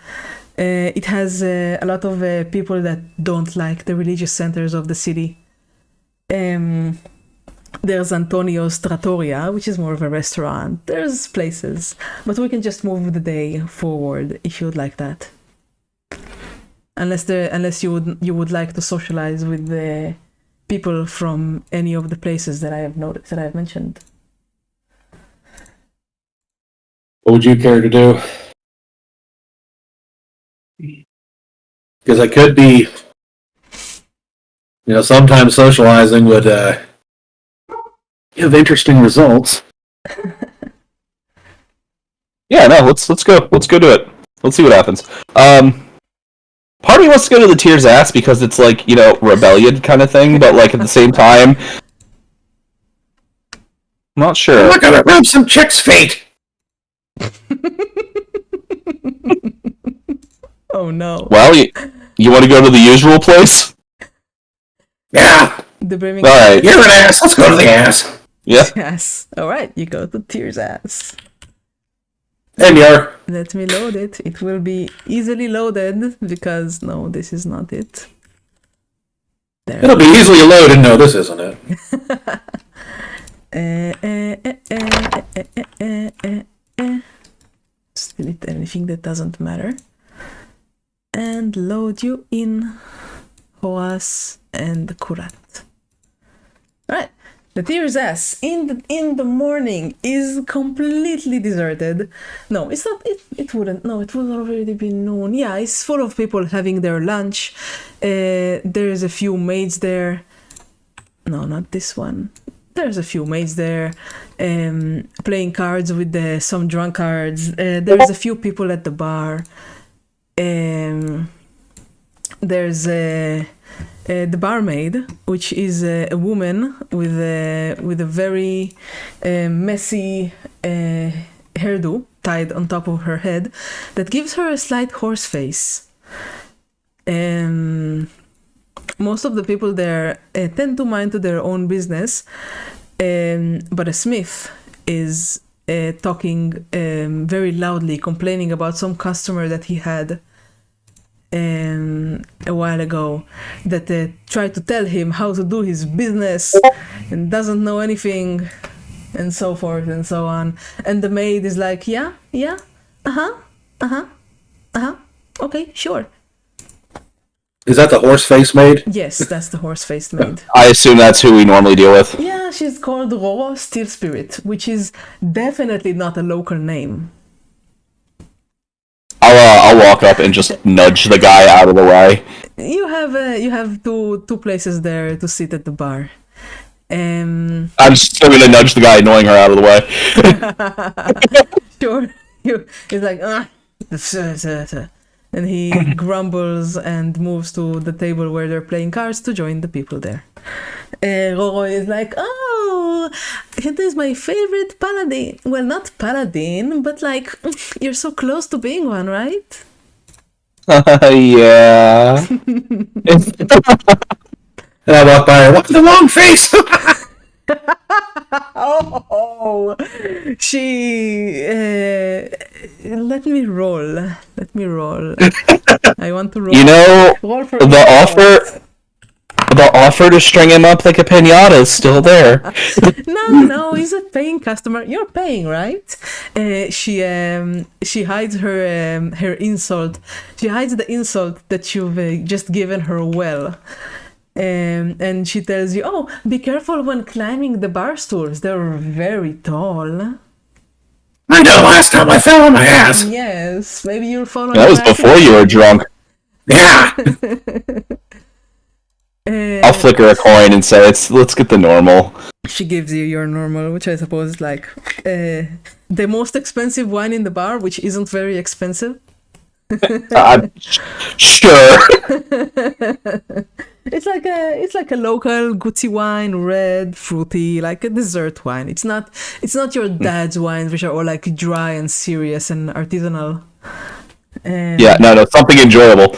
It has a lot of people that don't like the religious centers of the city. There's Antonio's Trattoria, which is more of a restaurant. There's places, but we can just move the day forward if you would like that. Unless you would like to socialize with the people from any of the places that I have noticed, that I have mentioned. What would you care to do? Because I could be, sometimes socializing would give interesting results. Yeah, no, let's go. Let's go do it. Let's see what happens. Part of me wants to go to the Tears ass because it's like, rebellion kind of thing, but like at the same time, I'm not sure. I'm not gonna rub some chick's feet. Oh no. Well, you want to go to the usual place? Yeah. The brimming. All right. You're an ass. Let's go to the ass. Yeah. Yes. All right. You go to Tears ass. And you're. Let me load it. It will be easily loaded because no, this is not it. There. It'll be easily loaded. No, this isn't it. Just delete anything that doesn't matter. And load you in Hoas and Kurat. Alright. The Tears ass in the morning is completely deserted. No, it's not. It wouldn't. No, it would already be noon. Yeah, it's full of people having their lunch. There's a few maids there. No, not this one. There's a few maids there, playing cards with some drunkards. There's a few people at the bar. There's the barmaid, which is a woman with a very messy hairdo tied on top of her head that gives her a slight horse face. Most of the people there tend to mind to their own business, but a smith is talking very loudly, complaining about some customer that he had a while ago that tried to tell him how to do his business and doesn't know anything, and so forth and so on. And the maid is like, yeah, okay, sure. Is that the horse face maid? Yes, that's the horse-faced maid. I assume that's who we normally deal with. Yeah, she's called Roro Steel Spirit, which is definitely not a local name. I'll walk up and just nudge the guy out of the way. You have two places there to sit at the bar. I'm still gonna nudge the guy, annoying her out of the way. Sure. He's like, and he grumbles and moves to the table where they're playing cards to join the people there. Roro is like, oh, it is my favorite paladin. Well, not paladin, but like, you're so close to being one, right? Yeah. And I walk by her. What's the long face? Oh, she. Let me roll. I want to roll. Roll for the offer to string him up like a pinata is still there. No, he's a paying customer. You're paying, right? She hides her insult. She hides the insult that you've just given her well. And she tells you, oh, be careful when climbing the bar stools. They're very tall. I know, last time I fell on my ass. Yes, maybe you'll fall on That was your ass before you were drunk. Yeah. I'll flicker a coin and say, let's get the normal. She gives you your normal, which I suppose is like the most expensive wine in the bar, which isn't very expensive. Sure. It's like a local Gucci wine, red, fruity, like a dessert wine. It's not your dad's wines, which are all like dry and serious and artisanal. Yeah, no, something enjoyable.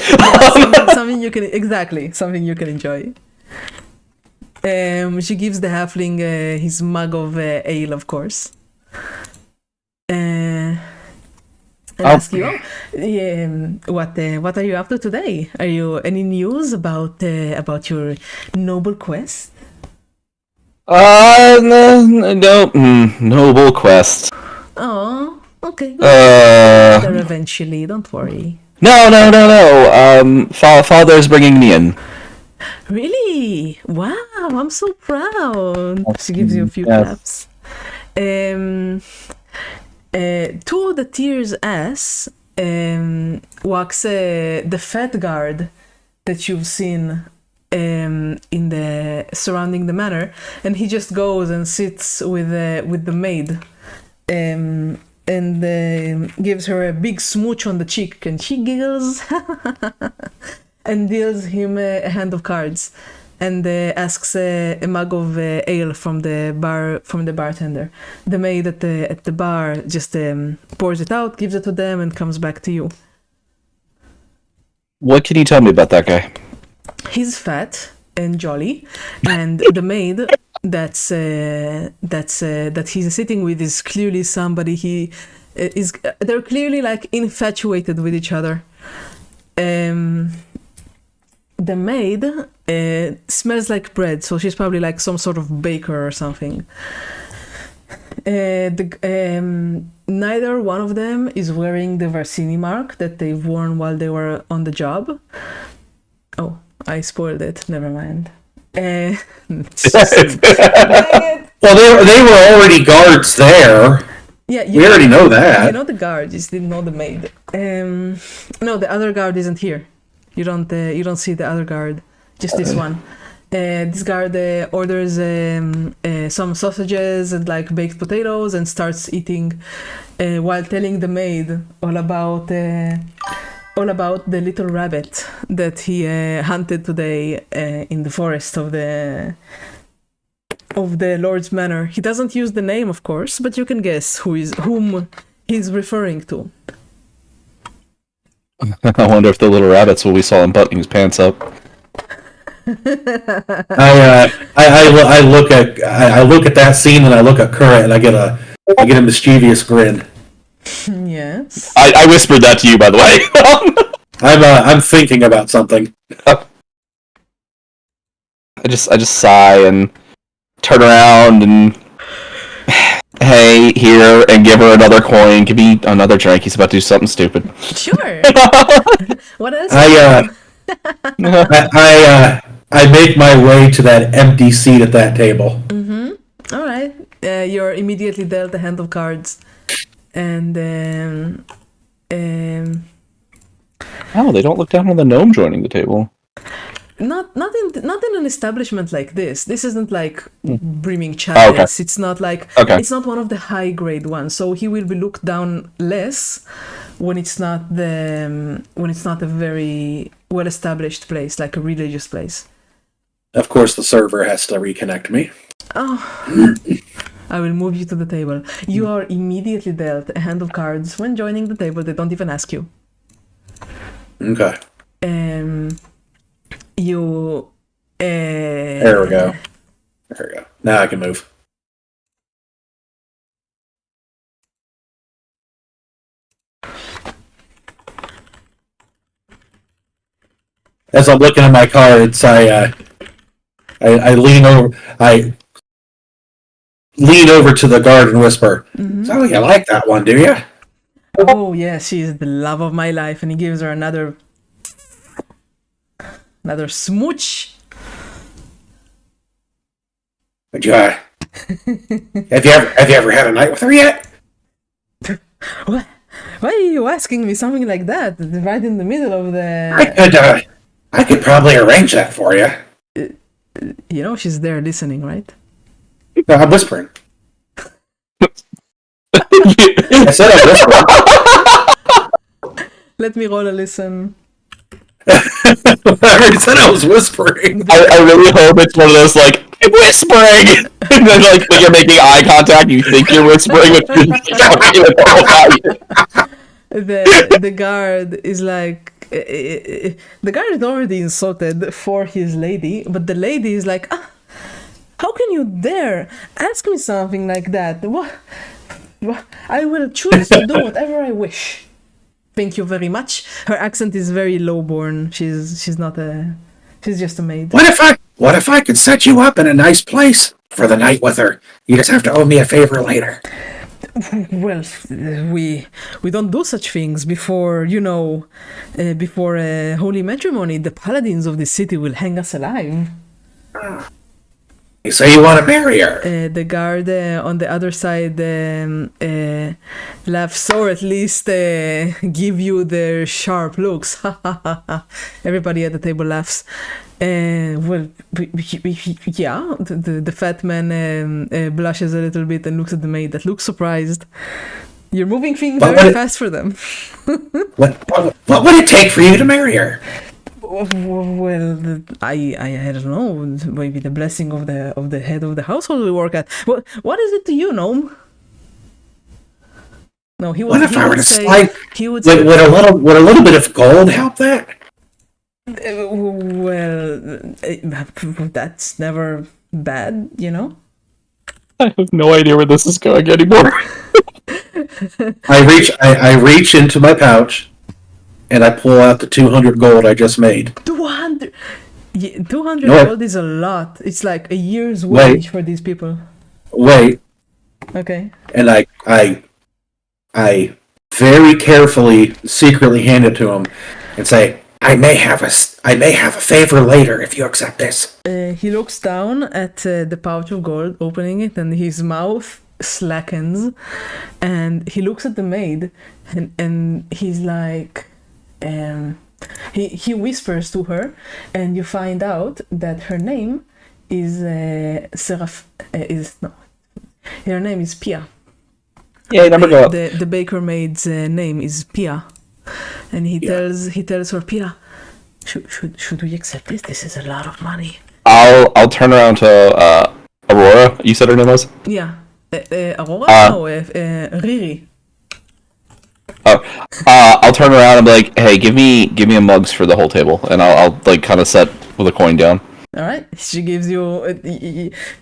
something you can enjoy. She gives the halfling his mug of ale, of course. And ask you, what are you up to today? Are you any news about your noble quest? No, noble quest. Oh, okay. There eventually, don't worry. No. Father's bringing me in. Really? Wow, I'm so proud. She gives you a few claps. To the Tears ass, walks the fat guard that you've seen in the surrounding the manor, and he just goes and sits with the maid, and gives her a big smooch on the cheek, and she giggles and deals him a hand of cards, and asks a mug of ale from the bartender. The maid at the bar just pours it out, gives it to them, and comes back to you. What can you tell me about that guy? He's fat and jolly, and the maid that he's sitting with is clearly somebody they're clearly like infatuated with each other. The maid smells like bread, so she's probably like some sort of baker or something. Neither one of them is wearing the Varsini mark that they've worn while they were on the job. Oh, I spoiled it. Never mind. Dang it. Well, they were already guards there. Yeah, we already know that. You know the guard, you just didn't know the maid. No, the other guard isn't here. You don't see the other guard, just this one. This guard orders some sausages and like baked potatoes and starts eating, while telling the maid all about the little rabbit that he hunted today in the forest of the Lord's Manor. He doesn't use the name, of course, but you can guess whom he's referring to. I wonder if the little rabbits will we saw him buttoning his pants up. I look at that scene and I look at Kura and I get a mischievous grin. Yes. I whispered that to you, by the way. I'm thinking about something. I just sigh and turn around and hey, here, and give her another coin. Give me another drink. He's about to do something stupid. Sure. What else? I make my way to that empty seat at that table. Mm-hmm. All right. You're immediately dealt a hand of cards, and oh, they don't look down on the gnome joining the table. Not in an establishment like this. This isn't like brimming chalice. Okay. It's not like It's not one of the high grade ones. So he will be looked down less when it's not a very well established place, like a religious place. Of course, the server has to reconnect me. Oh, I will move you to the table. You are immediately dealt a hand of cards when joining the table. They don't even ask you. Okay. There we go. Now I can move. As I'm looking at my cards, I lean over. I lean over to the guard and whisper, Mm-hmm. "So you like that one, do you?" Oh yeah, she's the love of my life, and he gives her another smooch. Would you? Have you ever had a night with her yet? What? Why are you asking me something like that? Right in the middle of the. I could probably arrange that for you. You know she's there listening, right? No, I'm whispering. I said I'm whispering. Let me roll a listen. I already said I was whispering. I really hope it's one of those like I'm whispering, and then like when you're making eye contact, you think you're whispering, but The guard is like. The guard is already insulted for his lady, but the lady is like, how can you dare ask me something like that? What? I will choose to do whatever I wish. Thank you very much. Her accent is very low-born. She's just a maid. What if I could set you up in a nice place for the night with her? You just have to owe me a favor later. Well, we don't do such things before holy matrimony. The paladins of the city will hang us alive. So you want to marry her? The guard on the other side laughs, or at least give you their sharp looks. Everybody at the table laughs. Well, yeah, the fat man blushes a little bit and looks at the maid that looks surprised. You're moving things very fast for them. What would it take for you to marry her? Well, I don't know. Maybe the blessing of the head of the household will work out. What is it to you, gnome? No, he would. What if I were to slide? He would say, Would a little bit of gold help that? Well, that's never bad, you know. I have no idea where this is going anymore. I reach into my pouch, and I pull out the 200 gold I just made. 200. Yeah, 200 No. gold is a lot. It's like a year's wage for these people. Wait, Okay. and I very carefully, secretly hand it to him, and say, I may have a favor later if you accept this. He looks down at the pouch of gold, opening it, and his mouth slackens, and he looks at the maid, and he's like, he whispers to her, and you find out that her name is her name is Pia. Yeah, number go up. The baker maid's name is Pia, and he tells her, Pia, should we accept this? This is a lot of money. I'll turn around to Aurora. You said her name was? Yeah, Aurora? No, Riri. Oh, I'll turn around and be like, "Hey, give me a mugs for the whole table," and I'll like kind of set with a coin down. All right. She gives you.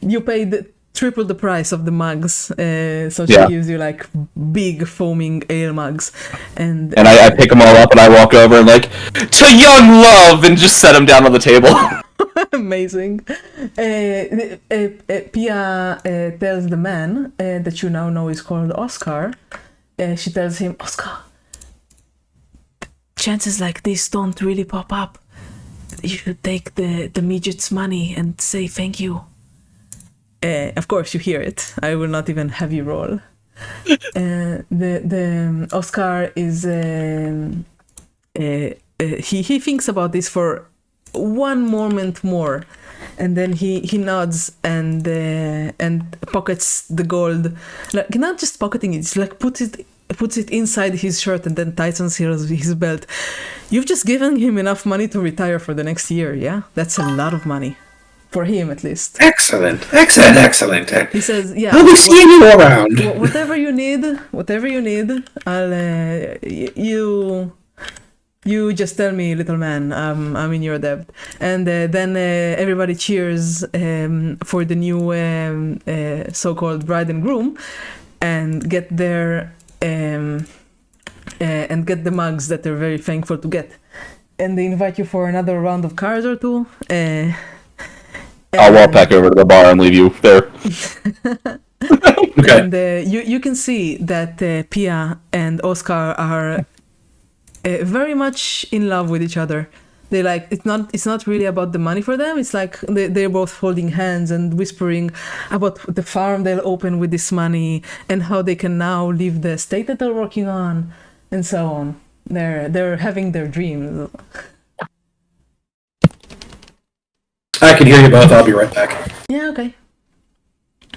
You paid triple the price of the mugs, so she gives you like big foaming ale mugs, and I pick them all up and I walk over and like, "To young love," and just set them down on the table. Amazing. Pia tells the man that you now know is called Oscar. She tells him, Oscar, chances like this don't really pop up. You should take the midget's money and say thank you. Of course, you hear it. I will not even have you roll. The Oscar is he thinks about this for one moment more, and then he nods and pockets the gold, like not just pocketing it, it's like puts it inside his shirt and then tightens his belt. You've just given him enough money to retire for the next year. Yeah, that's a lot of money for him, at least. Excellent. He says, yeah, I'll be seeing you around. whatever you need, I'll you just tell me, little man, I'm in your debt. And then everybody cheers for the new so-called bride and groom, and get their and get the mugs that they're very thankful to get. And they invite you for another round of cards or two. I'll walk back over to the bar and leave you there. Okay. And you can see that Pia and Oscar are very much in love with each other. They like it's not really about the money for them. It's like they're both holding hands and whispering about the farm they'll open with this money and how they can now leave the estate that they're working on and so on. They're having their dreams. I can hear you both. I'll be right back. Yeah, okay.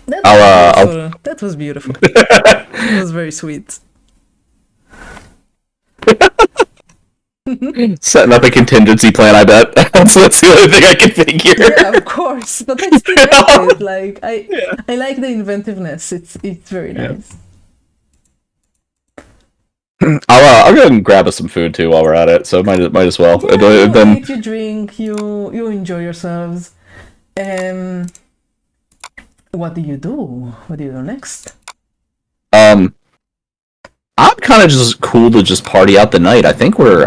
That was beautiful. That was very sweet. Setting up a contingency plan, I bet. That's the only thing I can figure. Yeah, of course. But I still like it. Like I like the inventiveness. It's very nice. I'll go ahead and grab us some food too while we're at it. So might as well. Yeah, Then eat, you drink, you enjoy yourselves. What do you do? What do you do next? I'm kind of just cool to just party out the night. I think we're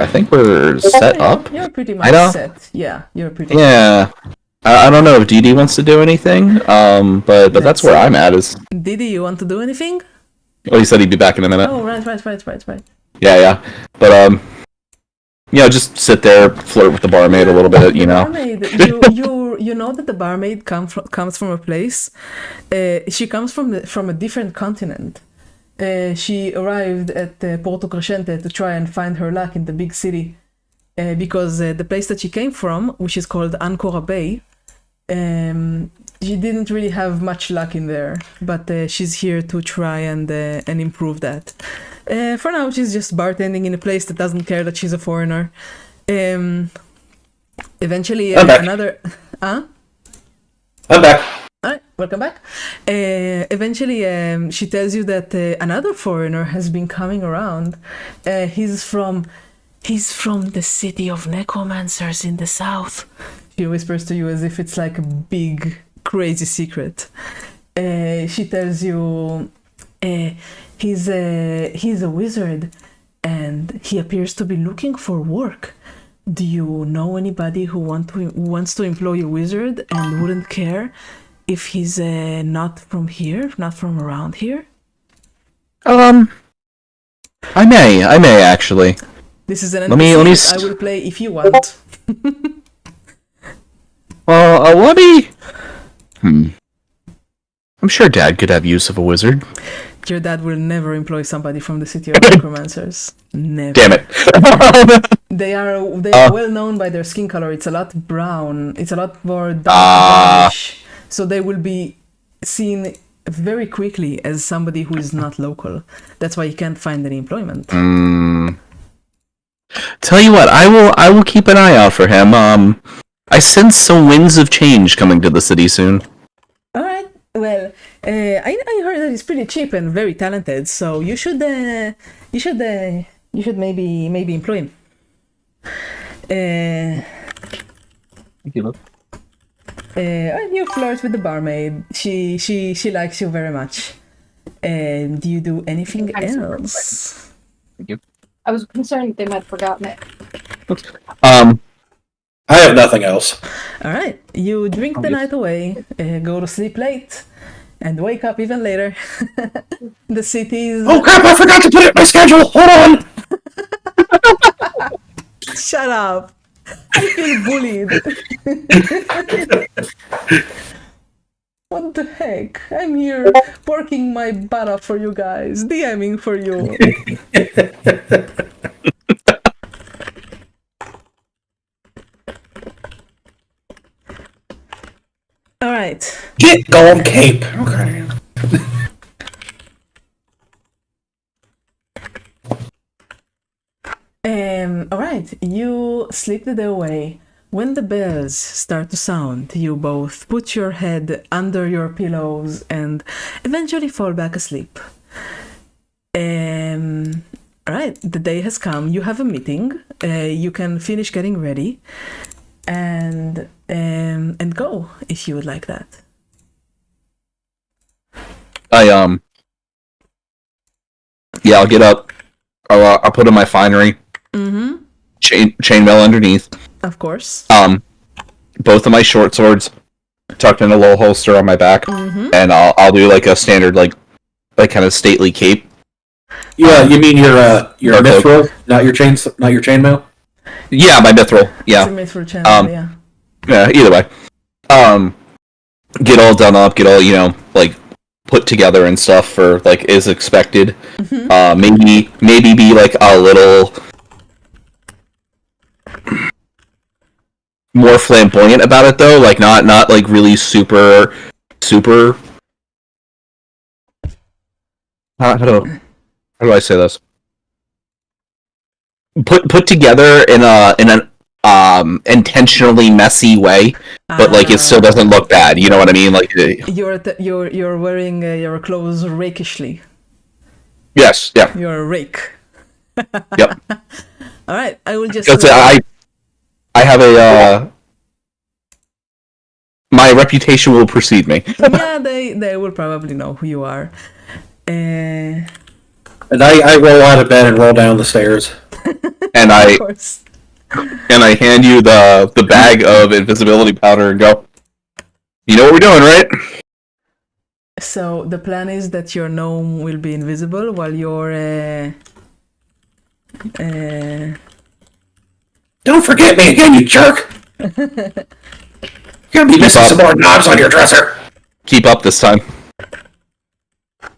set up. You're pretty much set. Yeah, you're pretty. Yeah. I don't know if Dee wants to do anything. But that's where I'm at. Is Didi, you want to do anything? Oh, he said he'd be back in a minute. Oh, right. Yeah. But just sit there, flirt with the barmaid a little bit, you know. Barmaid, you know that the barmaid comes from a place. She comes from a different continent. She arrived at Porto Crescente to try and find her luck in the big city, because the place that she came from, which is called Ancora Bay, she didn't really have much luck in there. But she's here to try and improve that. For now, she's just bartending in a place that doesn't care that she's a foreigner. Eventually, another. I'm back. Alright, welcome back. Eventually, she tells you that another foreigner has been coming around. He's from the city of necromancers in the south. She whispers to you as if it's like a big, crazy secret. She tells you he's a wizard, and he appears to be looking for work. Do you know anybody who wants to employ a wizard and wouldn't care if he's not from here, not from around here? I may actually. This is an Let me NPC I will play if you want. Let me. I'm sure Dad could have use of a wizard. Your dad will never employ somebody from the city of necromancers. Never. Damn it. They are well known by their skin color. It's a lot brown. It's a lot more dark brownish. So they will be seen very quickly as somebody who is not local. That's why you can't find any employment. Tell you what, I will keep an eye out for him. I sense some winds of change coming to the city soon. All right. Well, I heard that he's pretty cheap and very talented. So you should maybe employ him. You flirt with the barmaid. She likes you very much. Do you do anything else? Thank you. I was concerned they might have forgotten it. I have nothing else. All right. You drink the night away, go to sleep late, and wake up even later. The city's... Oh crap! I forgot to put it in my schedule. Hold on. Shut up. I feel bullied. What the heck? I'm here working my butt off for you guys, DMing for you. All right. Get gold cape. Okay. All right. You sleep the day away. When the bells start to sound, you both put your head under your pillows and eventually fall back asleep. All right. The day has come. You have a meeting. You can finish getting ready, and go if you would like that. Yeah, I'll get up. I'll put in my finery. Mm-hmm. Chainmail underneath. Of course. Both of my short swords tucked in a little holster on my back, and I'll do like a standard like kind of stately cape. Yeah, you mean your mithril, not your chainmail? Yeah, my mithril. Yeah. It's a mithril channel, yeah. Yeah. Either way. Get all done up. Get all like put together and stuff for like is expected. Maybe be like a little more flamboyant about it though, like not like really super how do I say this? Put together in an intentionally messy way, but like it still doesn't look bad. You know what I mean? Like you're wearing your clothes rakishly. Yes, yeah. You're a rake. Yep. All right, I will just. I have a. My reputation will precede me. Yeah, they will probably know who you are. And I roll out of bed and roll down the stairs. And of course. And I hand you the bag of invisibility powder and go, you know what we're doing, right? So the plan is that your gnome will be invisible while you're Don't forget me again, you jerk! You're gonna be missing some more knobs on your dresser. Keep up this time.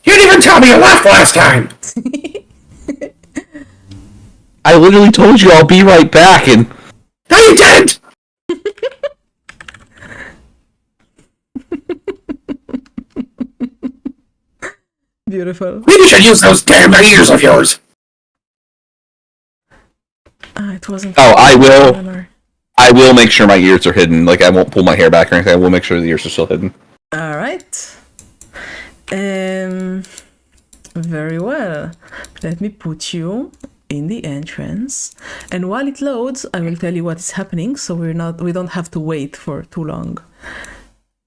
You didn't even tell me you left last time. I literally told you I'll be right back, and No, you didn't. Beautiful. Maybe you should use those damn ears of yours. It wasn't. oh, I will make sure my ears are hidden. Like, I won't pull my hair back or anything. I will make sure the ears are still hidden. All right. Very well. Let me put you in the entrance, and while it loads, I will tell you what is happening, so we don't have to wait for too long.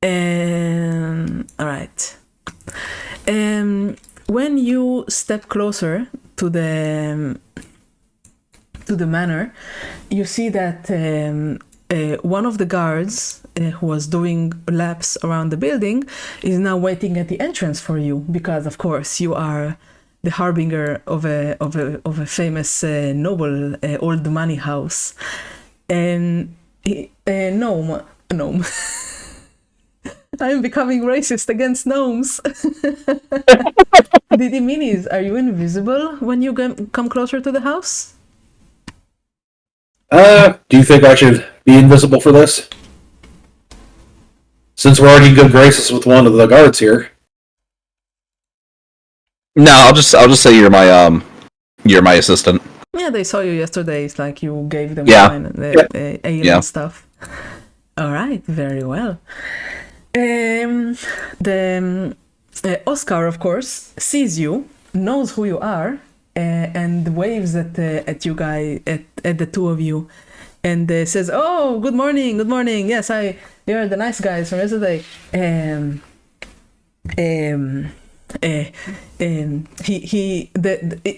All right. When you step closer to the manor, you see that one of the guards who was doing laps around the building is now waiting at the entrance for you, because of course you are the harbinger of a famous noble old money house. And gnome. I'm becoming racist against gnomes. Didi Minis, are you invisible when you come closer to the house? Do you think I should be invisible for this? Since we're already in good graces with one of the guards here. No, I'll just say you're my assistant. Yeah, they saw you yesterday. It's like you gave them Yeah. wine and ale and stuff. All right, very well. Oscar, of course, sees you, knows who you are, and waves at you guys, at the two of you, and says, "Oh, good morning, good morning. Yes, you're the nice guys from yesterday."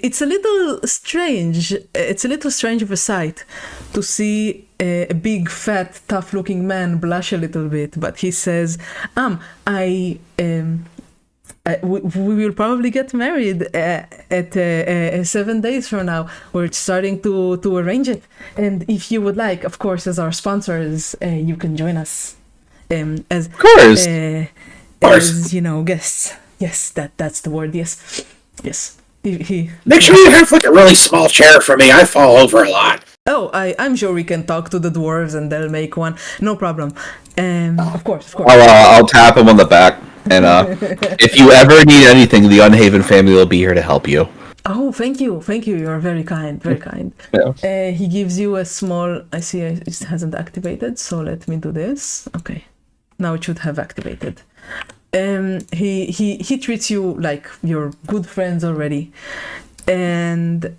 It's a little strange. It's a little strange of a sight to see a big, fat, tough-looking man blush a little bit. But he says, we will probably get married at 7 days from now. We're starting to arrange it, and if you would like, of course, as our sponsors, you can join us. As Of course. as guests. Yes, that's the word. Yes. He Make sure you have like a really small chair for me. I fall over a lot. Oh, I'm sure we can talk to the dwarves and they'll make one. No problem. Of course. I'll tap him on the back, and if you ever need anything, the Unhaven family will be here to help you. Oh, thank you. You're very kind. Yeah. He gives you a small. I see it hasn't activated, so let me do this. Okay, now it should have activated. He treats you like you're good friends already, and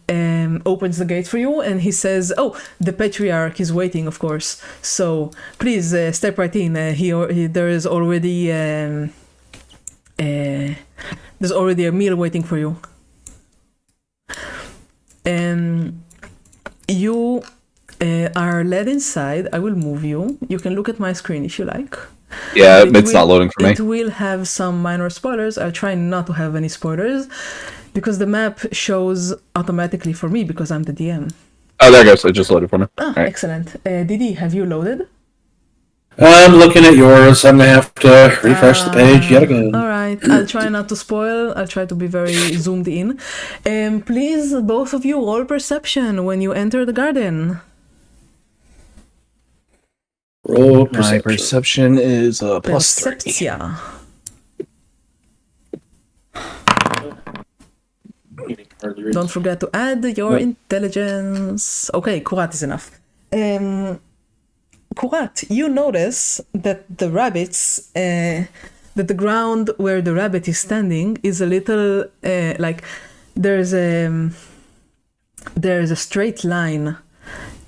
opens the gate for you, and he says, "Oh, the patriarch is waiting, of course. So please step right in. There is already there's already a meal waiting for you." You are led inside. I will move you. You can look at my screen if you like. Yeah, it's not loading for me. It will have some minor spoilers. I'll try not to have any spoilers because the map shows automatically for me because I'm the DM. Oh, there it goes. It just loaded for me. Ah, Right. excellent. Didi, have you loaded? I'm looking at yours. I'm gonna have to refresh the page yet again. All right. I'll try not to spoil. I'll try to be very zoomed in. Please, both of you, roll perception when you enter the garden. Roll My perception is plus 3. Perceptia. Don't forget to add your intelligence. Okay, Kurat is enough. Kurat, you notice that the rabbits, that the ground where the rabbit is standing is a little like there's a straight line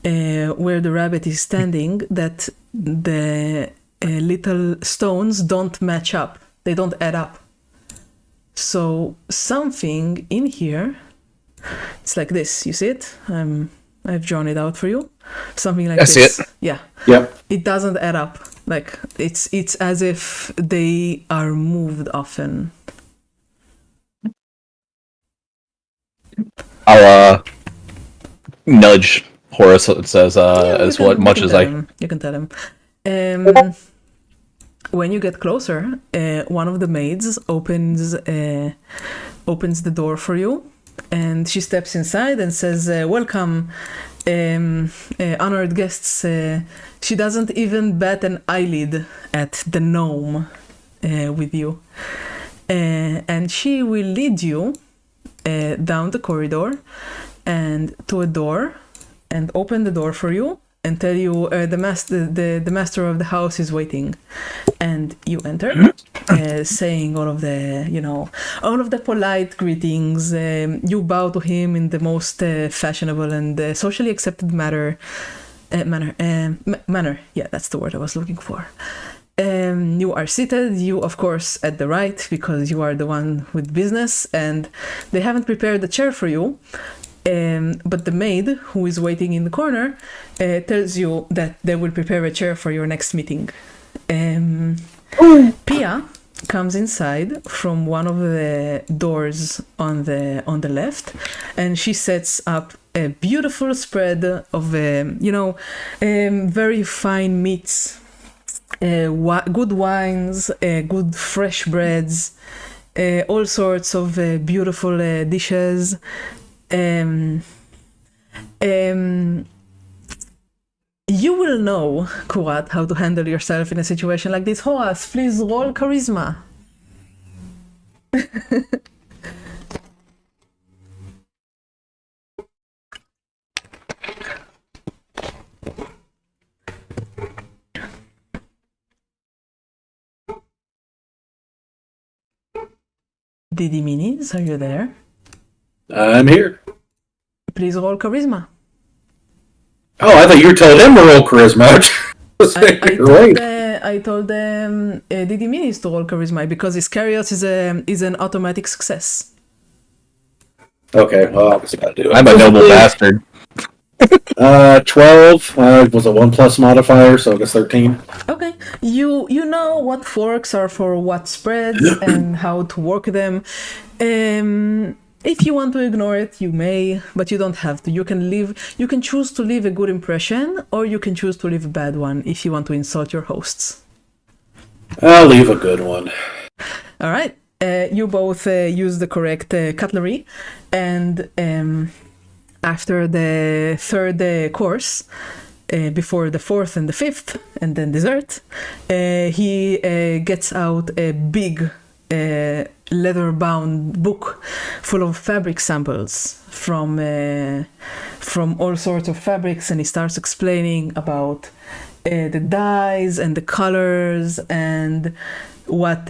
where the rabbit is standing that the little stones don't match up. They don't add up. So something in here, it's like this. You see it? I've drawn it out for you. Something like this. I see it. Yeah. Yep. It doesn't add up. Like it's as if they are moved often. I'll nudge Horace. It says Yeah, as what much as I. You can tell him. when you get closer, one of the maids opens the door for you, and she steps inside and says, "Welcome, honored guests." She doesn't even bat an eyelid at the gnome with you, and she will lead you down the corridor and to a door, and open the door for you and tell you the master of the house is waiting. And you enter, saying all of the polite greetings. You bow to him in the most fashionable and socially accepted manner. Yeah, that's the word I was looking for. You are seated, you of course at the right, because you are the one with business, and they haven't prepared a chair for you. But the maid who is waiting in the corner tells you that they will prepare a chair for your next meeting. Pia comes inside from one of the doors on the left, and she sets up a beautiful spread of very fine meats, good wines, good fresh breads, all sorts of beautiful dishes. You will know, Kurat, how to handle yourself in a situation like this. Hoas, please roll charisma. Didi Minis, are you there? I'm here. Please roll charisma. Oh, I thought you were telling him to roll charisma. I told Didi Minis to roll charisma because Iscariot is an automatic success. Okay, well, I guess I gotta do it. I'm a noble bastard. 12 was a 1+ modifier, so I guess 13. Okay, you know what forks are for what spreads and how to work them. If you want to ignore it, you may, but you don't have to. You can choose to leave a good impression, or you can choose to leave a bad one if you want to insult your hosts. I'll leave a good one. All right. You both use the correct cutlery, and after the third course, before the fourth and the fifth, and then dessert, he gets out a big leather-bound book full of fabric samples from all sorts of fabrics, and he starts explaining about the dyes and the colors and what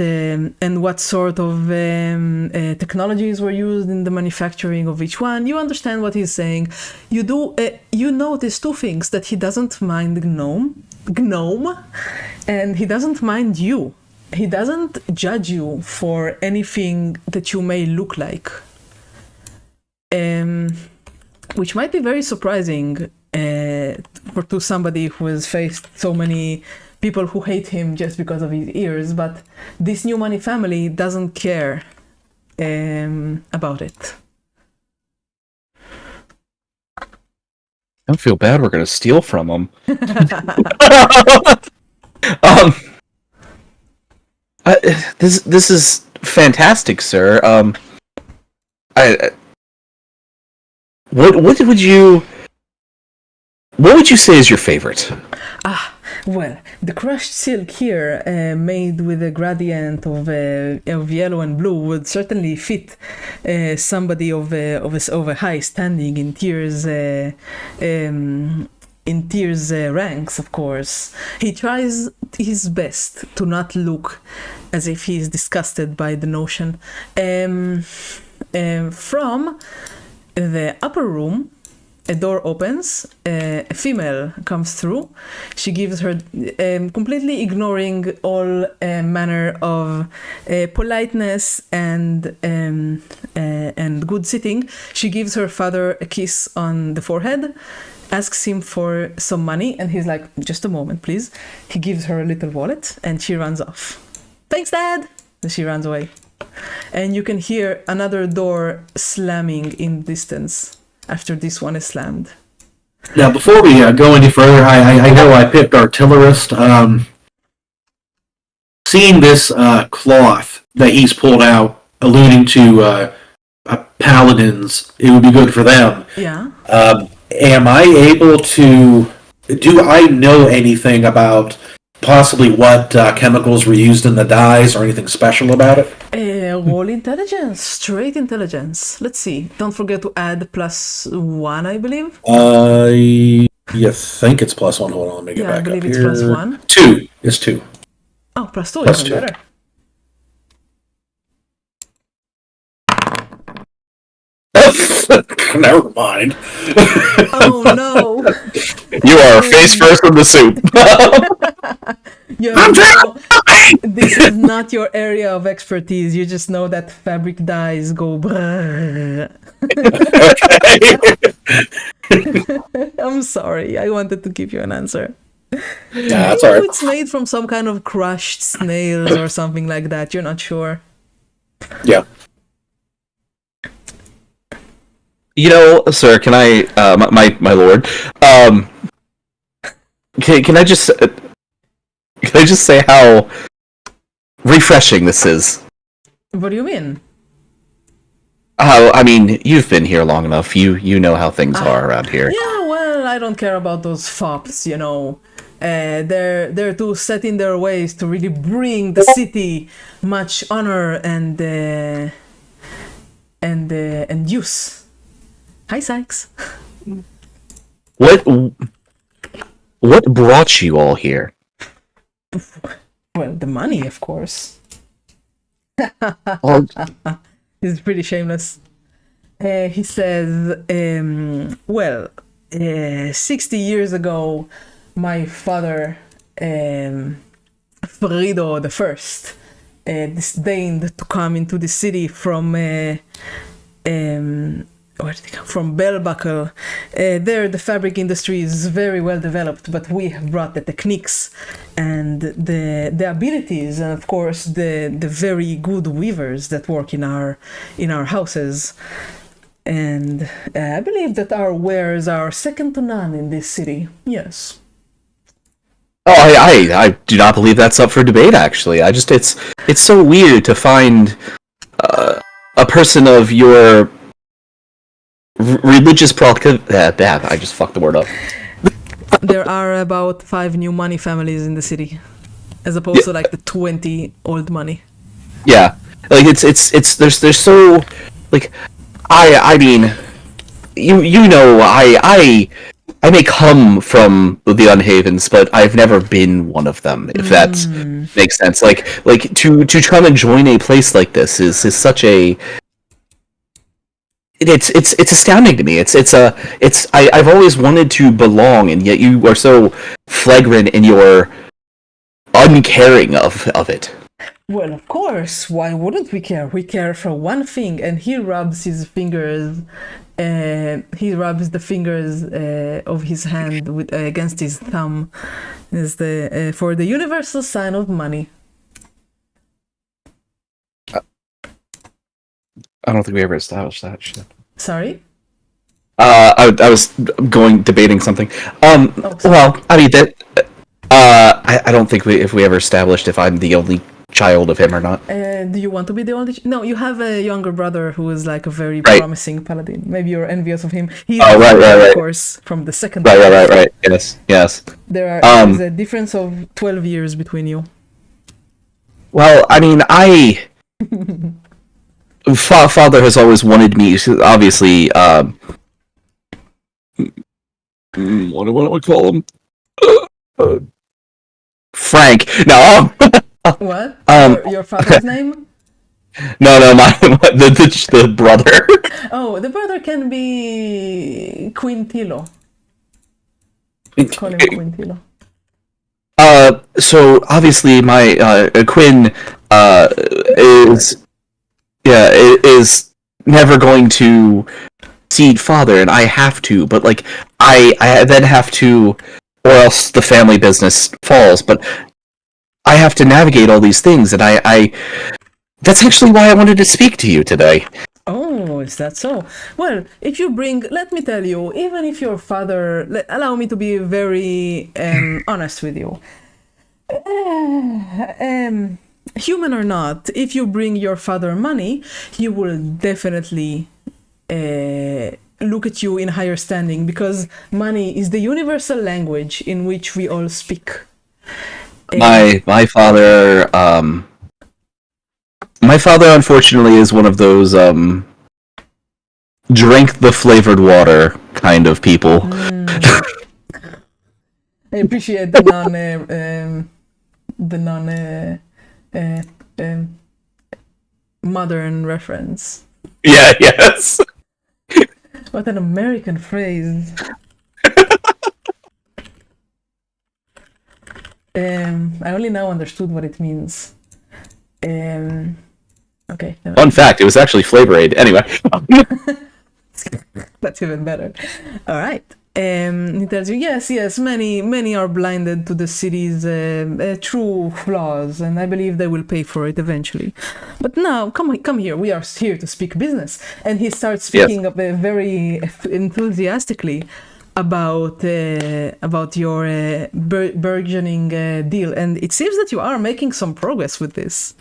sort of technologies were used in the manufacturing of each one. You understand what he's saying. You notice two things: that he doesn't mind gnome, and he doesn't mind you. He doesn't judge you for anything that you may look like, which might be very surprising to somebody who has faced so many people who hate him just because of his ears. But this new money family doesn't care about it. I don't feel bad. We're gonna steal from them. This is fantastic, sir. What would you say is your favorite? Well, the crushed silk here, made with a gradient of yellow and blue, would certainly fit somebody of a high standing in Tyr's ranks, of course. He tries his best to not look as if he is disgusted by the notion. From the upper room, a door opens, a female comes through. She gives her, completely ignoring all manner of politeness and good sitting, she gives her father a kiss on the forehead, asks him for some money, and he's like, just a moment, please. He gives her a little wallet, and she runs off. Thanks, Dad! And she runs away. And you can hear another door slamming in the distance after this one is slammed. Now, before we go any further, I know I picked artillerist. seeing this cloth that he's pulled out, alluding to paladins, it would be good for them. Yeah. Am I able to? Do I know anything about possibly what chemicals were used in the dyes or anything special about it? Roll intelligence, straight intelligence. Let's see. Don't forget to add +1, I believe. You think it's +1? Hold on, let me get Yeah, I back up believe it's here. +1. 2. It's 2. Oh, +2, Plus even 2. better. Never mind. Oh no! You are face first in the soup. You this is not your area of expertise. You just know that fabric dyes go brrrr. I'm sorry. I wanted to give you an answer. Yeah, that's You know alright. it's made from some kind of crushed snails or something like that. You're not sure. Yeah. You know, sir, can I, my lord, can I just say how refreshing this is? What do you mean? I mean, you've been here long enough. You know how things are around here. Yeah, well, I don't care about those fops, you know. They're too set in their ways to really bring the city much honor and use. Hi, Sykes. What brought you all here? Well, the money, of course. Well, He's pretty shameless. He says, 60 years ago, my father, Frido the First, disdained to come into the city from where did he come from? Bellbuckle. There, the fabric industry is very well developed, but we have brought the techniques and the abilities, and of course the very good weavers that work in our houses. And I believe that our wares are second to none in this city. Yes. oh, I do not believe that's up for debate. Actually, it's so weird to find a person of your religious I just fucked the word up. There are about 5 new money families in the city, as opposed to like the 20 old money. Yeah, like it's there's so like I mean you know I may come from the Unhavens, but I've never been one of them. If that makes sense, like to come and join a place like this is such a it's astounding to me. I've always wanted to belong, and yet you are so flagrant in your uncaring of it. Well, of course. Why wouldn't we care? We care for one thing, and he rubs his fingers. He rubs the fingers of his hand against his thumb. Is the for the universal sign of money. I don't think we ever established that shit. Sorry. I was debating something. sorry. Well, I mean that. I don't think if we ever established if I'm the only child of him or not. Do you want to be the only? No, you have a younger brother who is like a very Right. promising paladin. Maybe you're envious of him. He's Oh, right, of right. course, from the second. Right. Yes. There's a difference of 12 years between you. Well, I mean, Father has always wanted me. Obviously, what do I call him? Frank. No. What? Um, Your father's name? No, the brother. Oh, the brother can be Quintilo. Call him Quintilo. So obviously my Quinn is never going to seed father, and I have to, but like I then have to, or else the family business falls. But I have to navigate all these things, and I that's actually why I wanted to speak to you today. Oh, is that so? Well, if you bring, let me tell you, even if your father, allow me to be very honest with you. human or not, if you bring your father money, he will definitely look at you in higher standing, because money is the universal language in which we all speak. My father, unfortunately, is one of those drink the flavored water kind of people. I appreciate the modern reference. Yeah, yes. What an American phrase. I only now understood what it means. Okay. Fun fact, it was actually Flavor Aid. Anyway. That's even better. All right. He tells you, yes, many are blinded to the city's true flaws, and I believe they will pay for it eventually. But now, come here. We are here to speak business. And he starts speaking up very enthusiastically about your burgeoning deal, and it seems that you are making some progress with this.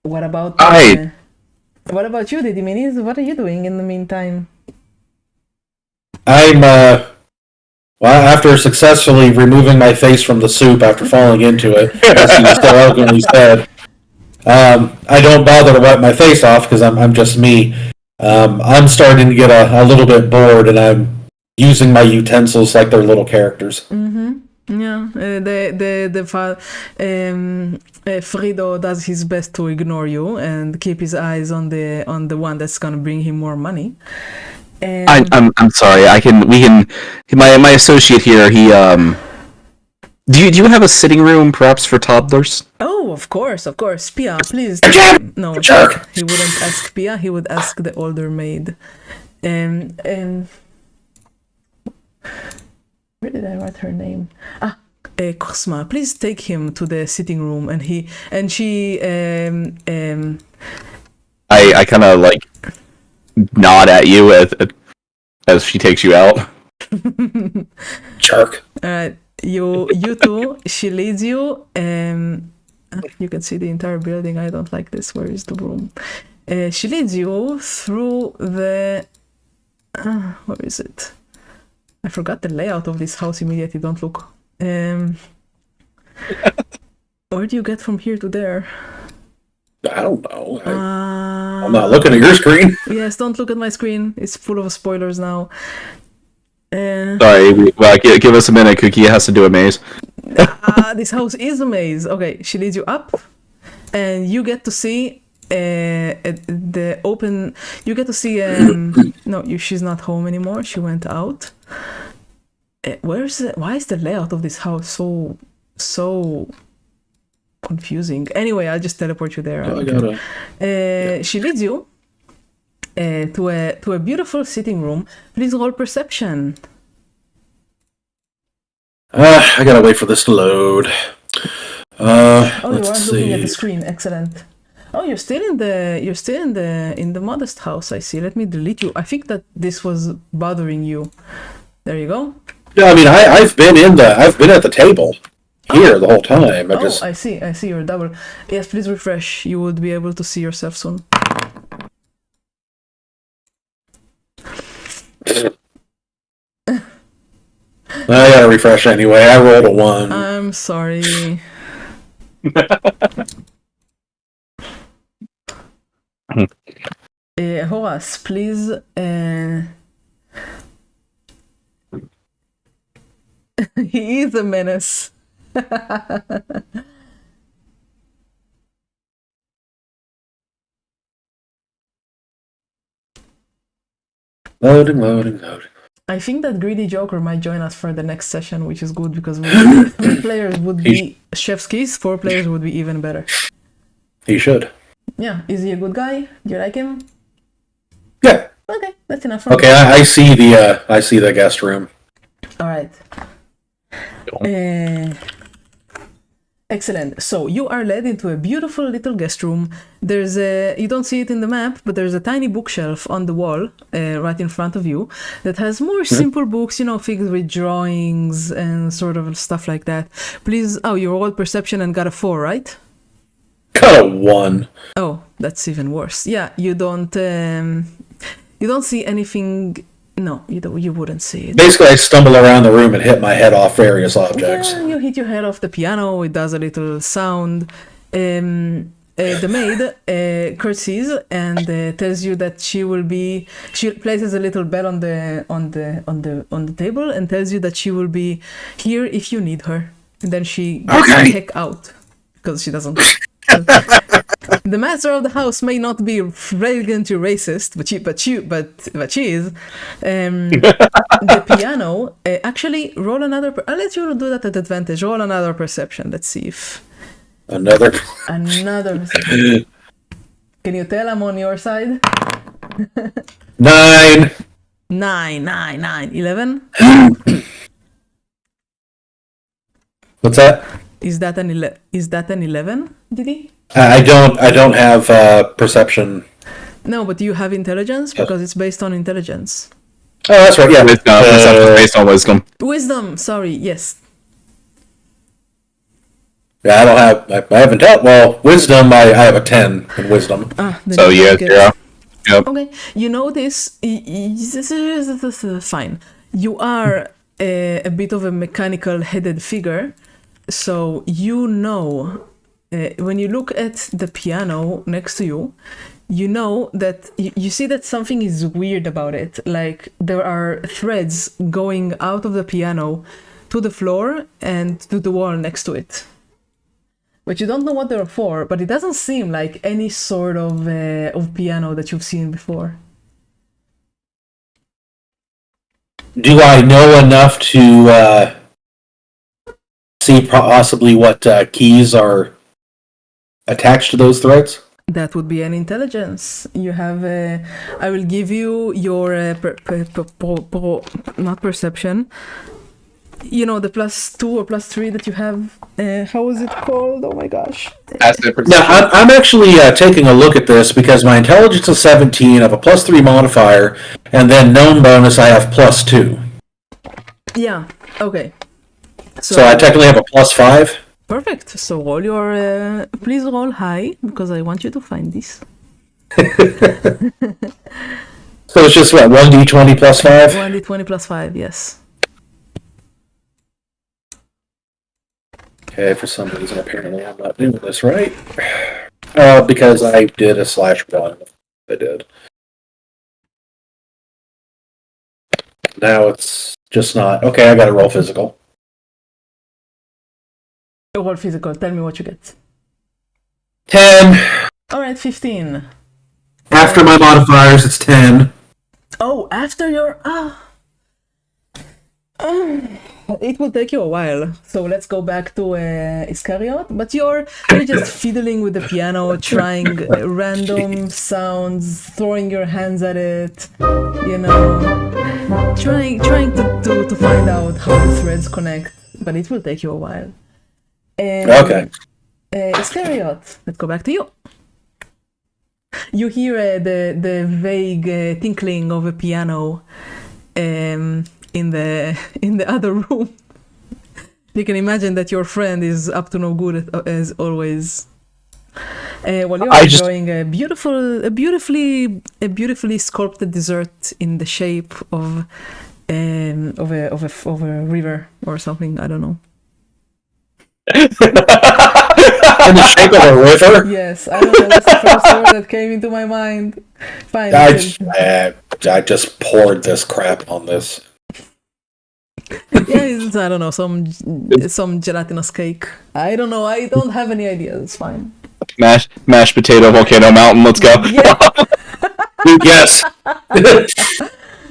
What about you, Didymedes? What are you doing in the meantime? I'm, well, after successfully removing my face from the soup after falling into it, as he so eloquently said, I don't bother to wipe my face off because I'm just me. I'm starting to get a little bit bored, and I'm using my utensils like they're little characters. Mm-hmm. Yeah, Frido does his best to ignore you and keep his eyes on the one that's gonna bring him more money. I'm sorry. My associate here. He Do you have a sitting room perhaps for toddlers? Oh, of course. Pia, please. No, he wouldn't ask Pia. He would ask the older maid. Where did I write her name? Cosma, please take him to the sitting room, and she I kind of like nod at you as she takes you out. Jerk. You two, she leads you. You can see the entire building. I don't like this. Where is the room? She leads you through the. Where is it? I forgot the layout of this house immediately. Don't look. Where do you get from here to there? I don't know. I'm not looking at your screen. Yes, don't look at my screen. It's full of spoilers now. Sorry, well, give us a minute. Cookie has to do a maze. This house is a maze. Okay, she leads you up, and you get to see the open. You get to see. No, she's not home anymore. She went out. Why is the layout of this house so confusing? Anyway, I'll just teleport you there. She leads you to a beautiful sitting room. Please roll perception. I gotta wait for this to load. You are let's looking at see. the screen. Excellent. Oh, you're still in the modest house. I see. Let me delete you. I think that this was bothering you. There you go. Yeah, I mean, I've been at the table here the whole time. I see. You're double. Yes, please refresh. You would be able to see yourself soon. I gotta refresh anyway. I rolled a 1. I'm sorry. Horace, please. He is a menace. Loading. I think that Greedy Joker might join us for the next session, which is good because 3 players would be chef's kiss, 4 players would be even better. He should. Yeah, is he a good guy? Do you like him? Yeah. Okay, that's enough for me. Okay, I see the guest room. All right. Excellent. So you are led into a beautiful little guest room. There's a, you don't see it in the map, but there's a tiny bookshelf on the wall right in front of you that has more simple books, you know, filled with drawings and sort of stuff like that. Please, oh, you rolled perception and got a 4, right? Got a 1. Oh, that's even worse. Yeah, you don't see anything. No, you wouldn't see it. Basically, I stumble around the room and hit my head off various objects. Yeah, you hit your head off the piano. It does a little sound. The maid curtsies and tells you that she will be. She places a little bell on the table and tells you that she will be here if you need her. And then she gets the heck out because she doesn't. The master of the house may not be arrogant or racist, but she is. The piano. Actually, roll another. I'll let you do that at advantage. Roll another perception. Let's see if Another. perception. Can you tell I'm on your side? 9. 9. 11. What's that? Is that an 11? Didi? I don't have perception. No, but you have intelligence because it's based on intelligence. Oh, that's right. Yeah. Perception based on wisdom. Wisdom. Sorry. Yes. Yeah, I don't have. I haven't dealt. Well, wisdom. I have a 10 in wisdom. Then So you yeah, get- 0. Yep. Okay, you notice, this is fine. You are a bit of a mechanical headed figure, so you know, when you look at the piano next to you, you know that you see that something is weird about it. Like there are threads going out of the piano to the floor and to the wall next to it. But you don't know what they're for, but it doesn't seem like any sort of piano that you've seen before. Do I know enough to see possibly what keys are attached to those threads? That would be an intelligence. You have I will give you your not perception. You know, the +2 or +3 that you have. How is it called? Oh my gosh. Now, I'm actually taking a look at this because my intelligence is 17, I have a +3 modifier, and then known bonus I have +2. Yeah. Okay. So I technically have a +5. Perfect. So roll your. Please roll high because I want you to find this. So it's just what, 1d20 +5? 1d20 +5. Yes. Okay, for some reason apparently I'm not doing this right. Because I did a /1. I did. Now it's just not. Okay, I gotta roll physical. Roll physical. Tell me what you get. 10. All right, 15. After my modifiers, it's 10. Oh, after your it will take you a while. So let's go back to Iscariot. But you're just fiddling with the piano, trying random sounds, throwing your hands at it. You know, trying to find out how the threads connect. But it will take you a while. Okay. Iscariot, let's go back to you. You hear the vague tinkling of a piano in the other room. You can imagine that your friend is up to no good as always. While you're enjoying a beautifully sculpted dessert in the shape of a river or something. I don't know. In the shape of a river? Yes, I don't know. That's the first word that came into my mind. Fine. I just poured this crap on this. Yeah, it's, I don't know, some gelatinous cake. I don't know. I don't have any ideas. It's fine. Mashed potato volcano mountain. Let's go. Yeah. Yes.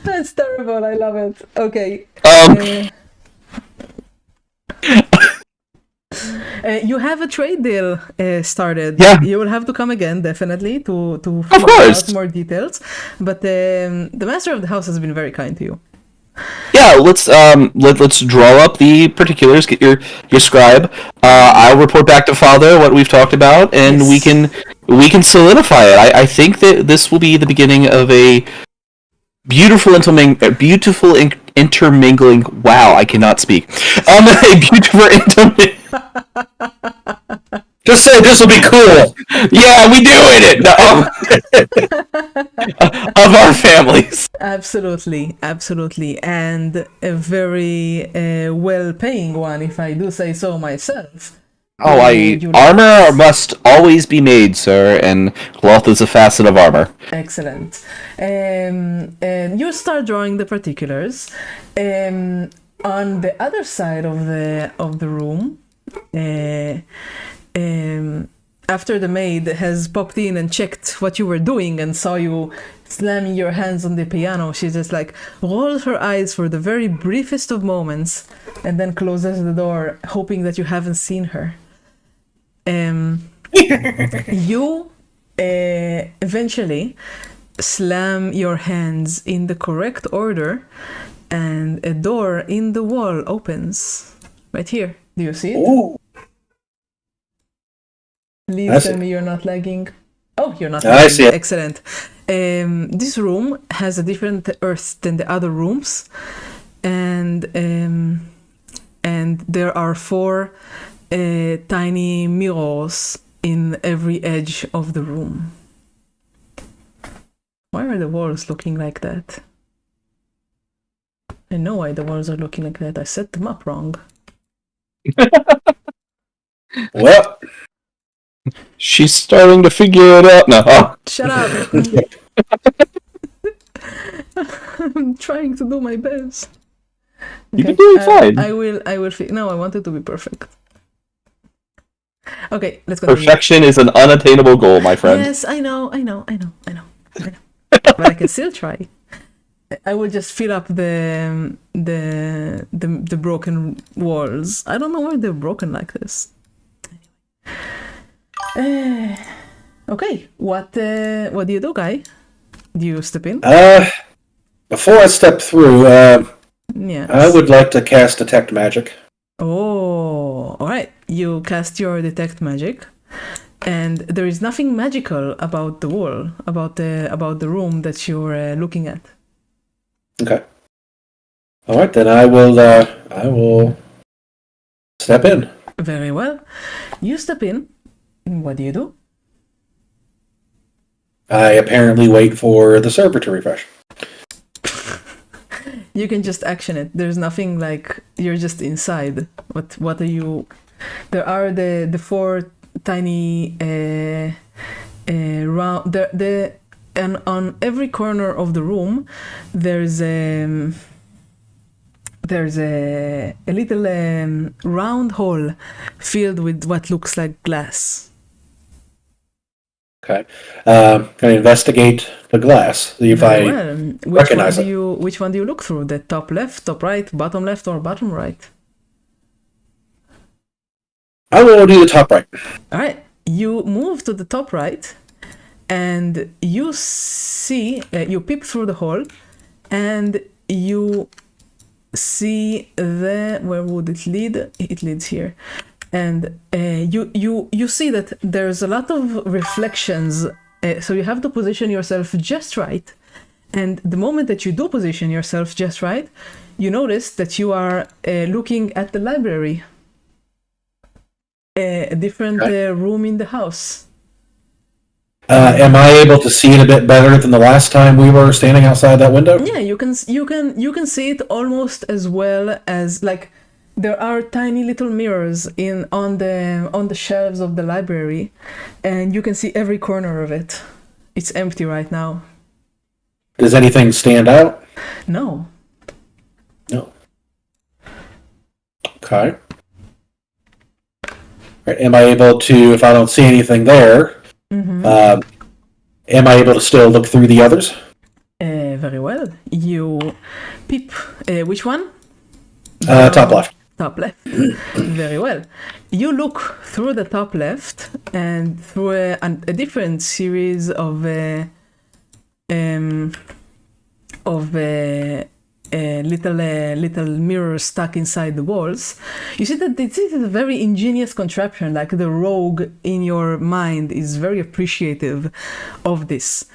That's terrible. I love it. Okay. You have a trade deal started. Yeah. You will have to come again, definitely, to Of figure course. out more details. But the master of the house has been very kind to you. Yeah, let's draw up the particulars. Get your scribe. I'll report back to Father what we've talked about, and Yes. we can solidify it. I think that this will be the beginning of a beautiful intermingling. Wow, I cannot speak. A beautiful intermingling. Just say this will be cool. Yeah, we doing it. No, of our families. Absolutely, absolutely, and a very well-paying one, if I do say so myself. Oh, armor must always be made, sir, and cloth is a facet of armor. Excellent. And you start drawing the particulars. On the other side of the room, after the maid has popped in and checked what you were doing and saw you slamming your hands on the piano, she just like rolls her eyes for the very briefest of moments and then closes the door, hoping that you haven't seen her. You eventually slam your hands in the correct order, and a door in the wall opens right here. Do you see it? Ooh. Please tell me you're not lagging. Oh, you're not I lagging. see it. Excellent. This room has a different earth than the other rooms, and there are 4 tiny mirrors in every edge of the room. Why are the walls looking like that? I know why the walls are looking like that. I set them up wrong. Well, She's starting to figure it out now. Shut up! I'm trying to do my best. You've been doing fine. I will. No, I want it to be perfect. Okay, let's continue. Perfection is an unattainable goal, my friend. Yes, I know. But I can still try. I will just fill up the broken walls. I don't know why they're broken like this. Okay, what do you do, Guy? Do you step in? before I step through, Yes. I would like to cast Detect Magic. Oh, all right. You cast your detect magic, and there is nothing magical about the wall, about the room that you're looking at. Okay. All right, then I will step in. Very well. You step in. What do you do? I apparently wait for the server to refresh. You can just action it. There's nothing like you're just inside. What are you? There are the 4 tiny round. And on every corner of the room, there's a little round hole filled with what looks like glass. Okay. Can I investigate the glass? See if I Well, recognize it. which one do you look through? The top left, top right, bottom left, or bottom right? I will do the top right. All right. You move to the top right, and you see, you peep through the hole, and you see where would it lead? It leads here. And you see that there's a lot of reflections, so you have to position yourself just right. And the moment that you do position yourself just right, you notice that you are looking at the library, a different room in the house. Am I able to see it a bit better than the last time we were standing outside that window? Yeah, you can see it almost as well as like. There are tiny little mirrors on the shelves of the library, and you can see every corner of it. It's empty right now. Does anything stand out? No. No. Okay. Right, am I able to, if I don't see anything there, am I able to still look through the others? Very well. You peep. Which one? Top left. Top left. Very well. You look through the top left and through a different series of little mirrors stuck inside the walls, you see that this is a very ingenious contraption. Like the rogue in your mind is very appreciative of this.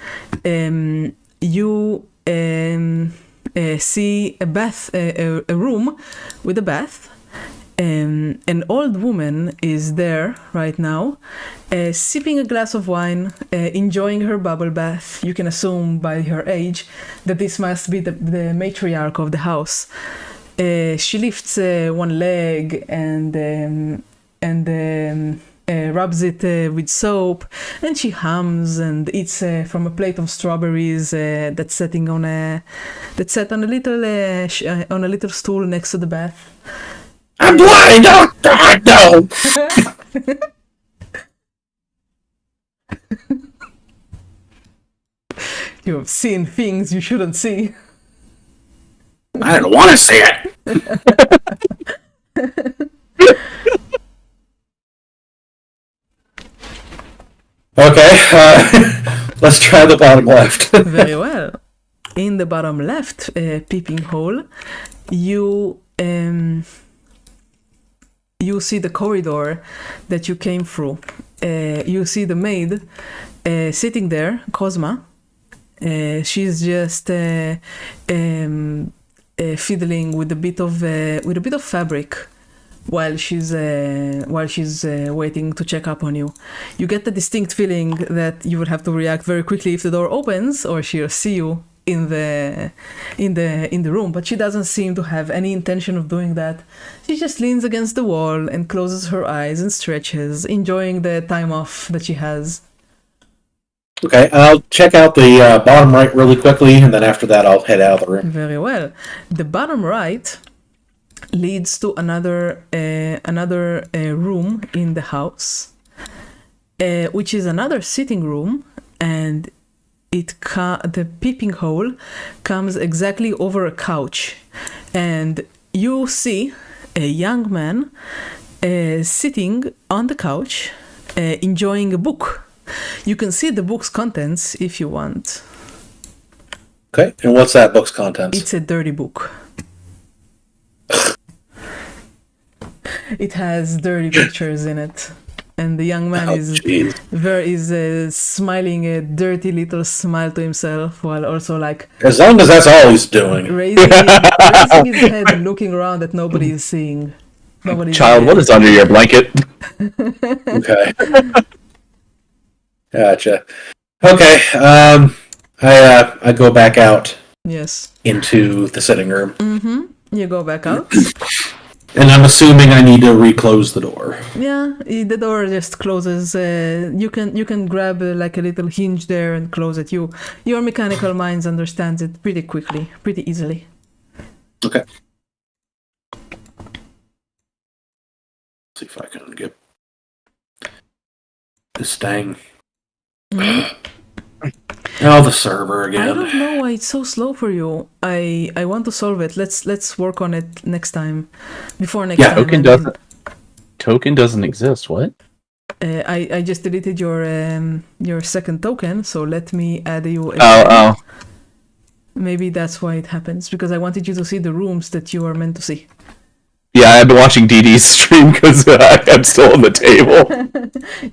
You see a room with a bath. An old woman is there right now, sipping a glass of wine, enjoying her bubble bath. You can assume by her age that this must be the matriarch of the house. She lifts one leg and rubs it with soap, and she hums and eats from a plate of strawberries that's set on a little stool next to the bath. I'm blind! Oh, God, no! You have seen things you shouldn't see. I didn't want to see it! Okay, let's try the bottom left. Very well. In the bottom left peeping hole, you see the corridor that you came through. You see the maid sitting there, Cosma. She's just fiddling with a bit of fabric while she's waiting to check up on you. You get the distinct feeling that you would have to react very quickly if the door opens, or she'll see you in the room, but she doesn't seem to have any intention of doing that. She just leans against the wall and closes her eyes and stretches, enjoying the time off that she has. Okay, I'll check out the bottom right really quickly, and then after that I'll head out of the room. Very well. The bottom right leads to another room in the house, which is another sitting room, and the peeping hole comes exactly over a couch, and you see a young man sitting on the couch, enjoying a book. You can see the book's contents if you want. Okay, and what's that book's contents? It's a dirty book. It has dirty pictures in it. And the young man is smiling a dirty little smile to himself, while also like, as long as that's all he's doing, raising his head and looking around that nobody is seeing. Child, what is under your blanket? Okay. Gotcha. Okay. I go back out. Yes. Into the sitting room. Mm-hmm. You go back out. And I'm assuming I need to reclose the door. Yeah, the door just closes. You can grab like a little hinge there and close it. Your mechanical minds understands it pretty quickly, pretty easily. Okay. See if I can get this dang. Oh, the server again. I don't know why it's so slow for you. I want to solve it. Let's work on it next time. Before next time. Token doesn't exist. What? I just deleted your second token, so let me add you again. Oh. Maybe that's why it happens, because I wanted you to see the rooms that you are meant to see. Yeah, I've been watching DD's stream because I'm still on the table.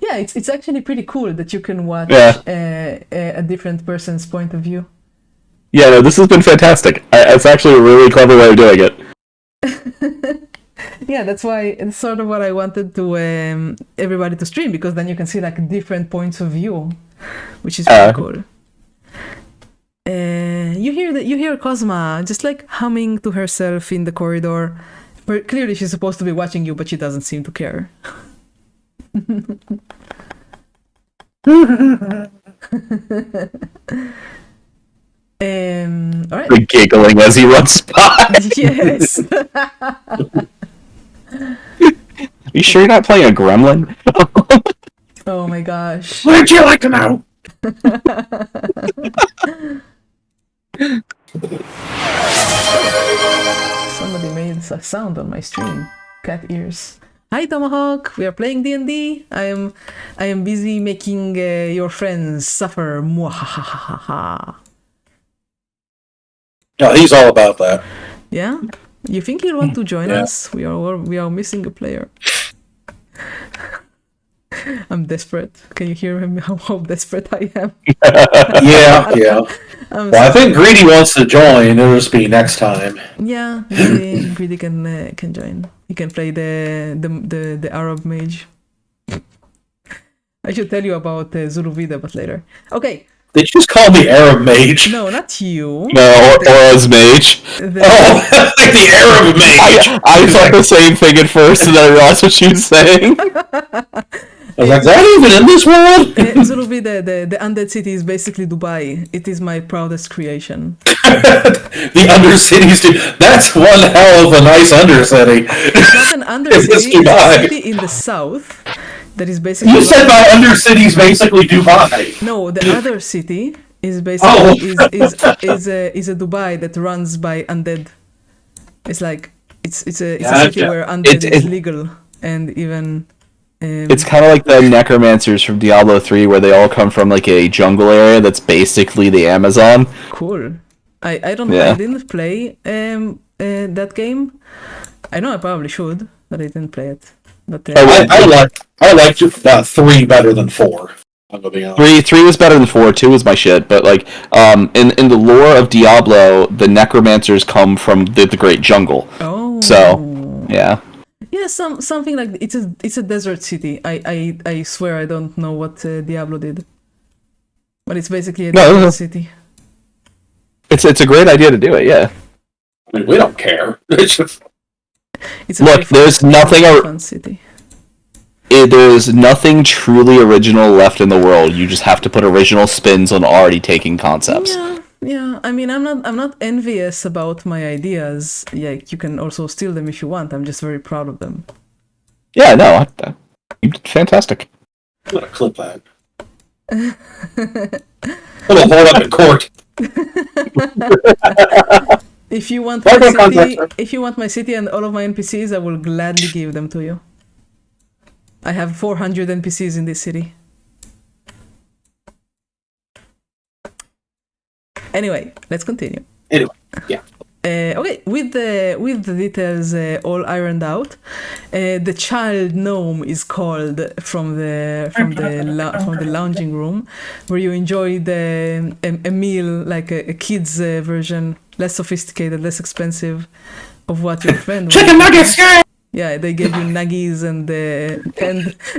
Yeah, it's actually pretty cool that you can watch a different person's point of view. Yeah, no, this has been fantastic. It's actually a really clever way of doing it. Yeah, that's why it's sort of what I wanted to everybody to stream, because then you can see like different points of view, which is pretty cool. You hear Cosma just like humming to herself in the corridor. But clearly she's supposed to be watching you, but she doesn't seem to care. All right. The giggling as he runs by. Yes. Are you sure you're not playing a gremlin? Oh my gosh. What'd you like to know? Somebody made a sound on my stream. Cat ears. Hi Tomahawk, we are playing D&D. I am busy making your friends suffer. Mwahahaha. No, he's all about that. Yeah? You think he'll want to join us? We are missing a player. I'm desperate. Can you hear him? How desperate I am? Yeah. Well, I think Greedy wants to join. It'll just be next time. Yeah, Greedy can join. He can play the Arab mage. I should tell you about Zulu Vida, but later. Okay. Did you just call me Arab Mage? No, not you. No, or as mage. Oh, like the Arab Mage. I thought the same thing at first, and then I realized what she was saying. I was like, is that even in this world? Zulu Vida, the undead city is basically Dubai. It is my proudest creation. The Undercities, dude. That's one hell of a nice Undercity. It's not an undercity, it's a city in the south. That is basically. You said my Undercity is basically Dubai. No, the other city is basically is a Dubai that runs by undead. It's like it's a city where undead is legal and even. It's kind of like the necromancers from Diablo 3, where they all come from like a jungle area that's basically the Amazon. Cool. I don't know. I didn't play that game. I know I probably should, but I didn't play it. But I like 3 better than 4. I'm gonna be honest. 3 was better than 4. 2 was my shit. But like in the lore of Diablo, the necromancers come from the Great Jungle. Oh. So yeah. Yeah, something like it's a desert city. I swear I don't know what Diablo did, but it's basically a desert city. It's a great idea to do it. Yeah. I mean, we don't care. It's just. Look, there's nothing. Fun city. There's nothing truly original left in the world. You just have to put original spins on already taken concepts. Yeah. I mean, I'm not envious about my ideas. Yeah, you can also steal them if you want. I'm just very proud of them. Yeah, no, you did fantastic. I'm gonna clip that. I'm gonna hold up in court. If you want my city and all of my NPCs, I will gladly give them to you. I have 400 NPCs in this city. Anyway, let's continue. Anyway, yeah. Okay, with the details all ironed out, the child gnome is called from the lounging room, where you enjoyed a meal like a kid's version, less sophisticated, less expensive, of what your friend was. Chicken nuggets, guys! Yeah, they gave you nuggies and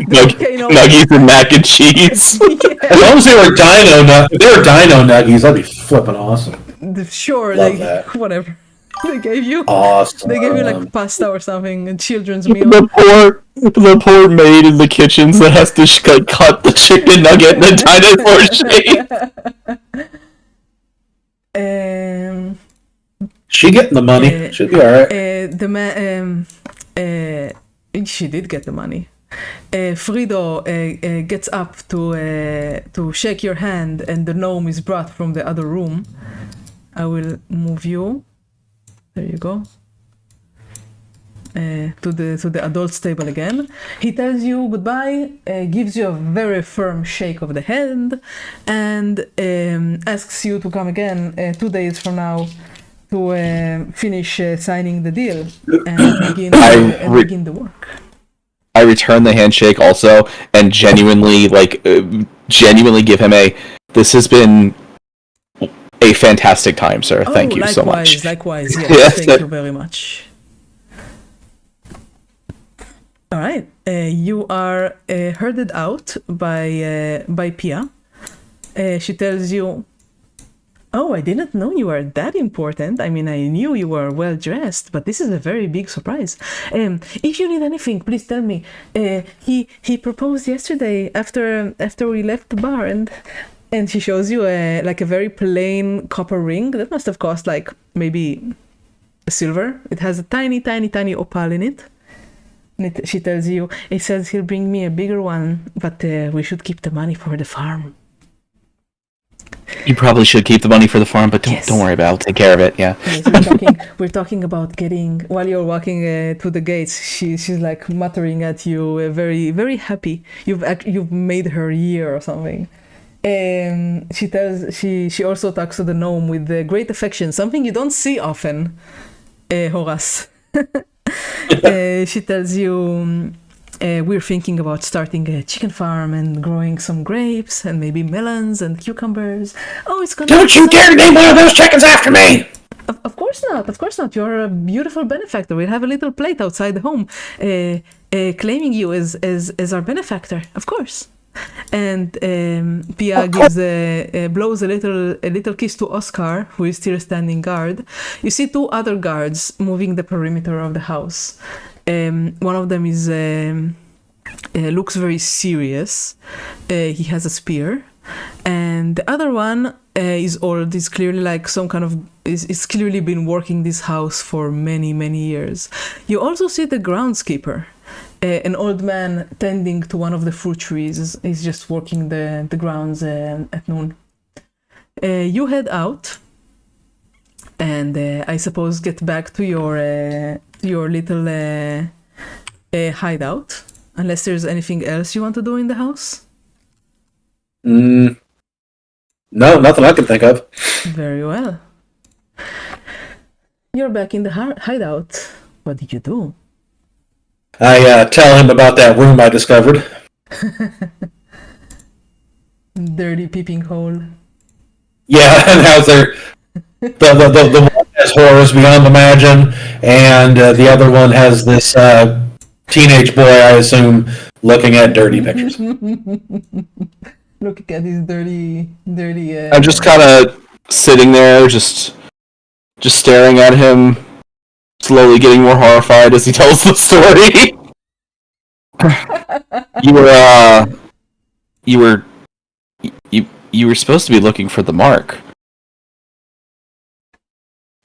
nuggies and mac and cheese. As long as they were dino nuggies, that'd be flipping awesome. Sure, Love that. Whatever. They gave you awesome. They gave you like pasta or something, a children's meal. The poor maid in the kitchens that has to cut the chicken nugget in the dinosaur shape. She getting the money. She'll be alright. She did get the money. Frido gets up to shake your hand, and the gnome is brought from the other room. I will move you. There you go. To the adults table again. He tells you goodbye, gives you a very firm shake of the hand, and asks you to come again 2 days from now to finish signing the deal and begin the work. I return the handshake also, and genuinely give him this has been a fantastic time, sir. Thank you so much. Likewise, yes. Thank you very much. All right, you are herded out by Pia. She tells you, "Oh, I didn't know you were that important. I mean, I knew you were well dressed, but this is a very big surprise. If you need anything, please tell me. He proposed yesterday after we left the bar, and she shows you a very plain copper ring that must have cost like maybe a silver. It has a tiny opal in it. And she tells you, he says he'll bring me a bigger one, but we should keep the money for the farm." You probably should keep the money for the farm, but don't worry about it. I'll take care of it. Yeah. Yes, we're talking about getting. While you're walking to the gates, she's like muttering at you, very very happy. You've made her year or something, She also talks to the gnome with great affection, something you don't see often, Horace. She tells you, we're thinking about starting a chicken farm and growing some grapes and maybe melons and cucumbers. Oh, it's gonna. Don't you dare name one of those chickens after me! Of course not. Of course not. You're a beautiful benefactor. We'll have a little plate outside the home, claiming you as our benefactor. Of course. And Pia blows a little kiss to Oscar, who is still standing guard. You see two other guards moving the perimeter of the house. One of them is looks very serious. He has a spear, and the other one is old. Is clearly like some kind of is clearly been working this house for many years. You also see the groundskeeper. An old man tending to one of the fruit trees is just working the grounds at noon. You head out, and I suppose get back to your little hideout, unless there's anything else you want to do in the house. No, nothing I can think of. Very well. You're back in the hideout. What did you do? I tell him about that room I discovered. Dirty peeping hole. Yeah, and how the one has horrors beyond imagine, and the other one has this teenage boy, I assume, looking at dirty pictures. Looking at these dirty. I'm just kind of sitting there, just staring at him, slowly getting more horrified as he tells the story. You were supposed to be looking for the mark.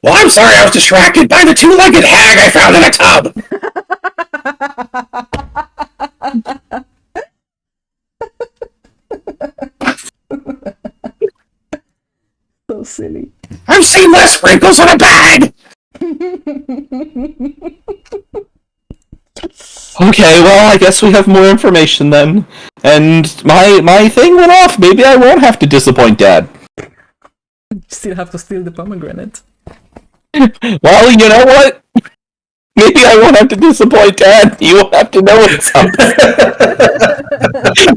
Well, I'm sorry, I was distracted by the two-legged hag I found in a tub. So silly. I've seen less sprinkles on a bag! Okay, well, I guess we have more information then. And my thing went off. Maybe I won't have to disappoint Dad. Still have to steal the pomegranate. Well, you know what? Maybe I won't have to disappoint Dad. You won't have to know it's something.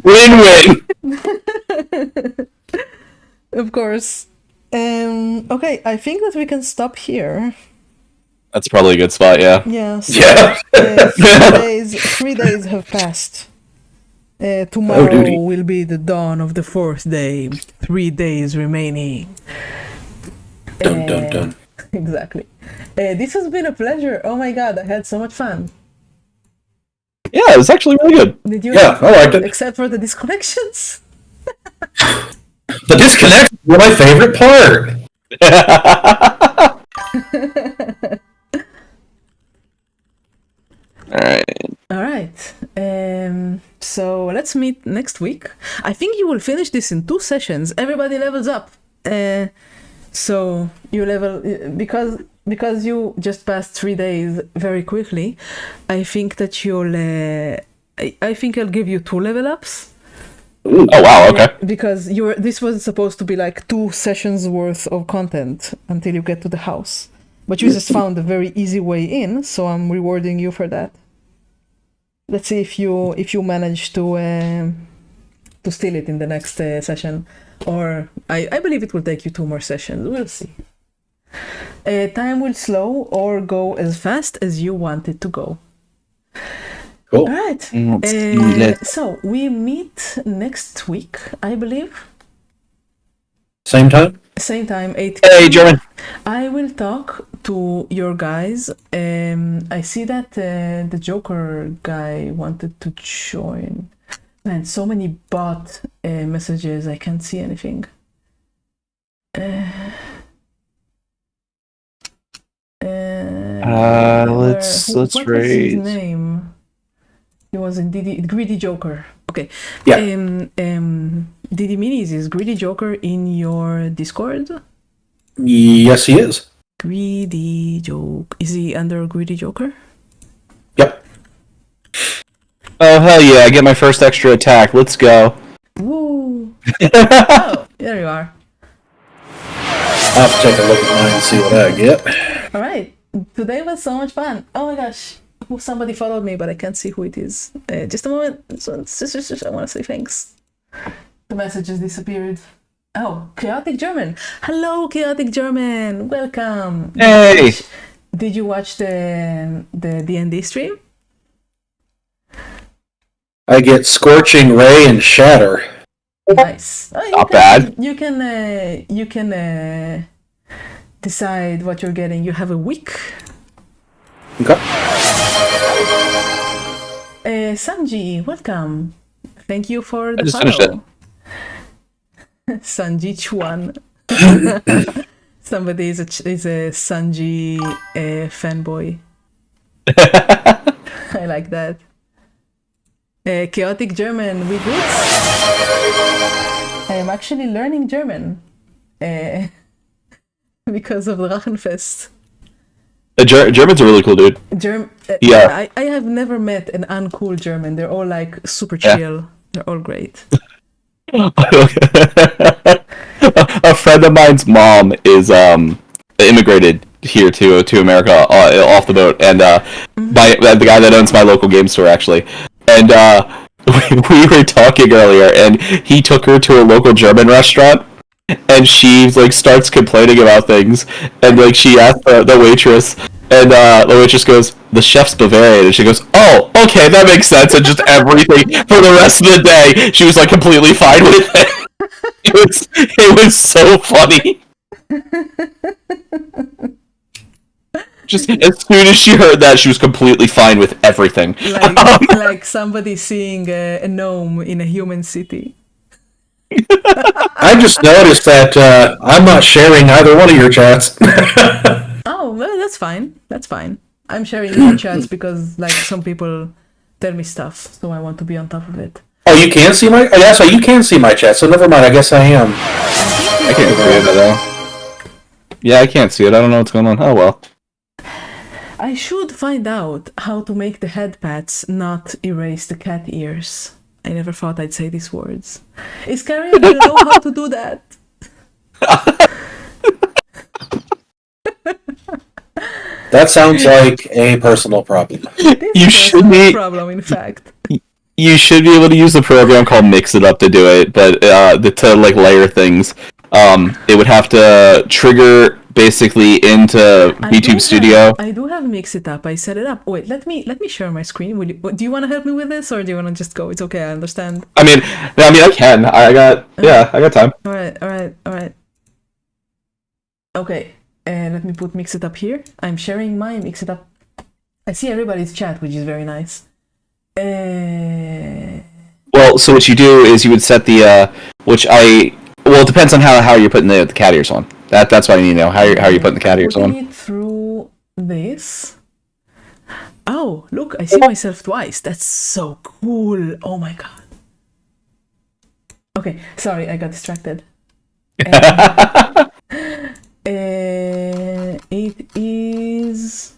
Win-win. Of course. Okay, I think that we can stop here. That's probably a good spot, yeah. Yeah. So, Yeah. 3 days have passed. Tomorrow will be the dawn of the 4th day. 3 days remaining. Dun dun dun. Exactly. This has been a pleasure. Oh my god, I had so much fun. Yeah, it was actually really good. Did you? Yeah, I liked it. Except for the disconnections. The disconnect was my favorite part. All right. So let's meet next week. I think you will finish this in 2 sessions. Everybody levels up. So you level because you just passed 3 days very quickly. I think that you'll. I think I'll give you 2 level ups. Ooh. Oh wow! Okay. Because this was supposed to be like 2 sessions worth of content until you get to the house, but you just found a very easy way in. So I'm rewarding you for that. Let's see if you manage to steal it in the next session, or I believe it will take you 2 more sessions. We'll see. Time will slow or go as fast as you want it to go. Cool. All right. So we meet next week, I believe. Same time? Same time, 8 Hey, German. I will talk to your guys. I see that the Joker guy wanted to join. Man, so many bot messages. I can't see anything. Let's what is raise. his name? He was in Greedy Joker. Okay. Yeah. Didi Minis, is Greedy Joker in your Discord? Yes, he is. Greedy Joke. Is he under Greedy Joker? Yep. Oh hell yeah! I get my first extra attack. Let's go. Woo! Oh, there you are. I'll have to take a look at mine and see what I get. All right. Today was so much fun. Oh my gosh. Somebody followed me, but I can't see who it is. Just a moment. I want to say thanks. The message has disappeared. Oh, Chaotic German. Hello, Chaotic German. Welcome. Hey! Did you watch the D&D stream? I get Scorching Ray and Shatter. Nice. Oh, Not bad. You can decide what you're getting. You have a week. Okay. Sanji, welcome. Thank you for the I just follow. finished Sanji Chuan. Somebody is a Sanji fanboy. I like that. Chaotic German, we good? I am actually learning German because of the Drachenfest. German's a really cool dude. Yeah. I have never met an uncool German. They're all like super chill. They're all great. A friend of mine's mom is immigrated here to America off the boat, and by the guy that owns my local game store actually, and we were talking earlier, and he took her to a local German restaurant, and she like starts complaining about things, and like she asked the waitress, and the waitress goes, "The chef's Bavarian," and she goes, "Oh, okay, that makes sense," and just everything for the rest of the day, she was like completely fine with it. It was so funny. Just as soon as she heard that, she was completely fine with everything. Like somebody seeing a gnome in a human city. I just noticed that I'm not sharing either one of your chats. Oh, well, that's fine. That's fine. I'm sharing your chats because like some people tell me stuff, so I want to be on top of it. Oh, you can see my... Oh, yeah, so you can see my chat, so never mind, I guess I am. I can't see it though. Yeah, I can't see it. I don't know what's going on. Oh well. I should find out how to make the head pats not erase the cat ears. I never thought I'd say these words. Iskari, do you know how to do that? That sounds like a personal problem. You should be. Problem, in fact. You should be able to use the program called Mix It Up to do it, but to like layer things, it would have to trigger basically into YouTube Studio. I do have Mix It Up. I set it up. Wait, let me share my screen. Do you want to help me with this, or do you want to just go? It's okay. I understand. I mean, I can. I got time. All right. Okay, let me put Mix It Up here. I'm sharing my Mix It Up. I see everybody's chat, which is very nice. Well, so what you do is you would set the it depends on how you're putting the cat ears on. That's what I need to know. How are you putting the cat ears on? Putting it through this. Oh, look! I see myself twice. That's so cool. Oh my god. Okay, sorry, I got distracted. It is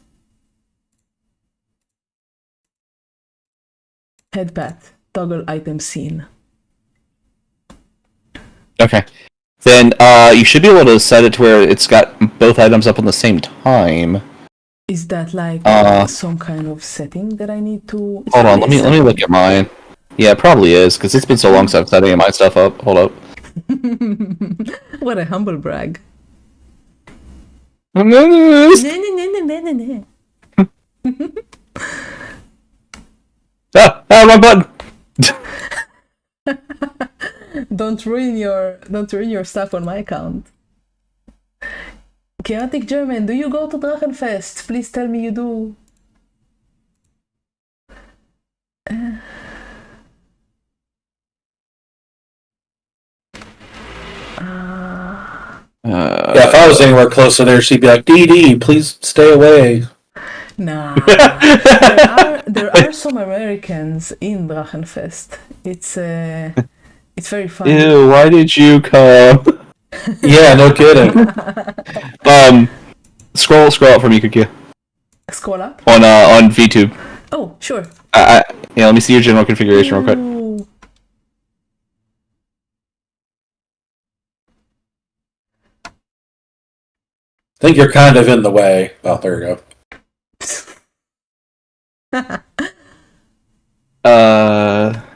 headpat toggle item scene. Okay. Then you should be able to set it to where it's got both items up on the same time. Is that like some kind of setting that I need to? Hold on, let me look at mine. Yeah, it probably is, because it's been so long since I've setting my stuff up. Hold up. What a humble brag. Ah, wrong button. Don't ruin your stuff on my account. Chaotic German, do you go to Drachenfest? Please tell me you do. Yeah, if I was anywhere close to there, she'd be like, DD, please stay away. Nah. there are some Americans in Drachenfest. It's very fun. Ew, why did you come? Yeah, no kidding. Scroll up for me, Kukia. Scroll up? On VTube. Oh, sure. Yeah, let me see your general configuration real quick. Ooh. think you're kind of in the way. Oh, there you go.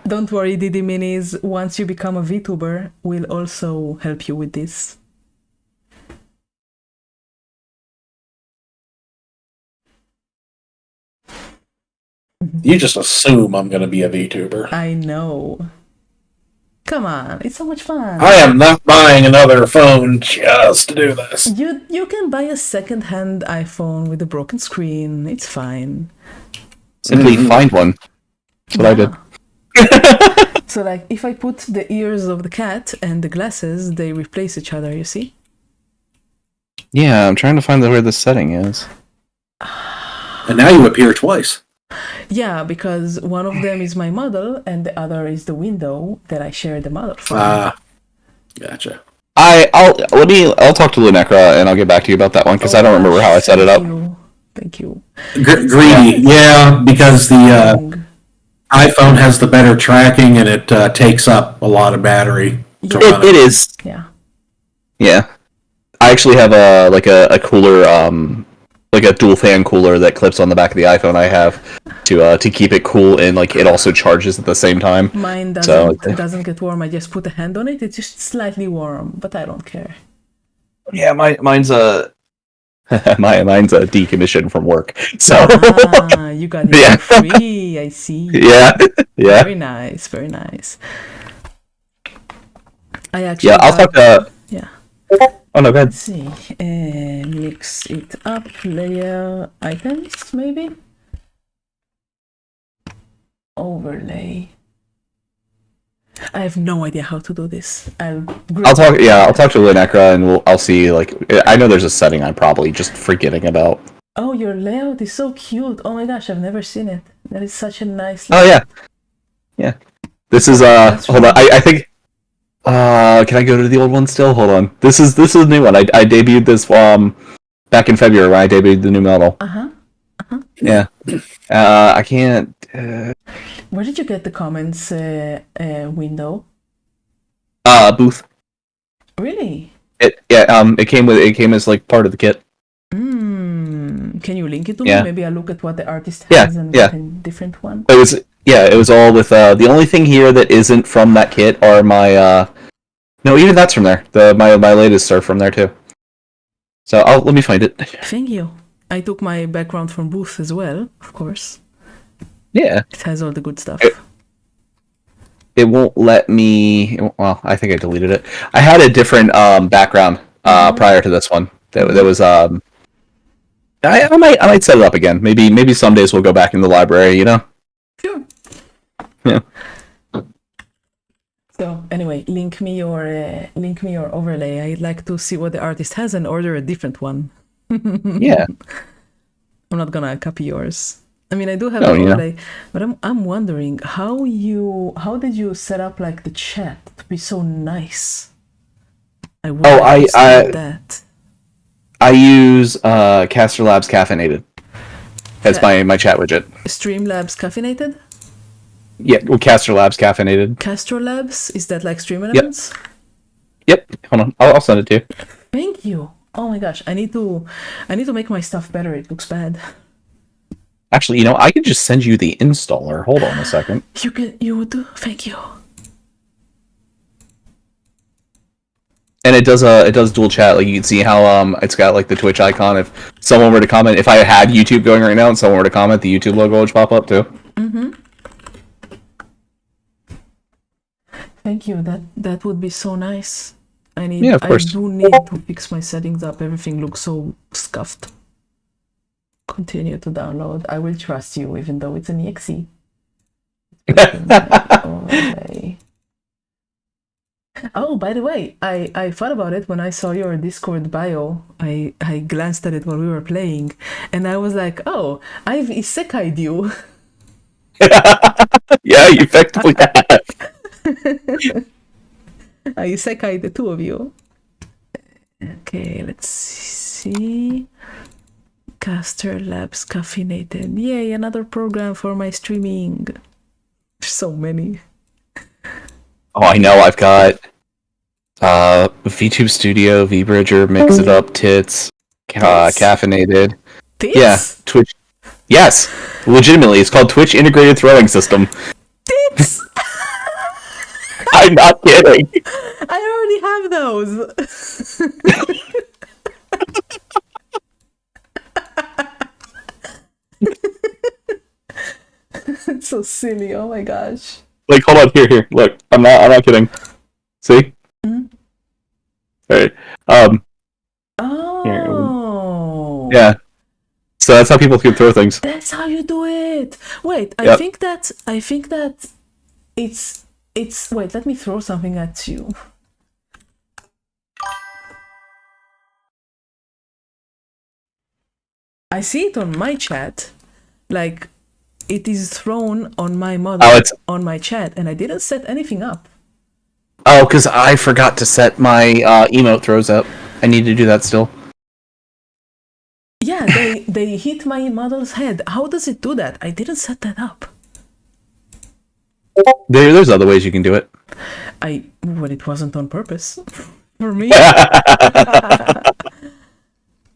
Don't worry, Didi Minis. Once you become a VTuber, we'll also help you with this. You just assume I'm going to be a VTuber. I know. Come on, it's so much fun. I am not buying another phone just to do this. You can buy a second-hand iPhone with a broken screen. It's fine. Simply find one. That's what I did. So, like, if I put the ears of the cat and the glasses, they replace each other, you see? Yeah, I'm trying to find where this setting is. And now you appear twice. Yeah, because one of them is my model and the other is the window that I share the model from. Gotcha. I'll talk to Lunecra and I'll get back to you about that one because I don't remember how I set it up. Thank you. Greedy, yeah, because the iPhone has the better tracking and it takes up a lot of battery. It is. Yeah. Yeah. I actually have a cooler, like a dual fan cooler that clips on the back of the iPhone I have to keep it cool and like it also charges at the same time. Mine doesn't get warm. I just put a hand on it. It's just slightly warm, but I don't care. Yeah, mine's mine's a decommission from work. So you got it for free. I see. Yeah. Very nice. Very nice. I actually. Yeah, I'll talk to. Yeah. Oh no, go ahead. Let's see. Mix it up. Layer items, maybe. Overlay. I have no idea how to do this. I'll talk to Lunecra and I'll see. Like, I know there's a setting I'm probably just forgetting about. Oh, your layout is so cute. Oh my gosh, I've never seen it. That is such a nice layout. Oh yeah. This is hold on. I think. Can I go to the old one still? Hold on. This is the new one. I debuted this back in February when I debuted the new model. Yeah. I can't. Where did you get the comments window? Booth. Really? It came as like part of the kit. Can you link it to me? Maybe I'll look at what the artist has and get a different one. It was all with the only thing here that isn't from that kit are my no, even that's from there. My latest are from there too. So let me find it. Thank you. I took my background from Booth as well, of course. Yeah. It has all the good stuff. It won't let me. Well, I think I deleted it. I had a different background prior to this one. That was I might set it up again. Maybe some days we'll go back in the library. You know. Sure. Yeah. So anyway, link me your overlay. I'd like to see what the artist has and order a different one. Yeah. I'm not gonna copy yours. I mean, I do have an overlay, but I'm wondering how did you set up like the chat to be so nice? I that. I use Caster Labs Caffeinated as my chat widget. Streamlabs Caffeinated? Yeah, well, Caster Labs Caffeinated. Castro Labs? Is that like Stream Elements? Yep. Hold on, I'll send it to you. Thank you. Oh my gosh, I need to make my stuff better. It looks bad. Actually, I could just send you the installer. Hold on a second. You would do? Thank you. And it does dual chat. Like you can see how it's got like the Twitch icon. If someone were to comment, if I had YouTube going right now and someone were to comment, the YouTube logo would pop up too. Mm-hmm. Thank you. That would be so nice. I do need to fix my settings up. Everything looks so scuffed. Continue to download. I will trust you, even though it's an exe. Okay. Oh, by the way, I thought about it when I saw your Discord bio. I glanced at it while we were playing, and I was like, oh, I've isekai'd you. Yeah, you effectively have. I isekai'd the two of you. Okay, let's see. Caster Labs Caffeinated. Yay, another program for my streaming. There's so many. Oh, I know. I've got VTube Studio, VBridger, Mix It Up, Tits, caffeinated. Tits? Yeah, Twitch. Yes, legitimately, it's called Twitch Integrated Throwing System. Tits! I'm not kidding. I already have those. It's so silly. Oh my gosh. Like, hold on, here. Look, I'm not kidding. See? Mhm. Alright. Oh. Yeah. So that's how people can throw things. That's how you do it. Wait, I Yep. think that it's wait, let me throw something at you. I see it on my chat. Like it is thrown on my model on my chat and I didn't set anything up. Oh, because I forgot to set my emote throws up. I need to do that still. Yeah, they hit my model's head. How does it do that? I didn't set that up. There's other ways you can do it. Well, it wasn't on purpose for me.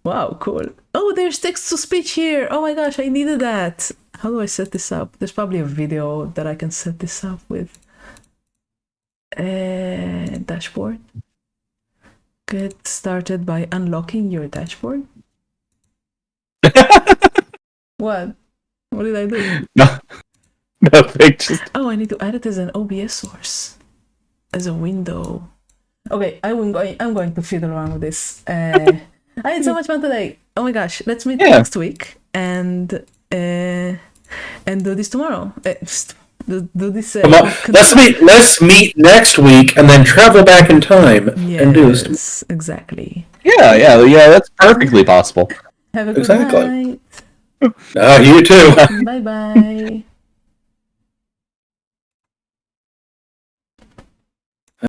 Wow, cool. Oh, there's text to speech here. Oh my gosh, I needed that. How do I set this up? There's probably a video that I can set this up with. Dashboard. Get started by unlocking your dashboard. What? What did I do? Nothing. Just... Oh, I need to add it as an OBS source, as a window. Okay, I'm going to fiddle around with this. I had so much fun today. Oh my gosh, let's meet next week and do this tomorrow. Do this. Let's meet next week and then travel back in time and do this. Yes, exactly. Yeah. That's perfectly possible. Have a good night. You too. Bye bye.